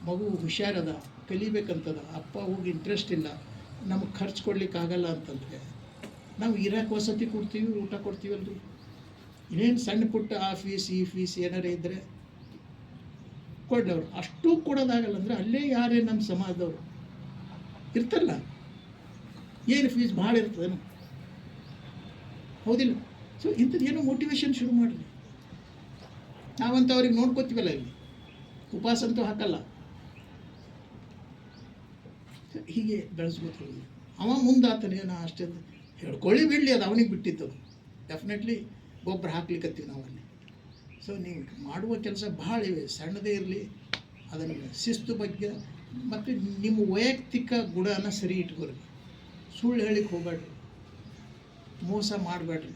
ಮಗು ಹುಷಾರದ, ಕಲಿಬೇಕಂತದ, ಅಪ್ಪ ಹೋಗಿ ಇಂಟ್ರೆಸ್ಟ್ ಇಲ್ಲ, ನಮಗೆ ಖರ್ಚು ಕೊಡ್ಲಿಕ್ಕಾಗಲ್ಲ ಅಂತಂದರೆ ನಾವು ಇರೋಕೆ ವಸತಿ ಕೊಡ್ತೀವಿ, ಊಟ ಕೊಡ್ತೀವಲ್ರಿ. ಇನ್ನೇನು ಸಣ್ಣ ಪುಟ್ಟ ಆ ಫೀಸ್ ಈ ಫೀಸ್ ಏನಾರೇ ಇದ್ದರೆ ಕೊಡ್ಲವ್ರು. ಅಷ್ಟೂ ಕೊಡೋದಾಗಲ್ಲ ಅಂದರೆ ಅಲ್ಲೇ ಯಾರೇ ನಮ್ಮ ಸಮಾಜದವರು ಇರ್ತಾರಲ್ಲ, ಏನು ಫೀಸ್ ಭಾಳ ಇರ್ತದೇನು, ಹೌದಿಲ್ಲ? ಸೊ ಇಂಥದ್ದು ಏನೋ ಮೋಟಿವೇಶನ್ ಶುರು ಮಾಡಿರಿ. ನಾವಂತ ಅವ್ರಿಗೆ ನೋಡ್ಕೋತೀವಲ್ಲ, ಇಲ್ಲಿ ಉಪವಾಸ ಅಂತೂ ಹಾಕಲ್ಲ. ಹೀಗೆ ಬೆಳೆಸ್ಬೇಕು. ಅವ ಮುಂದಾತನೇ ನಾ ಅಷ್ಟೇ ಹೇಳ್ಕೊಳ್ಳಿ ಬಿಡಲಿ, ಅದು ಅವನಿಗೆ ಬಿಟ್ಟಿದ್ದು. ಡೆಫಿನೆಟ್ಲಿ ಗೊಬ್ಬರ ಹಾಕ್ಲಿಕ್ಕತ್ತೀವಿ ನಾವಲ್ಲಿ. ಸೊ ನೀವು ಮಾಡುವ ಕೆಲಸ ಭಾಳ ಇವೆ, ಸಣ್ಣದೇ ಇರಲಿ, ಅದನ್ನು ಶಿಸ್ತು ಬಗ್ಗೆ ಮತ್ತು ನಿಮ್ಮ ವೈಯಕ್ತಿಕ ಗುಣನ ಸರಿ ಇಟ್ಕೊರಿ. ಸುಳ್ಳು ಹೇಳಿಕ್ಕೆ ಹೋಗ್ಬೇಡ್ರಿ, ಮೋಸ ಮಾಡಬೇಡ್ರಿ.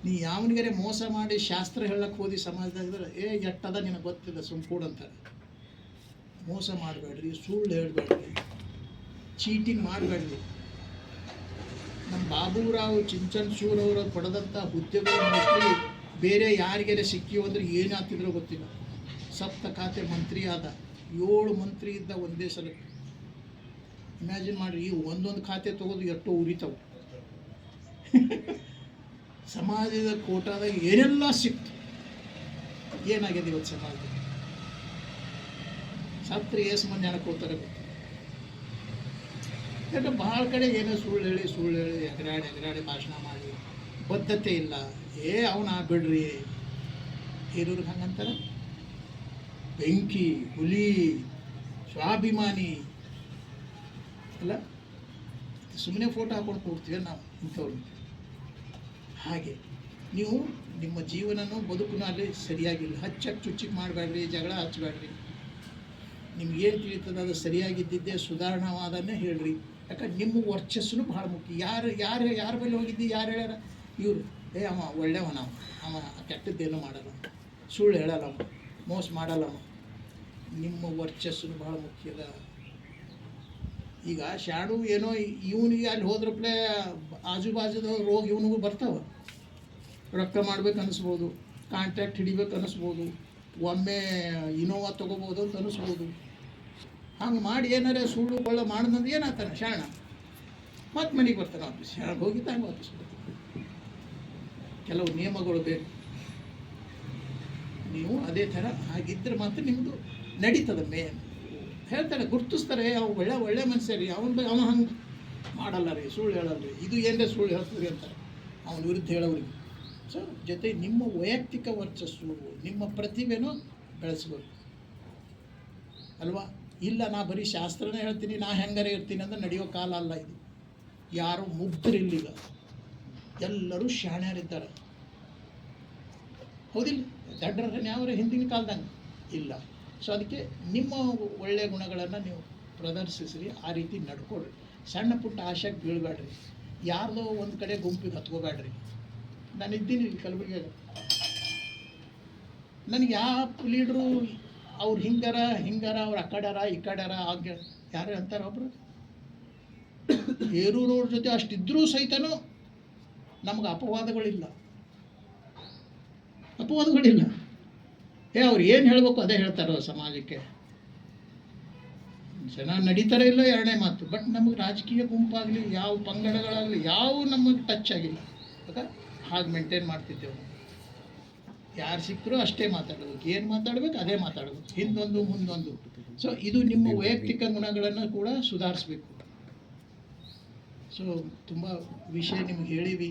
ನೀ ಯಾವನಿಗಾರೆ ಮೋಸ ಮಾಡಿ ಶಾಸ್ತ್ರ ಹೇಳಕ್ಕೆ ಹೋದಿ ಸಮಾಜದಾಗ, ಎಟ್ಟದ ನಿನಗೆ ಗೊತ್ತಿಲ್ಲ ಸುಮ್ಕೂಡಂತಾರೆ. ಮೋಸ ಮಾಡಬೇಡ್ರಿ, ಸುಳ್ಳು ಹೇಳಬೇಡ್ರಿ, ಚೀಟಿಂಗ್ ಮಾಡಬೇಡ್ರಿ. ನಮ್ಮ ಬಾಬುರಾವ್ ಚಿಂಚನ್ಸೂರ್ ಅವರು ಪಡೆದಂಥ ಹುದ್ದೆಗಳು ಮೋಸ್ಟ್ಲಿ ಬೇರೆ ಯಾರಿಗಾರೆ ಸಿಕ್ಕಿವು ಅಂದರೆ ಏನಾಗ್ತಿದ್ರೋ ಗೊತ್ತಿಲ್ಲ. ಸಪ್ತ ಖಾತೆ ಮಂತ್ರಿ ಆದ, 7 ಮಂತ್ರಿ ಇದ್ದ ಒಂದೇ ಸಲ. ಇಮ್ಯಾಜಿನ್ ಮಾಡಿರಿ, ಈ ಒಂದೊಂದು ಖಾತೆ ತೊಗೋದು ಎಷ್ಟೋ ಉರಿತಾವೆ. ಸಮಾಜದ ಕೋಟಾದಾಗ ಏನೆಲ್ಲ ಸಿಕ್ತು, ಏನಾಗಿದೆ ಇವತ್ತು ಸಮಾಜದಲ್ಲಿ? ಸತ್ರಿ ಏಸು ಮಂದಿ ಹಣಕ್ಕೆ ಹೋಗ್ತಾರೆ ಗೊತ್ತಿಲ್ಲ. ಯಾಕೆ ಭಾಳ ಕಡೆ ಏನೋ ಸುಳ್ಳು ಹೇಳಿ ಎಗರಾಡಿ ಭಾಷಣ ಮಾಡಿ, ಬದ್ಧತೆ ಇಲ್ಲ. ಅವನ ಬಿಡ್ರಿ, ಹಿರಿಯವ್ರಿಗೆ ಹಂಗಂತಾರೆ. ಬೆಂಕಿ, ಹುಲಿ, ಸ್ವಾಭಿಮಾನಿ ಅಲ್ಲ, ಸುಮ್ಮನೆ ಫೋಟೋ ಹಾಕೊಂಡು ಕೂಡ್ತೀವಿ ನಾವು ಇಂಥವ್ರು. ಹಾಗೆ ನೀವು ನಿಮ್ಮ ಜೀವನನೂ ಬದುಕನ್ನು ಅಲ್ಲಿ ಸರಿಯಾಗಿಲ್ಲ, ಹಚ್ಚಕ್ಕೆ ಚುಚ್ಚಿಗೆ ಮಾಡಬೇಡ್ರಿ, ಜಗಳ ಹಚ್ಚಬೇಡ್ರಿ. ನಿಮ್ಗೇನು ತಿಳಿತದ ಅದು ಸರಿಯಾಗಿದ್ದಿದ್ದೇ ಸುಧಾರಣವಾದನ್ನೇ ಹೇಳ್ರಿ. ಯಾಕಂದ್ರೆ ನಿಮ್ಮ ವರ್ಚಸ್ಸು ಭಾಳ ಮುಖ್ಯ. ಯಾರ ಬಳಿ ಹೋಗಿದ್ದಿ, ಯಾರು ಹೇಳ್ಯಾರ? ಇವರು ಅವ ಒಳ್ಳೆಯವನ, ಅವ ಕೆಟ್ಟದ್ದೇನೂ ಮಾಡಲ್ಲ, ಸುಳ್ಳು ಹೇಳಲ್ಲ, ಅವ ಮೋಸ ಮಾಡಲ್ಲ. ನಿಮ್ಮ ವರ್ಚಸ್ಸು ಭಾಳ ಮುಖ್ಯದ. ಈಗ ಶಾಡು ಏನೋ ಇವನಿಗೆ ಅಲ್ಲಿ ಹೋದ್ರಪ್ಲೆ ಆಜು ಬಾಜುದ ರೋಗ ಇವನಿಗೂ ಬರ್ತಾವೆ. ರೊಕ್ಕ ಮಾಡ್ಬೇಕು ಅನ್ನಿಸ್ಬೋದು, ಕಾಂಟ್ರಾಕ್ಟ್ ಹಿಡಿಬೇಕು ಅನ್ನಿಸ್ಬೋದು, ಒಮ್ಮೆ ಇನೋವಾ ತೊಗೋಬೋದು ಅಂತ ಅನ್ನಿಸ್ಬೋದು. ಹಂಗೆ ಮಾಡಿ ಏನಾರೇ ಸುಳ್ಳು ಕೊಳ್ಳ ಮಾಡಿದಂದ್ರೆ ಏನಾಗ್ತಾನೆ ಶಾಣ, ಮತ್ತು ಮನೆಗೆ ಬರ್ತಾನೆ ವಾಪಸ್. ಶಾಣ ಹೋಗಿದ್ದ ಹಂಗೆ ವಾಪಸ್ ಬರ್ತಾನೆ. ಕೆಲವು ನಿಯಮಗಳು ಬೇಕು. ನೀವು ಅದೇ ಥರ ಹಾಗಿದ್ದರೆ ಮಾತ್ರ ನಿಮ್ಮದು ನಡೀತದೆ. ಮೇನ್ ಹೇಳ್ತಾರೆ, ಗುರ್ತಿಸ್ತಾರೆ, ಅವ್ನು ಒಳ್ಳೆ ಮನುಷ್ಯ ರೀ, ಅವನು ಹಂಗೆ ಮಾಡಲ್ಲ ರೀ, ಸುಳ್ಳು ಹೇಳಲ್ಲ ರೀ, ಇದು ಏನೇ ಸುಳ್ಳು ಹೇಳ್ತೀರಿ ಅಂತಾರೆ ಅವನ ವಿರುದ್ಧ ಹೇಳೋರಿಗೆ. ಸೊ ಜೊತೆ ನಿಮ್ಮ ವೈಯಕ್ತಿಕ ವರ್ಚಸ್ಸು, ನಿಮ್ಮ ಪ್ರತಿಭೆನೂ ಬೆಳೆಸ್ಬೇಕು ಅಲ್ವಾ? ಇಲ್ಲ ನಾ ಬರೀ ಶಾಸ್ತ್ರನೇ ಹೇಳ್ತೀನಿ, ನಾ ಹೆಂಗಾರೆ ಇರ್ತೀನಿ ಅಂದ್ರೆ ನಡೆಯೋ ಕಾಲ ಅಲ್ಲ ಇದು. ಯಾರು ಮುಗ್ಧರಿಲ್ಲೀಗ, ಎಲ್ಲರೂ ಶಾಣ್ಯರಿದ್ದಾರೆ, ಹೌದಿಲ್ಲ? ದಡ್ಡರನ್ನ ಯಾವ್ಯಾರ ಹಿಂದಿನ ಕಾಲದಂಗೆ ಇಲ್ಲ. ಸೊ ಅದಕ್ಕೆ ನಿಮ್ಮ ಒಳ್ಳೆಯ ಗುಣಗಳನ್ನು ನೀವು ಪ್ರದರ್ಶಿಸ್ರಿ, ಆ ರೀತಿ ನಡ್ಕೊಳ್ರಿ. ಸಣ್ಣ ಪುಟ್ಟ ಆಶೆಗೆ ಬೀಳ್ಬೇಡ್ರಿ, ಯಾರ್ದೋ ಒಂದು ಕಡೆ ಗುಂಪಿಗೆ ಹತ್ಕೋಬೇಡ್ರಿ. ನಾನು ಇದ್ದೀನಿ ಇಲ್ಲಿ ಕಲಬುರಗಿಯಾಗ, ನನಗೆ ಯಾವ ಲೀಡ್ರು ಅವ್ರು ಹಿಂಗಾರ ಅವ್ರು ಆ ಕಡೆಯಾರ ಈ ಕಡೆಯಾರ ಆಗ ಯಾರು ಅಂತಾರೆ ಒಬ್ರು. ಹೇರೂರವ್ರ ಜೊತೆ ಅಷ್ಟಿದ್ರೂ ಸಹಿತನೂ ನಮ್ಗೆ ಅಪವಾದಗಳಿಲ್ಲ. ಅವ್ರು ಏನು ಹೇಳ್ಬೇಕು ಅದೇ ಹೇಳ್ತಾರೋ ಸಮಾಜಕ್ಕೆ. ಚೆನ್ನಾಗಿ ನಡೀತಾರೆ ಇಲ್ಲ ಎರಡನೇ ಮಾತು. ಬಟ್ ನಮಗೆ ರಾಜಕೀಯ ಗುಂಪಾಗಲಿ, ಯಾವ ಪಂಗಡಗಳಾಗಲಿ ಯಾವ ನಮಗೆ ಟಚ್ ಆಗಿಲ್ಲ. ಹಾಗೆ ಮೇಂಟೈನ್ ಮಾಡ್ತಿದ್ದೇವೆ. ಯಾರು ಸಿಕ್ಕರೂ ಅಷ್ಟೇ ಮಾತಾಡಬೇಕು, ಏನು ಮಾತಾಡ್ಬೇಕು ಅದೇ ಮಾತಾಡಬೇಕು, ಹಿಂದೊಂದು ಮುಂದೊಂದು. ಸೊ ಇದು ನಿಮ್ಮ ವೈಯಕ್ತಿಕ ಗುಣಗಳನ್ನು ಕೂಡ ಸುಧಾರಿಸ್ಬೇಕು. ಸೊ ತುಂಬ ವಿಷಯ ನಿಮ್ಗೆ ಹೇಳಿವಿ,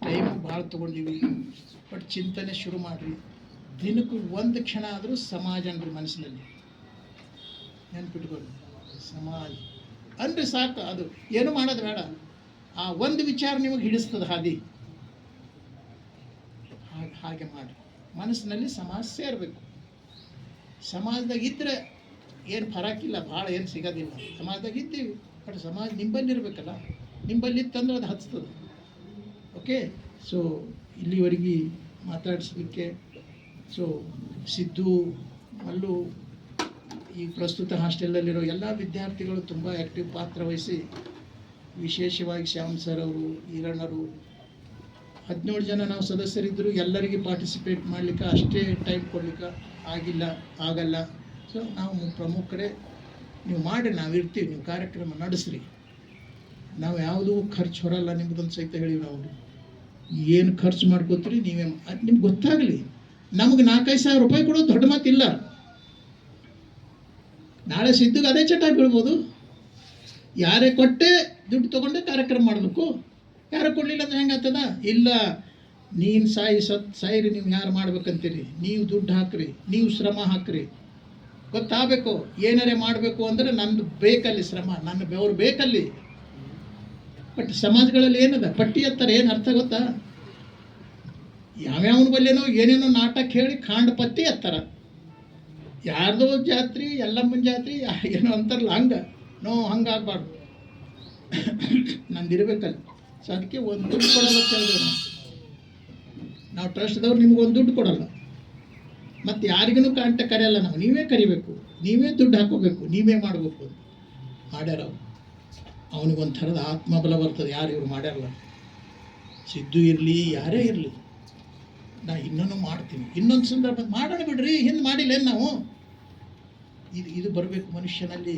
ಟೈಮ್ ಭಾಳ ತೊಗೊಂಡಿವಿ. ಬಟ್ ಚಿಂತನೆ ಶುರು ಮಾಡಿರಿ. ದಿನಕ್ಕೂ ಒಂದು ಕ್ಷಣ ಆದರೂ ಸಮಾಜ ಅನ್ರಿ ಮನಸ್ಸಿನಲ್ಲಿ, ನೆನ್ಪಿಟ್ಕೊಳ್ಳಿ. ಸಮಾಜ ಅಂದರೆ ಸಾಕು, ಅದು ಏನು ಮಾಡೋದು ಬೇಡ. ಆ ಒಂದು ವಿಚಾರ ನಿಮಗೆ ಹಿಡಿಸ್ತದೆ ಹಾದಿ. ಹಾಗೆ ಮಾಡಿ ಮನಸ್ಸಿನಲ್ಲಿ ಸಮಾಜ ಸೇರಬೇಕು. ಸಮಾಜದಾಗ ಇದ್ದರೆ ಏನು ಫರಕ್ಕಿಲ್ಲ, ಭಾಳ ಏನು ಸಿಗೋದಿಲ್ಲ. ಸಮಾಜದಾಗ ಇದ್ದೀವಿ, ಬಟ್ ಸಮಾಜ ನಿಂಬಲ್ಲಿ ಇರಬೇಕಲ್ಲ. ನಿಂಬಲ್ಲಿ ಇತ್ತಂದ್ರೆ ಅದು ಹಚ್ತದೆ. ಓಕೆ, ಸೊ ಇಲ್ಲಿವರೆಗೆ ಮಾತಾಡಿಸ್ಲಿಕ್ಕೆ ಸೊ ಸಿದ್ದು, ಮಲ್ಲು, ಈ ಪ್ರಸ್ತುತ ಹಾಸ್ಟೆಲಲ್ಲಿರೋ ಎಲ್ಲ ವಿದ್ಯಾರ್ಥಿಗಳು ತುಂಬ ಆ್ಯಕ್ಟಿವ್ ಪಾತ್ರ ವಹಿಸಿ, ವಿಶೇಷವಾಗಿ ಶ್ಯಾಮ್ ಸರ್ ಅವರು, ಈರಣ್ಣರು, 17 ಜನ ನಾವು ಸದಸ್ಯರಿದ್ದರು. ಎಲ್ಲರಿಗೆ ಪಾರ್ಟಿಸಿಪೇಟ್ ಮಾಡಲಿಕ್ಕೆ ಅಷ್ಟೇ ಟೈಮ್ ಕೊಡ್ಲಿಕ್ಕೆ ಆಗಲ್ಲ. ಸೊ ನಾವು ಪ್ರಮುಖರೇ, ನೀವು ಮಾಡಿ, ನಾವು ಇರ್ತೀವಿ, ನೀವು ಕಾರ್ಯಕ್ರಮ ನಡೆಸ್ರಿ. ನಾವು ಯಾವುದೂ ಖರ್ಚು ಹೊರಲ್ಲ. ನಿಮ್ಗೊಂದು ಸಹಿತ ಹೇಳಿವಿ ನಾವು, ಏನು ಖರ್ಚು ಮಾಡ್ಕೋತೀರಿ ನೀವೇ, ಅದು ನಿಮ್ಗೆ ಗೊತ್ತಾಗಲಿ. ನಮ್ಗೆ 4-5 ಸಾವಿರ ರೂಪಾಯಿ ಕೊಡೋದು ದೊಡ್ಡ ಮಾತಿಲ್ಲ. ನಾಳೆ ಸಿದ್ದುಗೆ ಅದೇ ಚಟ ಬೀಳ್ಬೋದು. ಯಾರೇ ಕೊಟ್ಟೆ ದುಡ್ಡು ತೊಗೊಂಡೆ ಕಾರ್ಯಕ್ರಮ ಮಾಡಬೇಕು. ಯಾರು ಕೊಡಲಿಲ್ಲ ಅಂದ್ರೆ ಹೆಂಗಾಗ್ತದ? ಇಲ್ಲ, ನೀನು ಸಾಯಿರಿ, ನೀವು ಯಾರು ಮಾಡ್ಬೇಕಂತೀರಿ, ನೀವು ದುಡ್ಡು ಹಾಕ್ರಿ, ನೀವು ಶ್ರಮ ಹಾಕ್ರಿ. ಗೊತ್ತಾಗಬೇಕು, ಏನಾರೇ ಮಾಡಬೇಕು ಅಂದರೆ ನಂದು ಬೇಕಲ್ಲಿ ಶ್ರಮ, ನನ್ನ ಬೆವರು ಬೇಕಲ್ಲಿ. ಬಟ್ ಸಮಾಜಗಳಲ್ಲಿ ಏನದ, ಪಟ್ಟಿ ಹತ್ತಾರೆ, ಏನು ಅರ್ಥ ಗೊತ್ತಾ? ಯಾವ್ಯಾವನ ಬಲ್ಲೇನೋ ಏನೇನೋ ನಾಟಕ ಹೇಳಿ ಕಾಂಡ ಪಟ್ಟಿ ಹತ್ತಾರ. ಯಾರ್ದೋ ಜಾತ್ರೆ, ಎಲ್ಲಮ್ಮನ ಜಾತ್ರೆ ಏನೋ ಅಂತಾರಲ್ಲ, ಹಂಗಾಗಬಾರ್ದು. ನಂದಿರ್ಬೇಕಲ್ಲಿ. ಸೊ ಅದಕ್ಕೆ ಒಂದು ದುಡ್ಡು ಕೊಡಲ್ಲ ಅಂತ ಹೇಳಿದ್ರು ನಾವು ಟ್ರಸ್ಟ್ದವ್ರು. ನಿಮ್ಗೊಂದು ದುಡ್ಡು ಕೊಡಲ್ಲ, ಮತ್ತು ಯಾರಿಗೂ ಕಾಂಟ ಕರೆಯಲ್ಲ ನಾವು. ನೀವೇ ಕರಿಬೇಕು, ನೀವೇ ದುಡ್ಡು ಹಾಕೋಬೇಕು, ನೀವೇ ಮಾಡಬೇಕು. ಮಾಡ್ಯಾರ ಅವನಿಗೊಂದು ಥರದ ಆತ್ಮಬಲ ಬರ್ತದೆ. ಯಾರು ಇವ್ರು ಮಾಡ್ಯಾರಲ್ಲ, ಸಿದ್ದು ಇರಲಿ, ಯಾರೇ ಇರಲಿ, ನಾ ಇನ್ನೂ ಮಾಡ್ತೀನಿ, ಇನ್ನೊಂದು ಸಂದರ್ಭ ಮಾಡೋಣ ಬಿಡ್ರಿ, ಹಿಂದೆ ಮಾಡಿಲ್ಲ ಏನು ನಾವು. ಇದು ಬರಬೇಕು ಮನುಷ್ಯನಲ್ಲಿ.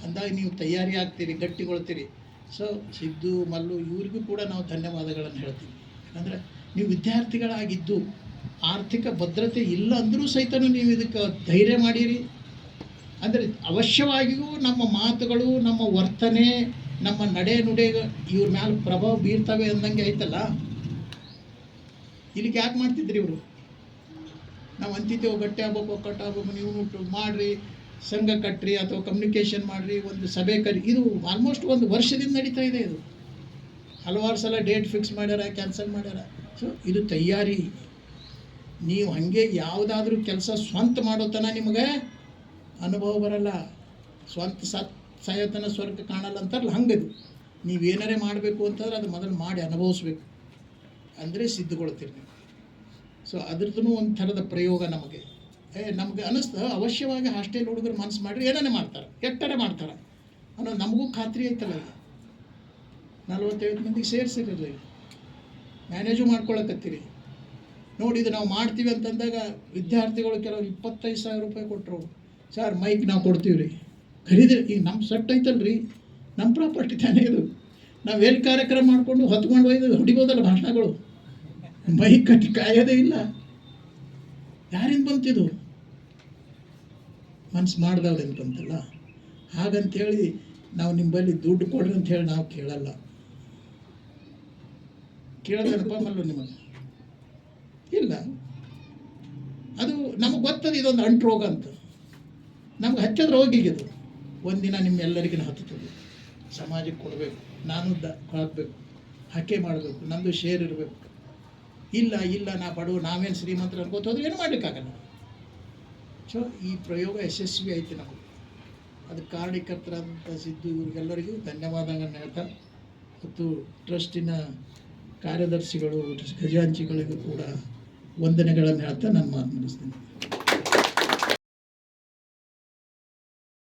ಅಂದಾಗ ನೀವು ತಯಾರಿ ಆಗ್ತೀರಿ, ಗಟ್ಟಿಗೊಳ್ತೀರಿ. ಸೊ ಸಿದ್ದು, ಮಲ್ಲು ಇವ್ರಿಗೂ ಕೂಡ ನಾವು ಧನ್ಯವಾದಗಳನ್ನು ಹೇಳ್ತೀವಿ. ಯಾಕಂದರೆ ನೀವು ವಿದ್ಯಾರ್ಥಿಗಳಾಗಿದ್ದು ಆರ್ಥಿಕ ಭದ್ರತೆ ಇಲ್ಲ ಅಂದರೂ ಸಹಿತ ನೀವು ಇದಕ್ಕೆ ಧೈರ್ಯ ಮಾಡಿರಿ. ಅಂದರೆ ಅವಶ್ಯವಾಗಿಯೂ ನಮ್ಮ ಮಾತುಗಳು, ನಮ್ಮ ವರ್ತನೆ, ನಮ್ಮ ನಡೆ ನುಡಿ ಇವ್ರ ಮ್ಯಾಲೆ ಪ್ರಭಾವ ಬೀರ್ತವೆ ಅಂದಂಗೆ ಐತಲ್ಲ. ಇಲ್ಲಿಗೆ ಯಾಕೆ ಮಾಡ್ತಿದ್ರಿ ಇವರು? ನಾವು ಅಂತಿದ್ದೇವೆ ಗಟ್ಟಿ ಆಗ್ಬೇಕು, ಒಕ್ಕಟ್ಟಾಗಬೇಕು, ನೀವು ಮಾಡಿರಿ, ಸಂಘ ಕಟ್ಟ್ರಿ ಅಥವಾ ಕಮ್ಯುನಿಕೇಷನ್ ಮಾಡಿರಿ, ಒಂದು ಸಭೆ ಇದು ಆಲ್ಮೋಸ್ಟ್ 1 ವರ್ಷದಿಂದ ನಡೀತಾ ಇದೆ. ಇದು ಹಲವಾರು ಸಲ ಡೇಟ್ ಫಿಕ್ಸ್ ಮಾಡ್ಯಾರ, ಕ್ಯಾನ್ಸಲ್ ಮಾಡ್ಯಾರ. ಸೊ ಇದು ತಯಾರಿ. ನೀವು ಹಾಗೆ ಯಾವುದಾದ್ರೂ ಕೆಲಸ ಸ್ವಂತ ಮಾಡೋತನ ನಿಮಗೆ ಅನುಭವ ಬರಲ್ಲ. ಸ್ವಂತ ಸಾಯೋತನ ಸ್ವರ್ಗ ಕಾಣಲ್ಲ ಅಂತಾರಲ್ಲ, ಹಂಗದು. ನೀವೇನಾರೇ ಮಾಡಬೇಕು ಅಂತಂದ್ರೆ ಅದು ಮೊದಲು ಮಾಡಿ ಅನುಭವಿಸ್ಬೇಕು, ಅಂದರೆ ಸಿದ್ಧಗೊಳ್ತೀರಿ ನೀವು. ಸೊ ಅದ್ರದ್ದು ಒಂದು ಥರದ ಪ್ರಯೋಗ ನಮಗೆ ಅನ್ನಿಸ್ತು. ಅವಶ್ಯವಾಗಿ ಹಾಸ್ಟೆಲ್ ಹುಡುಗರು ಮನಸ್ಸು ಮಾಡಿರಿ, ಏನೇ ಮಾಡ್ತಾರೆ, ಕೆಟ್ಟರೆ ಮಾಡ್ತಾರೆ ಅನ್ನೋ ನಮಗೂ ಖಾತ್ರಿ ಐತಲ್ಲ. 45 ಮಂದಿಗೆ ಸೇರಿಸಿರಲಿಲ್ಲ, ಮ್ಯಾನೇಜು ಮಾಡ್ಕೊಳಕತ್ತೀರಿ. ನೋಡಿ, ಇದು ನಾವು ಮಾಡ್ತೀವಿ ಅಂತಂದಾಗ ವಿದ್ಯಾರ್ಥಿಗಳು ಕೆಲವರು 25,000 ರೂಪಾಯಿ ಕೊಟ್ಟರು. ಸರ್ ಮೈಕ್ ನಾವು ಕೊಡ್ತೀವಿ ರೀ, ಖರೀದಿ. ಈಗ ನಮ್ಮ ಸೆಟ್ ಐತಲ್ರಿ, ನಮ್ಮ ಪ್ರಾಪರ್ಟಿ ತಾನೇ ಇದು. ನಾವು ಎಲ್ಲಿ ಕಾರ್ಯಕ್ರಮ ಮಾಡಿಕೊಂಡು ಹೊತ್ಕೊಂಡು ಒಯ್ದು ಹೊಡಿಬೋದಲ್ಲ ಭಾಷಣಗಳು. ಮೈಕ್ ಕಟ್ಟಿ ಕಾಯೋದೇ ಇಲ್ಲ. ಯಾರಿಂದ ಬಂತಿದು? ಮನ್ಸು ಮಾಡ್ದವ್ರಿಂದ ಬಂತಲ್ಲ. ಹಾಗಂತೇಳಿ ನಾವು ನಿಮ್ಮಲ್ಲಿ ದುಡ್ಡು ಕೊಡ್ರಿ ಅಂಥೇಳಿ ನಾವು ಕೇಳಲ್ಲ. ಕೇಳೋದಪ್ಪ ಮಲ್ಲು ನಿಮಗೆ ಇಲ್ಲ. ಅದು ನಮಗೆ ಗೊತ್ತದ, ಇದೊಂದು ಅಂಟು ರೋಗ ಅಂತ. ನಮ್ಗೆ ಹಚ್ಚದ ರೋಗಿಗಿದು. ಒಂದಿನ ನಿಮ್ಮೆಲ್ಲರಿಗೂ ಹತ್ತುತ್ತದೆ. ಸಮಾಜಕ್ಕೆ ಕೊಡಬೇಕು, ನಾನು ಹಾಕಬೇಕು, ಹಾಕೇ ಮಾಡಬೇಕು, ನಮ್ಮದು ಶೇರ್ ಇರಬೇಕು. ಇಲ್ಲ ನಾ ಬಡವ, ನಾವೇನು ಶ್ರೀಮಂತರು ಅನ್ಕೋತ ಹೋದ್ರೆ ಏನು ಮಾಡಲಿಕ್ಕಾಗಲ್ಲ. ಸೊ ಈ ಪ್ರಯೋಗ ಯಶಸ್ವಿ ಆಯಿತು ನಮಗೆ. ಅದಕ್ಕೆ ಕಾರಣೀಕರ್ತರಾದಂಥ ಸಿದ್ದು ಇವ್ರಿಗೆಲ್ಲರಿಗೂ ಧನ್ಯವಾದಗಳನ್ನು ಹೇಳ್ತಾ, ಮತ್ತು ಟ್ರಸ್ಟಿನ ಕಾರ್ಯದರ್ಶಿಗಳು, ಖಜಾಂಚಿಗಳಿಗೂ ಕೂಡ ವಂದನೆಗಳನ್ನು ಹೇಳ್ತಾ ನಾನು ಮಾತು ಮುಗಿಸ್ತೀನಿ.